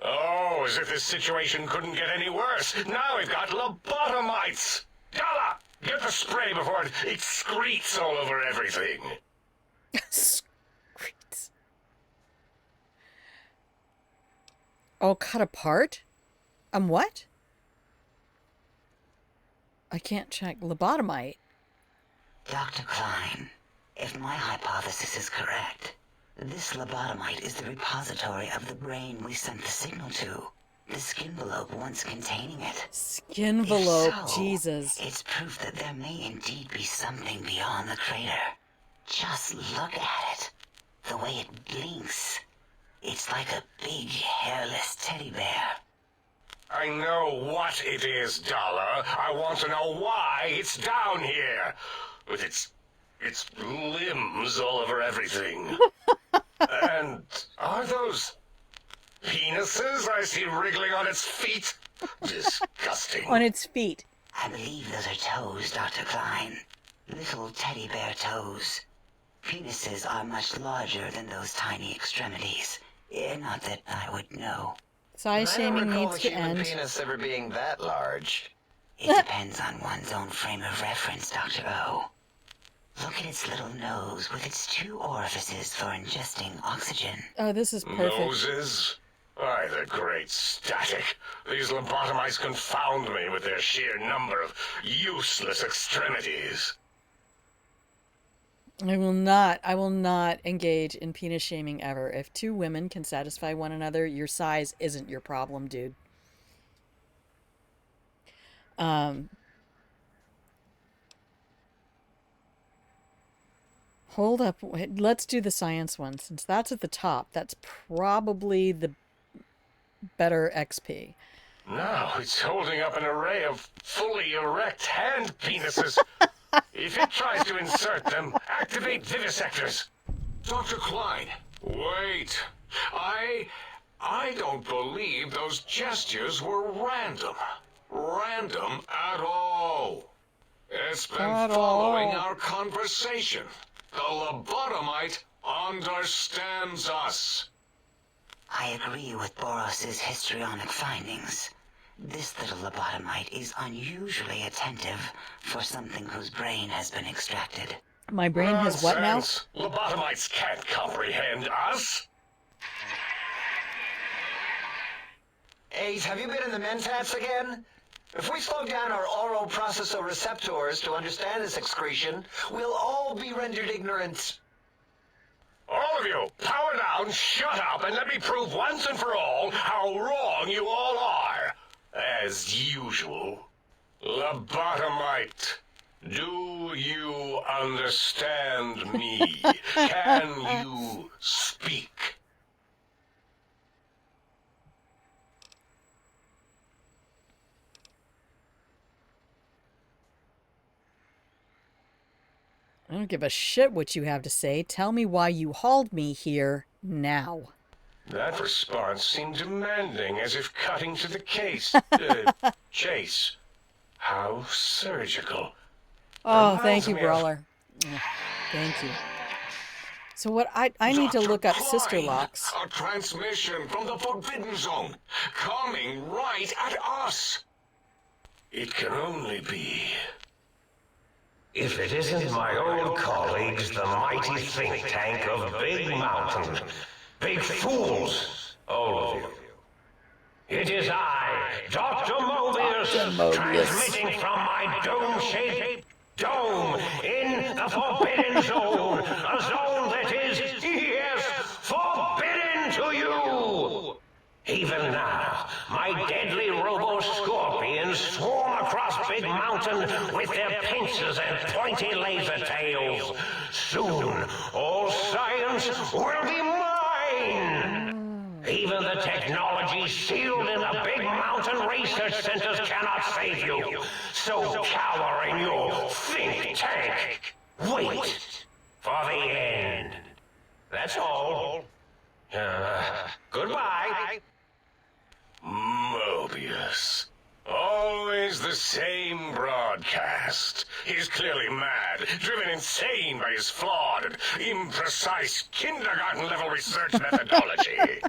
Oh, as if this situation couldn't get any worse. Now we've got lobotomites. Dalla, get the spray before it excretes all over everything. Excretes. Oh, cut apart? What? I can't check. Lobotomite. Dr. Klein, if my hypothesis is correct, this lobotomite is the repository of the brain we sent the signal to. The skinvelope once containing it. Skinvelope, If so, Jesus. It's proof that there may indeed be something beyond the crater. Just look at it. The way it blinks. It's like a big, hairless teddy bear. I know what it is, Dollar. I want to know why it's down here. With its limbs all over everything. And are those penises I see wriggling on its feet? Disgusting. On its feet. I believe those are toes, Dr. Klein. Little teddy bear toes. Penises are much larger than those tiny extremities. Not that I would know. Size shaming needs to end. Penis ever being that large. It depends on one's own frame of reference, Dr. O. Look at its little nose with its 2 orifices for ingesting oxygen. Oh, this is perfect. Noses? Why, the great static. These lobotomites confound me with their sheer number of useless extremities. I will not engage in penis shaming ever. If 2 women can satisfy one another, your size isn't your problem, dude. Hold up. Wait, let's do the science one. Since that's at the top, that's probably the better XP. Now it's holding up an array of fully erect hand penises. If it tries to insert them, activate vivisectors. Dr. Klein, wait. I don't believe those gestures were random. Random at all. It's been following our conversation. The lobotomite understands us. I agree with Boros's histrionic findings. This little lobotomite is unusually attentive for something whose brain has been extracted. My brain has what now? Lobotomites can't comprehend us. 8, have you been in the mentats again? If we slow down our oroprocessoreceptors to understand this excretion, we'll all be rendered ignorant. All of you, power down, shut up, and let me prove once and for all how wrong you all are. As usual. Lobotomite, do you understand me? Can you speak? I don't give a shit what you have to say. Tell me why you hauled me here now. That response seemed demanding, as if cutting to the chase. How surgical. Oh, thank you, Brawler. Thank you. So what I need to look up sister locks. A transmission from the Forbidden Zone, coming right at us. It can only be. If it isn't my old colleagues, the mighty think tank of Big Mountain. Big fools, all of you. It is I, Dr. Mobius, transmitting from my dome-shaped dome in the Forbidden Zone. A zone that is, yes, forbidden to you. Even now, my deadly robo-scorpions swarm across Big Mountain with their pincers and pointy laser tails. Soon, all science will be mine. Even the technology sealed in the Big Mountain research centers cannot save you. So cower in your think tank. Wait for the end. That's all. Goodbye. Mobius. Always the same broadcast. He's clearly mad, driven insane by his flawed and imprecise kindergarten-level research methodology.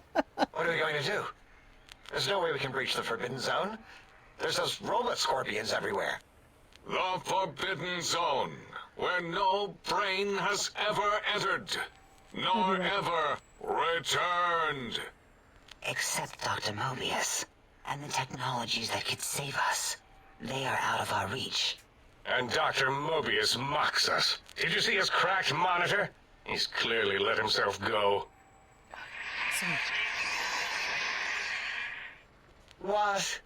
What are we going to do? There's no way we can breach the Forbidden Zone. There's those robot scorpions everywhere. The Forbidden Zone, where no brain has ever entered, nor ever returned. Except Dr. Mobius, and the technologies that could save us. They are out of our reach. And Dr. Mobius mocks us. Did you see his cracked monitor? He's clearly let himself go. What?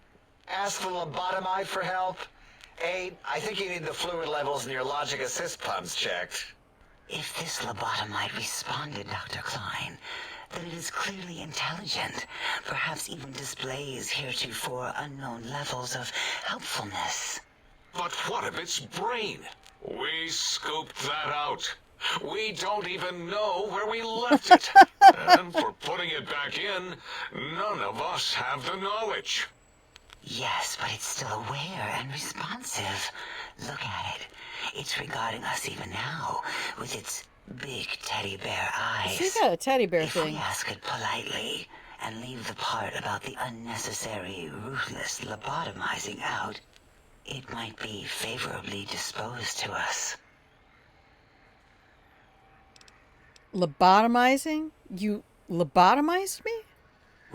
Ask the lobotomite for help? 8, I think you need the fluid levels in your logic assist pumps checked. If this lobotomite responded, Dr. Klein, then it is clearly intelligent, perhaps even displays heretofore unknown levels of helpfulness. But what of its brain? We scooped that out. We don't even know where we left it. And for putting it back in, none of us have the knowledge. Yes, but it's still aware and responsive. Look at it. It's regarding us even now, with its big teddy bear eyes. See that teddy bear if thing? we ask it politely and leave the part about the unnecessary, ruthless lobotomizing out, it might be favorably disposed to us. Lobotomizing? You lobotomized me?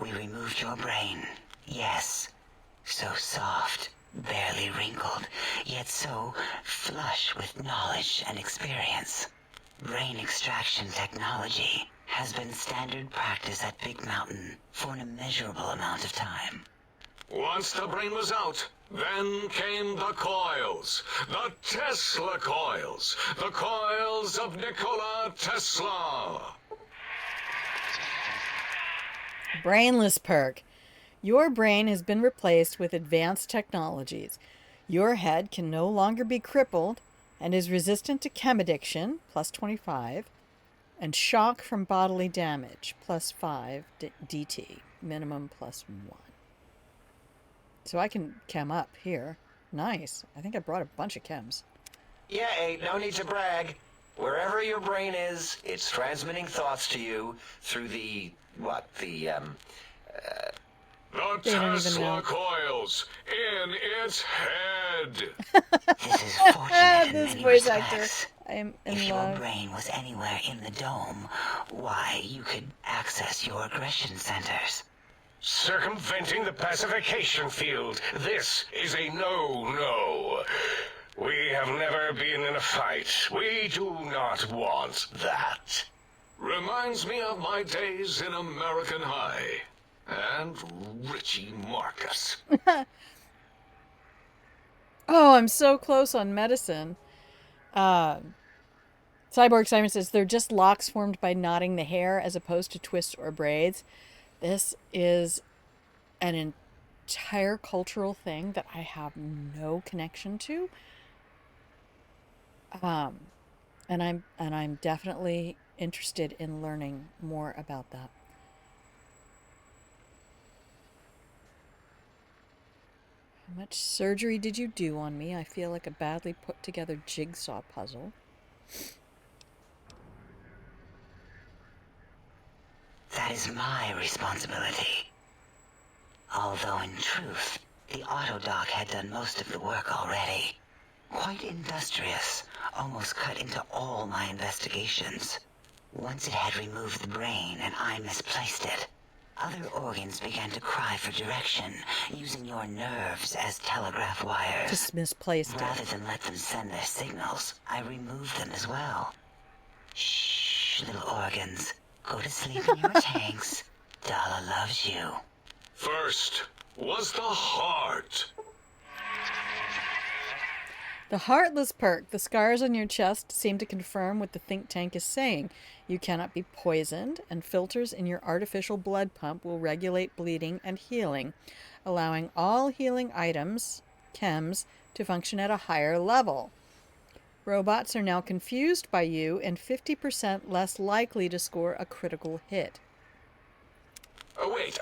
We removed your brain, yes. So soft, barely wrinkled, yet so flush with knowledge and experience. Brain extraction technology has been standard practice at Big Mountain for an immeasurable amount of time. Once the brain was out, then came the coils. The Tesla coils. The coils of Nikola Tesla. Brainless perk. Your brain has been replaced with advanced technologies. Your head can no longer be crippled and is resistant to chem addiction, plus 25, and shock from bodily damage, plus 5 DT, minimum plus 1. So I can chem up here. Nice. I think I brought a bunch of chems. Yeah, ain't no need to brag. Wherever your brain is, it's transmitting thoughts to you through the The Tesla coils in its head. This is fortunate in This many voice actor. respects. I am in If your love. brain was anywhere in the dome, why, you could access your aggression centers. Circumventing the pacification field. This is a no-no. We have never been in a fight. We do not want that. Reminds me of my days in American High. And Richie Marcus. Oh, I'm so close on medicine. Cyborg Simon says they're just locks formed by knotting the hair as opposed to twists or braids. This is an entire cultural thing that I have no connection to. And I'm definitely interested in learning more about that. How much surgery did you do on me? I feel like a badly put together jigsaw puzzle. That is my responsibility. Although in truth, the autodoc had done most of the work already. Quite industrious, almost cut into all my investigations. Once it had removed the brain and I misplaced it, other organs began to cry for direction, using your nerves as telegraph wires. Just misplaced it. Rather than let them send their signals, I removed them as well. Shh, little organs. Go to sleep in your tanks. Dala loves you. First was the heart. The heartless perk. The scars on your chest seem to confirm what the think tank is saying. You cannot be poisoned, and filters in your artificial blood pump will regulate bleeding and healing, allowing all healing items, chems, to function at a higher level. Robots are now confused by you and 50% less likely to score a critical hit. Oh, wait,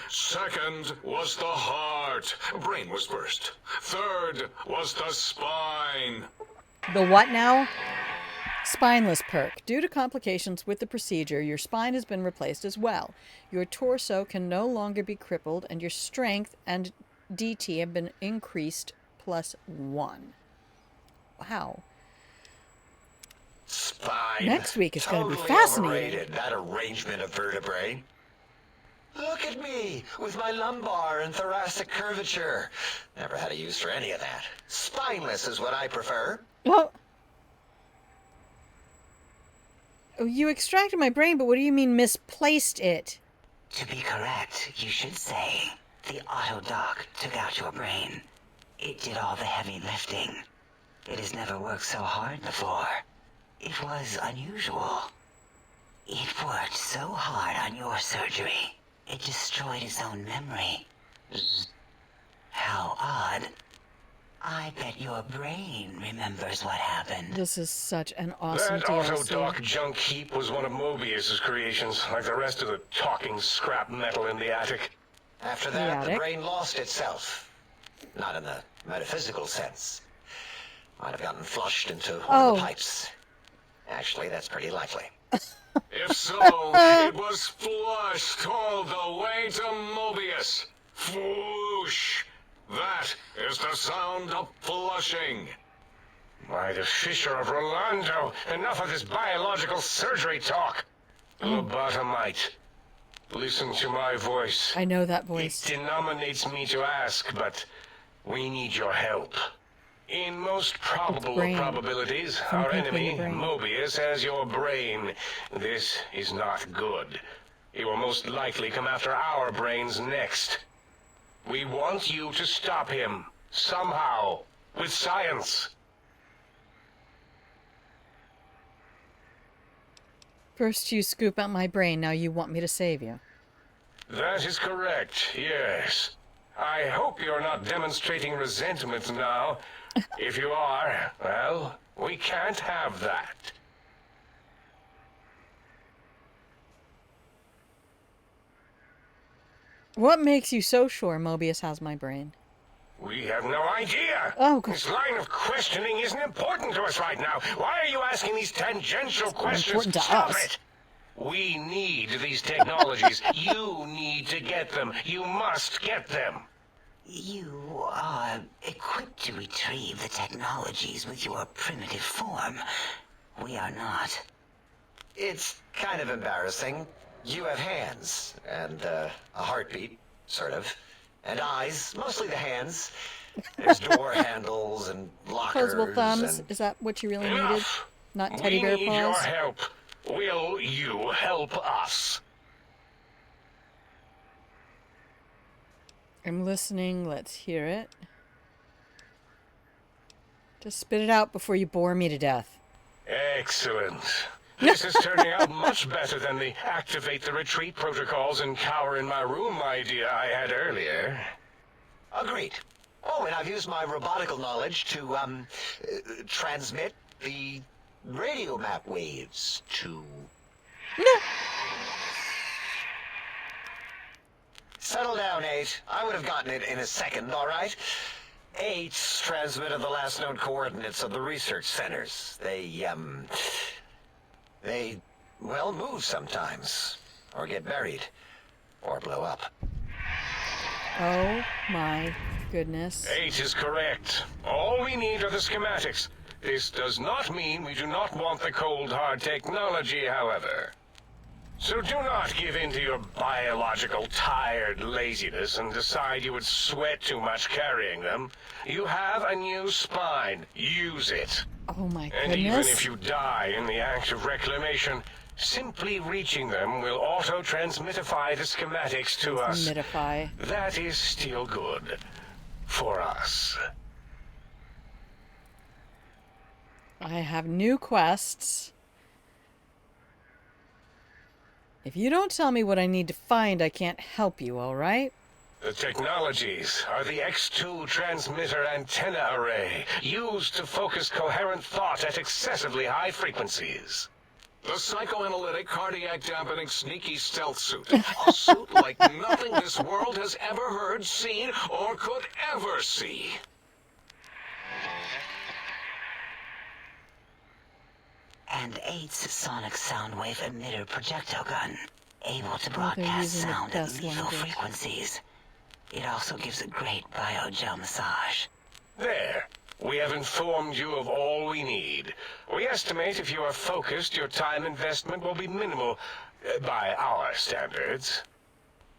second was the heart. Brain was first. Third was the spine. The what now? Spineless perk. Due to complications with the procedure, your spine has been replaced as well. Your torso can no longer be crippled, and your strength and DT have been increased plus 1. Wow. Spine. Next week is going to be Totally fascinating. overrated, that arrangement of vertebrae. Look at me, with my lumbar and thoracic curvature. Never had a use for any of that. Spineless is what I prefer. Well, you extracted my brain, but what do you mean misplaced it? To be correct, you should say, the autodoc took out your brain. It did all the heavy lifting. It has never worked so hard before. It was unusual. It worked so hard on your surgery, it destroyed its own memory. How odd. I bet your brain remembers what happened. This is such an awesome That DLC. autodoc junk heap was one of Mobius's creations, like the rest of the talking scrap metal in the attic. After that, the brain lost itself. Not in the metaphysical sense. Might have gotten flushed into one of the pipes. Actually, that's pretty likely. If so, it was flushed all the way to Mobius. Flush. That is the sound of flushing. By the Fisher of Rolando, enough of this biological surgery talk. Lobotomite, listen to my voice. I know that voice. It denominates me to ask, but we need your help. In most probable of probabilities, our enemy, Mobius, has your brain. This is not good. He will most likely come after our brains next. We want you to stop him. Somehow. With science. First you scoop out my brain, now you want me to save you. That is correct, yes. I hope you're not demonstrating resentment now. If you are, well, we can't have that. What makes you so sure Mobius has my brain? We have no idea. Oh, God. This line of questioning isn't important to us right now. Why are you asking these tangential questions? Important to Stop us. it. We need these technologies. You need to get them. You must get them. You are equipped to retrieve the technologies with your primitive form. We are not. It's kind of embarrassing. You have hands, and a heartbeat, sort of, and eyes, mostly the hands. There's door handles and lockers. Opposable thumbs. And... Is that what you really needed? Enough. Not teddy bear We need your paws? help. Will you help us? I'm listening. Let's hear it. Just spit it out before you bore me to death. Excellent. This is turning out much better than the activate the retreat protocols and cower in my room idea I had earlier. Agreed. Oh, and I've used my robotical knowledge to, transmit the radio map waves to... Settle down, 8. I would have gotten it in a second, all right? 8's transmitted the last known coordinates of the research centers. They, well, move sometimes. Or get buried. Or blow up. Oh my goodness. 8 is correct. All we need are the schematics. This does not mean we do not want the cold hard technology, however. So do not give in to your biological tired laziness and decide you would sweat too much carrying them. You have a new spine. Use it. Oh my goodness. And even if you die in the act of reclamation, simply reaching them will auto-transmitify the schematics to us. Transmitify. That is still good. For us. I have new quests. If you don't tell me what I need to find, I can't help you, all right? The technologies are the X2 transmitter antenna array, used to focus coherent thought at excessively high frequencies. The psychoanalytic, cardiac dampening, sneaky stealth suit. A suit like nothing this world has ever heard, seen, or could ever see. And 8's sonic sound wave emitter projectile gun, able to they're broadcast using the sound at best lethal language. frequencies. It also gives a great biogel massage. There. We have informed you of all we need. We estimate if you are focused, your time investment will be minimal, by our standards.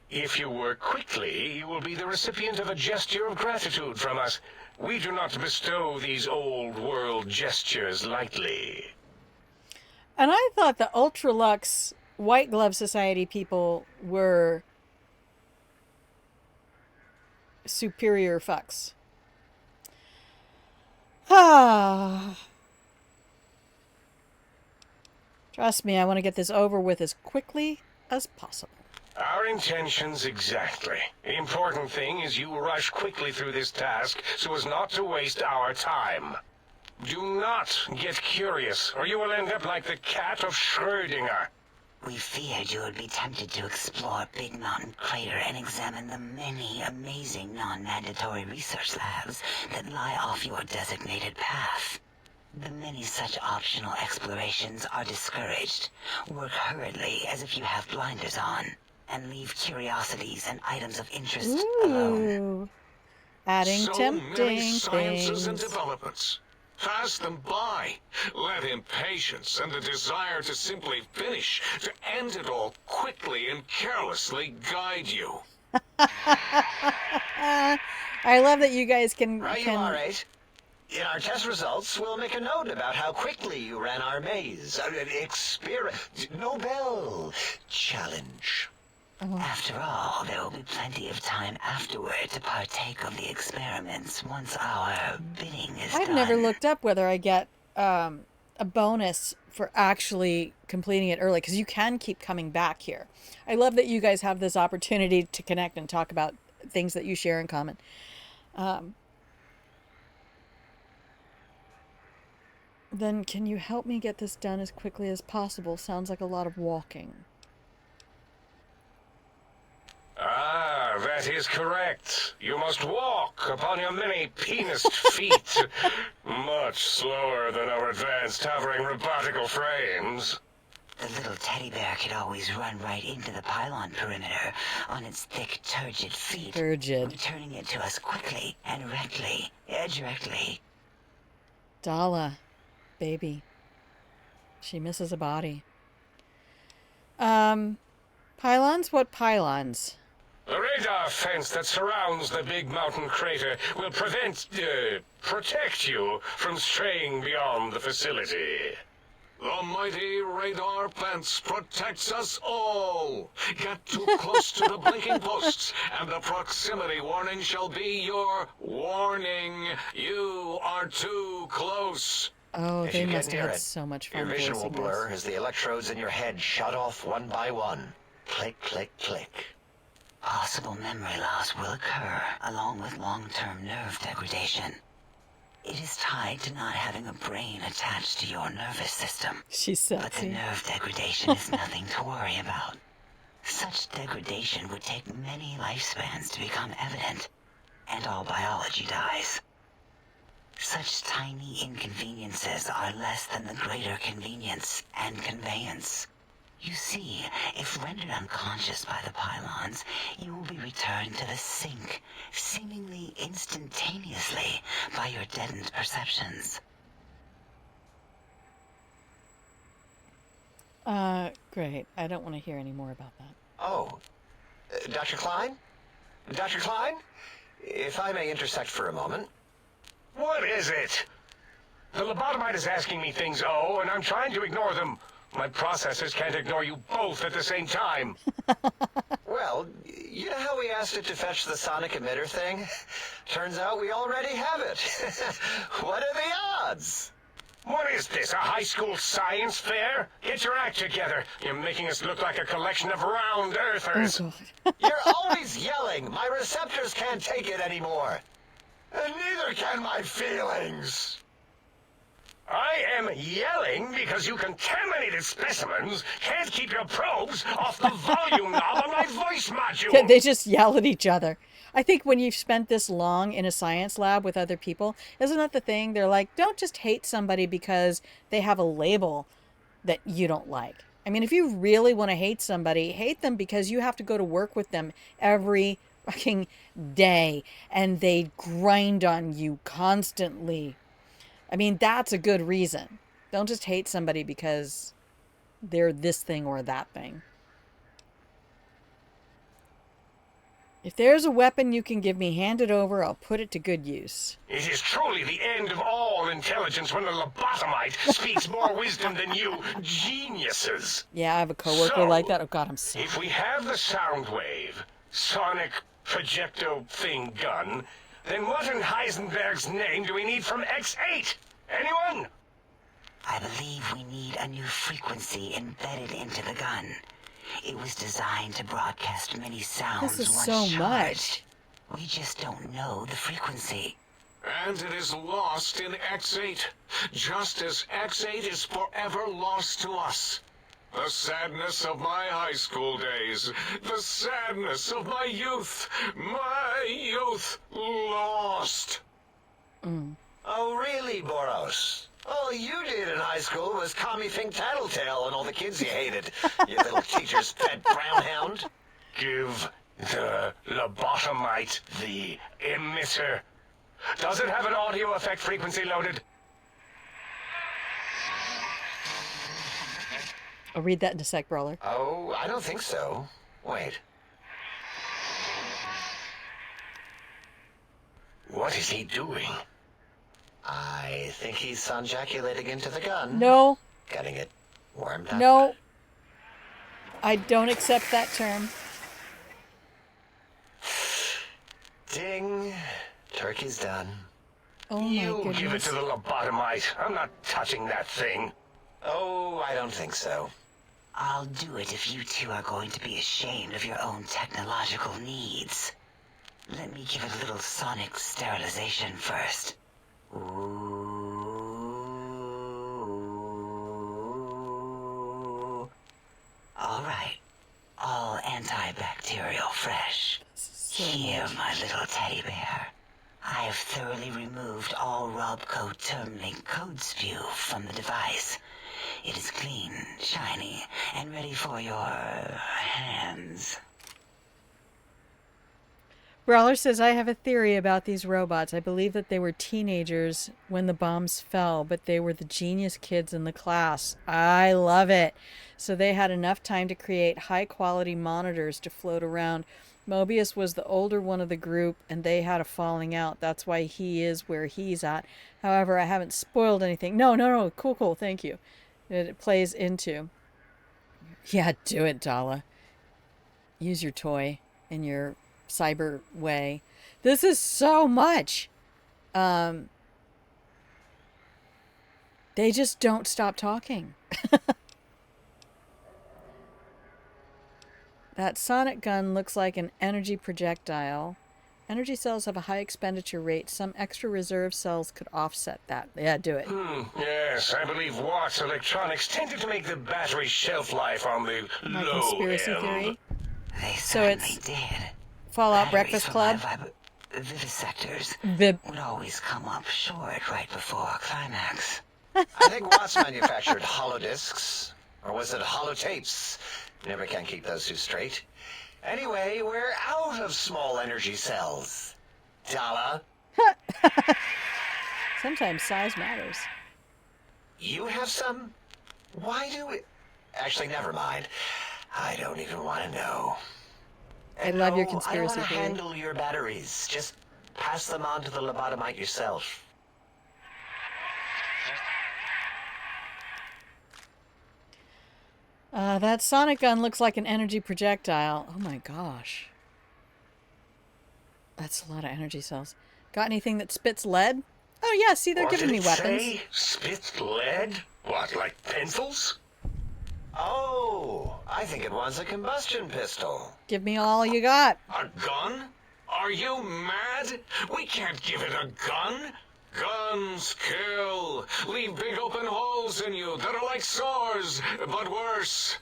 If you work quickly, you will be the recipient of a gesture of gratitude from us. We do not bestow these old world gestures lightly. And I thought the Ultralux White Glove Society people were superior fucks. Ah. Trust me, I want to get this over with as quickly as possible. Our intentions exactly. The important thing is you rush quickly through this task so as not to waste our time. Do not get curious, or you will end up like the cat of Schrödinger. We feared you would be tempted to explore Big Mountain Crater and examine the many amazing non-mandatory research labs that lie off your designated path. The many such optional explorations are discouraged. Work hurriedly as if you have blinders on, and leave curiosities and items of interest alone. Adding So tempting many sciences and things. developments. Pass them by. Let impatience and the desire to simply finish, to end it all quickly and carelessly guide you. I love that you guys can... Right, you are, 8. In our test results, we'll make a note about how quickly you ran our maze. Nobel challenge. After all, there will be plenty of time afterward to partake of the experiments once our bidding is I've done. never looked up whether I get a bonus for actually completing it early, because you can keep coming back here. I love that you guys have this opportunity to connect and talk about things that you share in common. Then can you help me get this done as quickly as possible? Sounds like a lot of walking. Ah, that is correct. You must walk upon your many penised feet, much slower than our advanced hovering robotical frames. The little teddy bear could always run right into the pylon perimeter on its thick, turgid feet, returning it to us quickly and directly. Dala, baby. She misses a body. Pylons? What pylons? The radar fence that surrounds the big mountain crater will protect you from straying beyond the facility. The mighty radar fence protects us all. Get too close to the blinking posts, and the proximity warning shall be your warning. You are too close. Oh, If they you must get have near had it, so much fun your vision will voicing blur this. as the electrodes in your head shut off one by one. Click, click, click. Possible memory loss will occur, along with long-term nerve degradation. It is tied to not having a brain attached to your nervous system. She's But the sexy. nerve degradation is nothing to worry about. Such degradation would take many lifespans to become evident, and all biology dies. Such tiny inconveniences are less than the greater convenience and conveyance. You see, if rendered unconscious by the pylons, you will be returned to the sink, seemingly instantaneously, by your deadened perceptions. Great. I don't want to hear any more about that. Oh, Dr. Klein? Dr. Klein? If I may intersect for a moment. What is it? The lobotomite is asking me things, and I'm trying to ignore them. My processors can't ignore you both at the same time. Well, you know how we asked it to fetch the sonic emitter thing? Turns out we already have it. What are the odds? What is this, a high school science fair? Get your act together. You're making us look like a collection of round earthers. Oh, You're always yelling. My receptors can't take it anymore. And neither can my feelings. I am yelling because you contaminated specimens can't keep your probes off the volume knob on my voice module. They just yell at each other. I think when you've spent this long in a science lab with other people, isn't that the thing? They're like, don't just hate somebody because they have a label that you don't like. I mean, if you really want to hate somebody, hate them because you have to go to work with them every fucking day and they grind on you constantly. I mean, that's a good reason. Don't just hate somebody because they're this thing or that thing. If there's a weapon you can give me, hand it over. I'll put it to good use. It is truly the end of all intelligence when a lobotomite speaks more wisdom than you geniuses. Yeah, I have a coworker like that. Oh God, I'm sick. If we have the sound wave, sonic projecto thing gun, then what in Heisenberg's name do we need from X8? Anyone? I believe we need a new frequency embedded into the gun. It was designed to broadcast many sounds This is once so charged. much. We just don't know the frequency. And it is lost in X8, just as X8 is forever lost to us. The sadness of my high school days, the sadness of my youth lost. Oh, really, Boros? All you did in high school was call me Fink Tattletale and all the kids you hated. You little teacher's pet brown hound. Give the lobotomite the emitter. Does it have an audio effect frequency loaded? I'll read that in a sec, Brawler. Oh, I don't think so. Wait. What is he doing? I think he's sonjaculating into the gun. No. Getting it warmed up. No. I don't accept that term. Ding. Turkey's done. Oh my You goodness. give it to the lobotomite. I'm not touching that thing. Oh, I don't think so. I'll do it if you two are going to be ashamed of your own technological needs. Let me give it a little sonic sterilization first. Ooh. All right. All antibacterial fresh. Here, my little teddy bear. I have thoroughly removed all Robco Termlink code spew from the device. It is clean, shiny, and ready for your hands. Brawler says, I have a theory about these robots. I believe that they were teenagers when the bombs fell, but they were the genius kids in the class. I love it. So they had enough time to create high-quality monitors to float around. Mobius was the older one of the group, and they had a falling out. That's why he is where he's at. However, I haven't spoiled anything. No. Cool. Thank you. It plays into. Yeah, do it, Dala. Use your toy in your cyber way. This is so much. They just don't stop talking. That sonic gun looks like an energy projectile. Energy cells have a high expenditure rate. Some extra reserve cells could offset that. Yeah, do it. Yes, I believe Watt's electronics tended to make the battery shelf life on the My low conspiracy end. theory. They So it's did. Fallout Batteries Breakfast for Club. my vivisectors Vib. would always come up short right before a climax. I think Watts manufactured holodiscs. Or was it holotapes? Never can keep those two straight. Anyway, we're out of small energy cells. Dala, Sometimes size matters. you have some? Why do we... Actually, never mind. I don't even want to know. I love your No, conspiracy I don't want to theory. handle your batteries. Just pass them on to the lobotomite yourself. That sonic gun looks like an energy projectile. Oh my gosh. That's a lot of energy cells. Got anything that spits lead? Oh yeah, see, they're What giving did me it weapons. say? Spits lead? What, like pencils? Oh, I think it wants a combustion pistol. Give me all you got. A gun? Are you mad? We can't give it a gun. Guns kill. Leave big open holes in you that are like sores, but worse.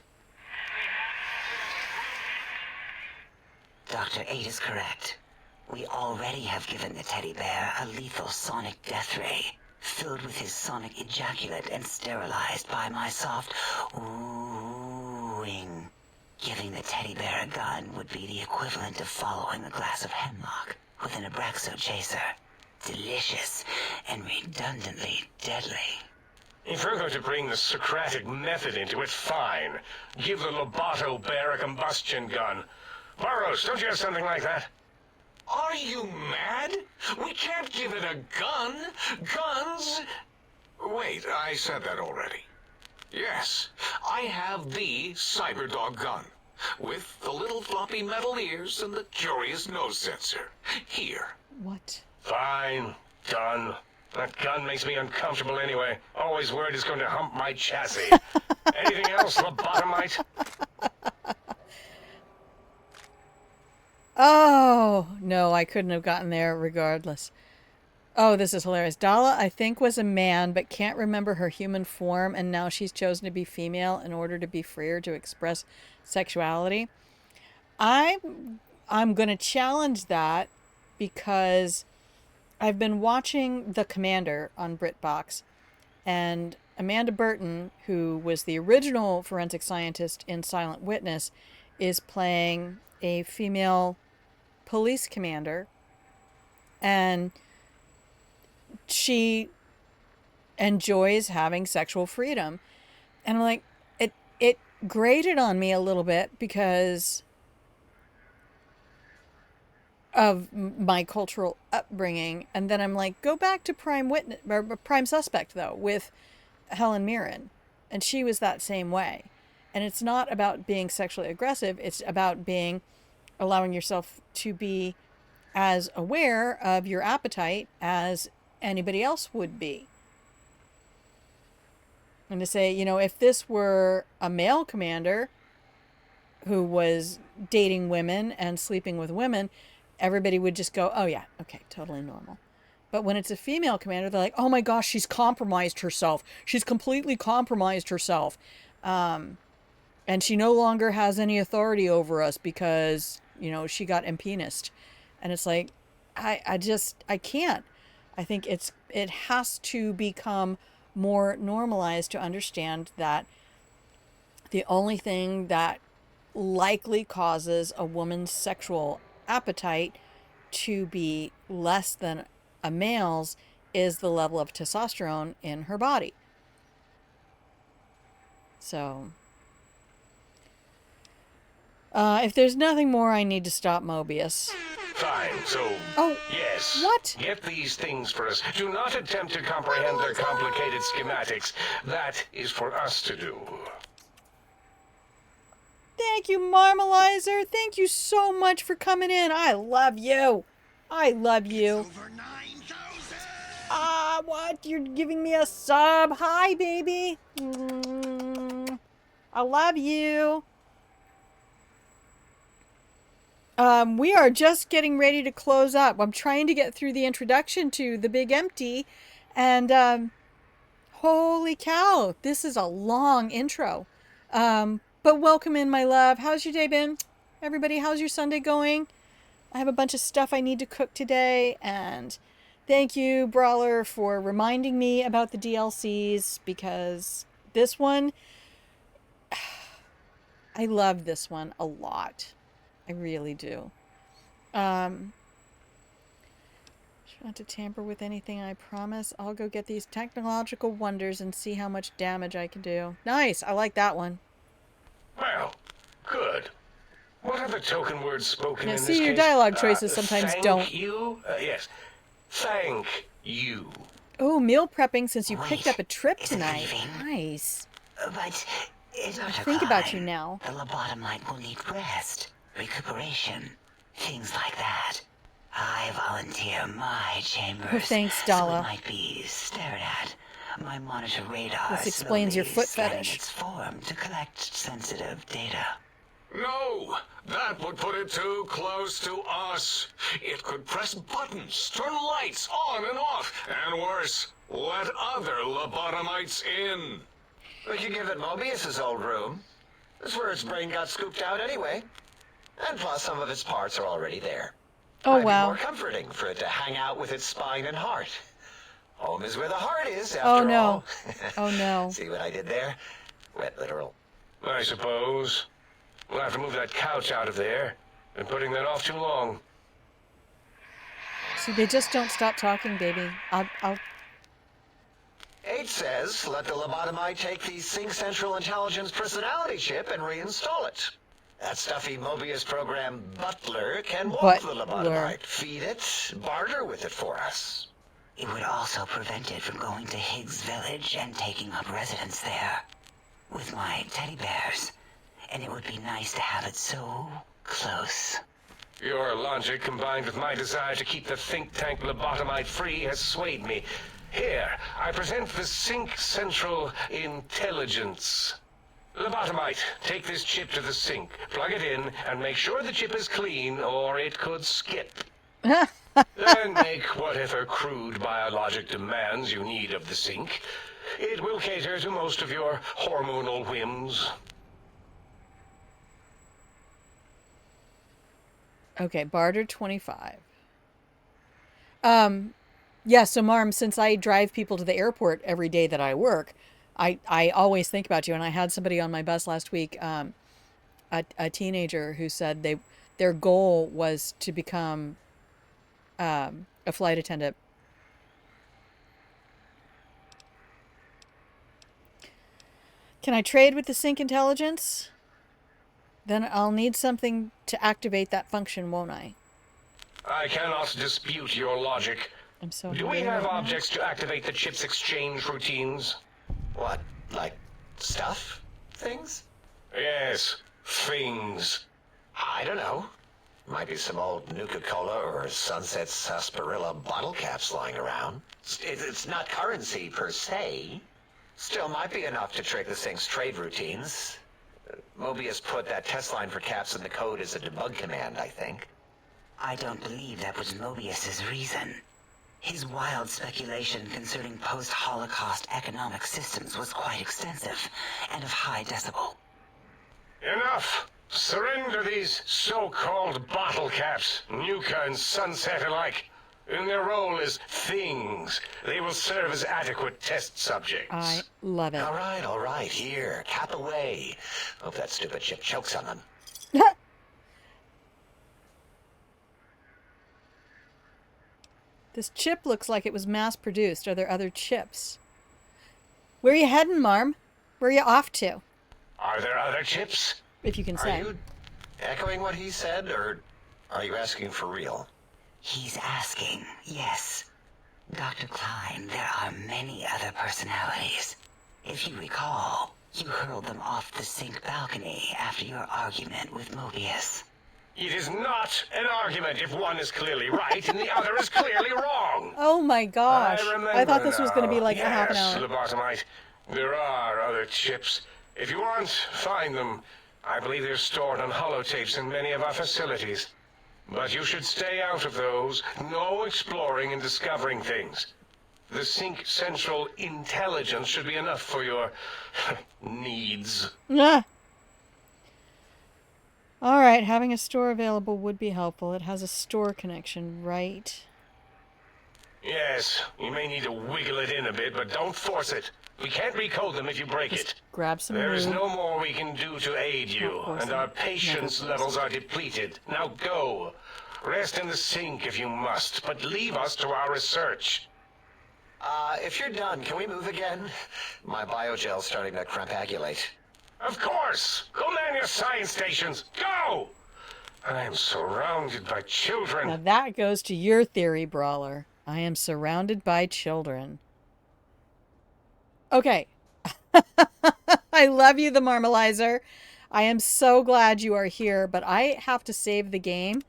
Dr. 8 is correct. We already have given the teddy bear a lethal sonic death ray, filled with his sonic ejaculate and sterilized by my soft oohing. Giving the teddy bear a gun would be the equivalent of following a glass of hemlock with an Abraxo chaser. Delicious and redundantly deadly. If you're going to bring the Socratic method into it, fine. Give the Loboto bear a combustion gun. Burroughs, don't you have something like that? Are you mad? We can't give it a gun. Guns... Wait, I said that already. Yes, I have the Cyberdog gun, with the little floppy metal ears and the curious nose sensor. Here. What? Fine. Done. That gun makes me uncomfortable anyway. Always worried it's going to hump my chassis. Anything else, lobotomite? Oh, no, I couldn't have gotten there regardless. Oh, this is hilarious. Dala, I think, was a man, but can't remember her human form, and now she's chosen to be female in order to be freer to express sexuality. I'm going to challenge that because I've been watching The Commander on BritBox, and Amanda Burton, who was the original forensic scientist in Silent Witness, is playing a female police commander, and she enjoys having sexual freedom. And I'm like, it grated on me a little bit because of my cultural upbringing. And then I'm like, go back to Prime Witness, or Prime Suspect, though, with Helen Mirren, and she was that same way. And it's not about being sexually aggressive, it's about allowing yourself to be as aware of your appetite as anybody else would be. And to say, you know, if this were a male commander who was dating women and sleeping with women, everybody would just go, oh yeah, okay, totally normal. But when it's a female commander, they're like, oh my gosh, she's compromised herself. She's completely compromised herself. And she no longer has any authority over us because, you know, she got impenised. And it's like, I can't. I think it has to become more normalized to understand that the only thing that likely causes a woman's sexual appetite to be less than a male's is the level of testosterone in her body. So, if there's nothing more, I need to stop Mobius. Fine, so... Oh, yes. What? Get these things for us. Do not attempt to comprehend their complicated schematics. That is for us to do. Thank you, Marmalizer. Thank you so much for coming in. I love you. I love you. Over 9,000. What? You're giving me a sub. Hi, baby. I love you. We are just getting ready to close up. I'm trying to get through the introduction to The Big Empty, and holy cow, this is a long intro. But welcome in, my love. How's your day been? Everybody, how's your Sunday going? I have a bunch of stuff I need to cook today, and thank you, Brawler, for reminding me about the DLCs, because this one, I love this one a lot. I really do. Try not to tamper with anything, I promise. I'll go get these technological wonders and see how much damage I can do. Nice, I like that one. Well, good. What are the token words spoken Now, in see, this your case? dialogue choices sometimes thank don't. You? Yes. Thank you. Oh, meal prepping since you picked up a trip tonight. Nice. But I think about you now. The lobotomite will need rest, recuperation, things like that. I volunteer my chambers. Oh, thanks, So Dala. it might be stared at. My monitor radar This explains your foot scanning fetish. its form to collect sensitive data. No! That would put it too close to us. It could press buttons, turn lights on and off, and worse, let other lobotomites in. We could give it Mobius's old room. That's where its brain got scooped out anyway. And plus, some of its parts are already there. Oh, Might wow. be more comforting for it to hang out with its spine and heart. Home is where the heart is, after Oh, no. all. Oh, no. See what I did there? Wet literal. I suppose. We'll have to move that couch out of there. Been putting that off too long. See, they just don't stop talking, baby. I'll 8 says, let the lobotomite take the Sync Central Intelligence personality chip and reinstall it. That stuffy Mobius program Butler can walk the lobotomite, feed it, barter with it for us. It would also prevent it from going to Higgs Village and taking up residence there. With my teddy bears. And it would be nice to have it so close. Your logic, combined with my desire to keep the think tank lobotomite free, has swayed me. Here, I present the Sync Central Intelligence. Lobotomite, take this chip to the sink, plug it in, and make sure the chip is clean, or it could skip. Then make whatever crude biologic demands you need of the sink. It will cater to most of your hormonal whims. Okay, barter 25. Yeah, so Marm, since I drive people to the airport every day that I work, I always think about you. And I had somebody on my bus last week, a teenager who said their goal was to become a flight attendant. Can I trade with the Sync Intelligence? Then I'll need something to activate that function, won't I? I cannot dispute your logic. I'm so Do we have objects to activate the chip's exchange routines? What? Like stuff? Things? Yes, things. I don't know. Might be some old Nuka-Cola or Sunset Sarsaparilla bottle caps lying around. It's not currency per se. Still might be enough to trick the thing's trade routines. Mobius put that test line for caps in the code as a debug command, I think. I don't believe that was Mobius's reason. His wild speculation concerning post-Holocaust economic systems was quite extensive and of high decibel. Enough! Surrender these so-called bottle caps, Nuka and Sunset alike. In their role as things, they will serve as adequate test subjects. I love it. All right, here, cap away. Hope that stupid chip chokes on them. This chip looks like it was mass-produced. Are there other chips? Where are you heading, Marm? Where are you off to? Are there other chips? If you can say. Are you echoing what he said, or are you asking for real? He's asking, yes. Dr. Klein, there are many other personalities. If you recall, you hurled them off the sink balcony after your argument with Mobius. It is not an argument if one is clearly right and the other is clearly wrong. Oh my gosh. I thought this was going to be like yes, a half an hour. Lobotomite. There are other chips. If you want, find them. I believe they're stored on holotapes in many of our facilities. But you should stay out of those. No exploring and discovering things. The Sync Central intelligence should be enough for your needs. Yeah. All right, having a store available would be helpful. It has a store connection, right? Yes, you may need to wiggle it in a bit, but don't force it. We can't recode them if you break it. Grab some There is lube. no more we can do to aid you, and our patience levels are depleted. Now go. Rest in the sink if you must, but leave us to our research. If you're done, can we move again? My biogel's starting to crampagulate. Of course! Go man your science stations! Go! I am surrounded by children. Now that goes to your theory, Brawler. I am surrounded by children. Okay. I love you, the Marmalizer. I am so glad you are here, but I have to save the game,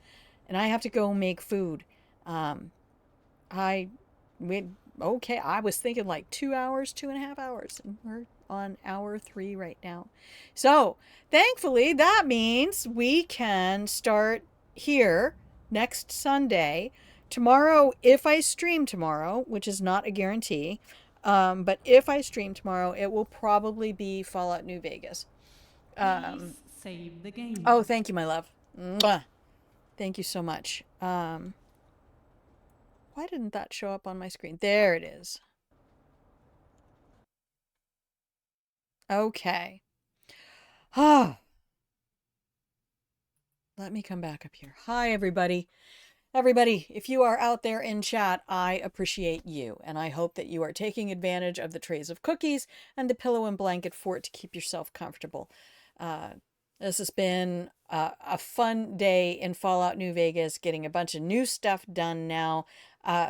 and I have to go make food. I was thinking like 2 hours, 2.5 hours, and we're on hour 3 right now. So, thankfully, that means we can start here next Sunday. Tomorrow, if I stream tomorrow, which is not a guarantee, but if I stream tomorrow, it will probably be Fallout New Vegas. Please save the game. Oh, thank you, my love. Mwah. Thank you so much. Why didn't that show up on my screen? There it is. Okay. Let me come back up here. Hi, everybody. Everybody, if you are out there in chat, I appreciate you, and I hope that you are taking advantage of the trays of cookies and the pillow and blanket fort to keep yourself comfortable. This has been a fun day in Fallout New Vegas, getting a bunch of new stuff done now.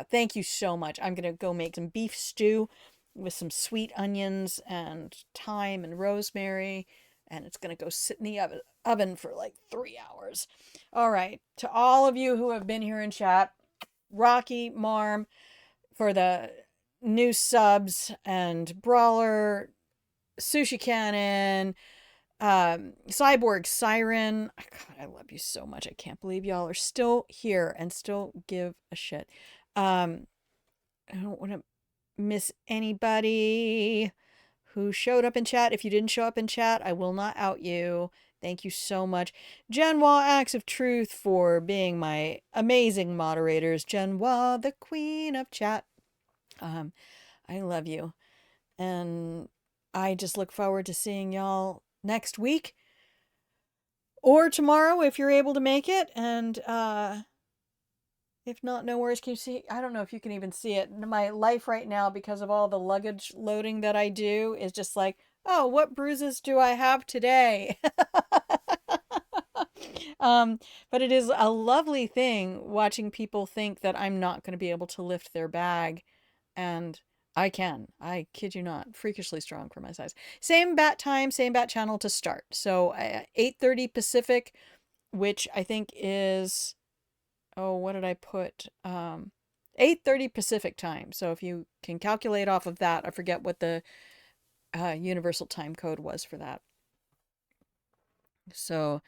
Thank you so much. I'm going to go make some beef stew with some sweet onions and thyme and rosemary, and it's going to go sit in the oven for like 3 hours. All right. To all of you who have been here in chat, Rocky, Marm, for the new subs, and Brawler, Sushi Cannon, Cyborg Siren. God, I love you so much. I can't believe y'all are still here and still give a shit. I don't want to miss anybody who showed up in chat. If you didn't show up in chat, I will not out you. Thank you so much. Genoa Acts of Truth for being my amazing moderators. Genoa, the queen of chat. I love you. And I just look forward to seeing y'all next week. Or tomorrow if you're able to make it. And if not, no worries. Can you see? I don't know if you can even see it. My life right now, because of all the luggage loading that I do, is just like, oh, what bruises do I have today? But it is a lovely thing watching people think that I'm not going to be able to lift their bag. And I can. I kid you not. Freakishly strong for my size. Same bat time, same bat channel to start. So 8:30 Pacific, which I think is, oh, what did I put? 8:30 Pacific time. So if you can calculate off of that, I forget what the universal time code was for that. So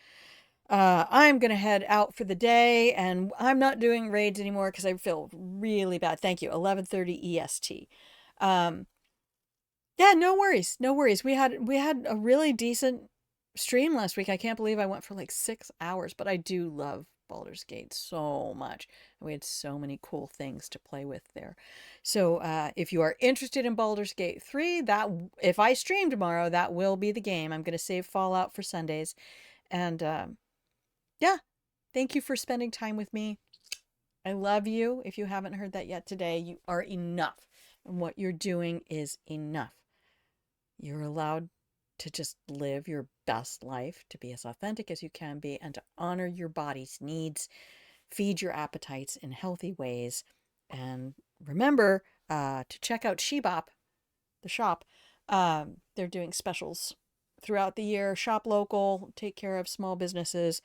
I'm going to head out for the day, and I'm not doing raids anymore because I feel really bad. Thank you. 11:30 EST. Yeah, no worries. No worries. We had a really decent stream last week. I can't believe I went for like 6 hours, but I do love Baldur's Gate so much. We had so many cool things to play with there. So if you are interested in Baldur's Gate 3, that if I stream tomorrow, that will be the game. I'm going to save Fallout for Sundays. And yeah, thank you for spending time with me. I love you. If you haven't heard that yet today, you are enough. And what you're doing is enough. You're allowed to just live your best life, to be as authentic as you can be, and to honor your body's needs, feed your appetites in healthy ways, and remember to check out Shebop, the shop. They're doing specials throughout the year. Shop local, take care of small businesses.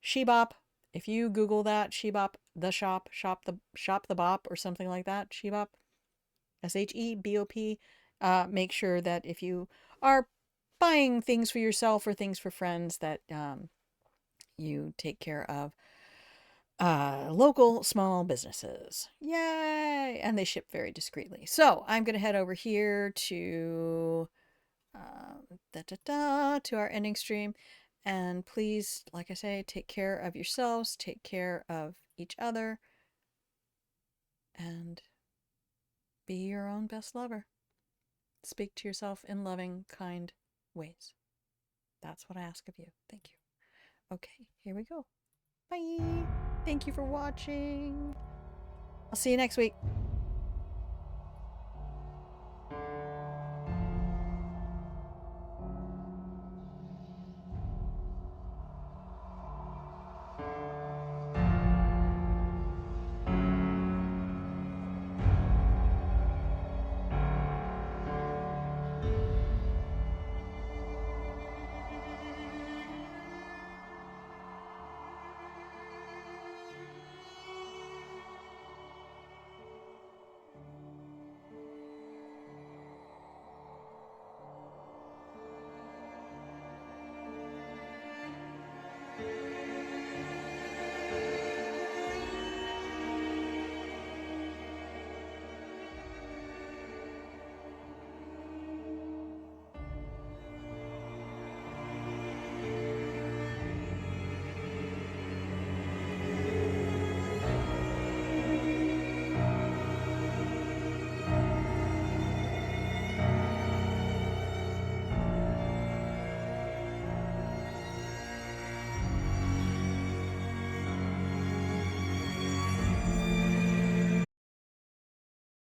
Shebop, if you Google that, Shebop, the shop, shop the bop, or something like that, Shebop, SHEBOP. Make sure that if you are buying things for yourself or things for friends, that you take care of local small businesses. Yay! And they ship very discreetly. So I'm going to head over here to to our ending stream. And please, like I say, take care of yourselves, take care of each other, and be your own best lover. Speak to yourself in loving, kind ways. That's what I ask of you. Thank you. Okay, here we go. Bye. Thank you for watching. I'll see you next week.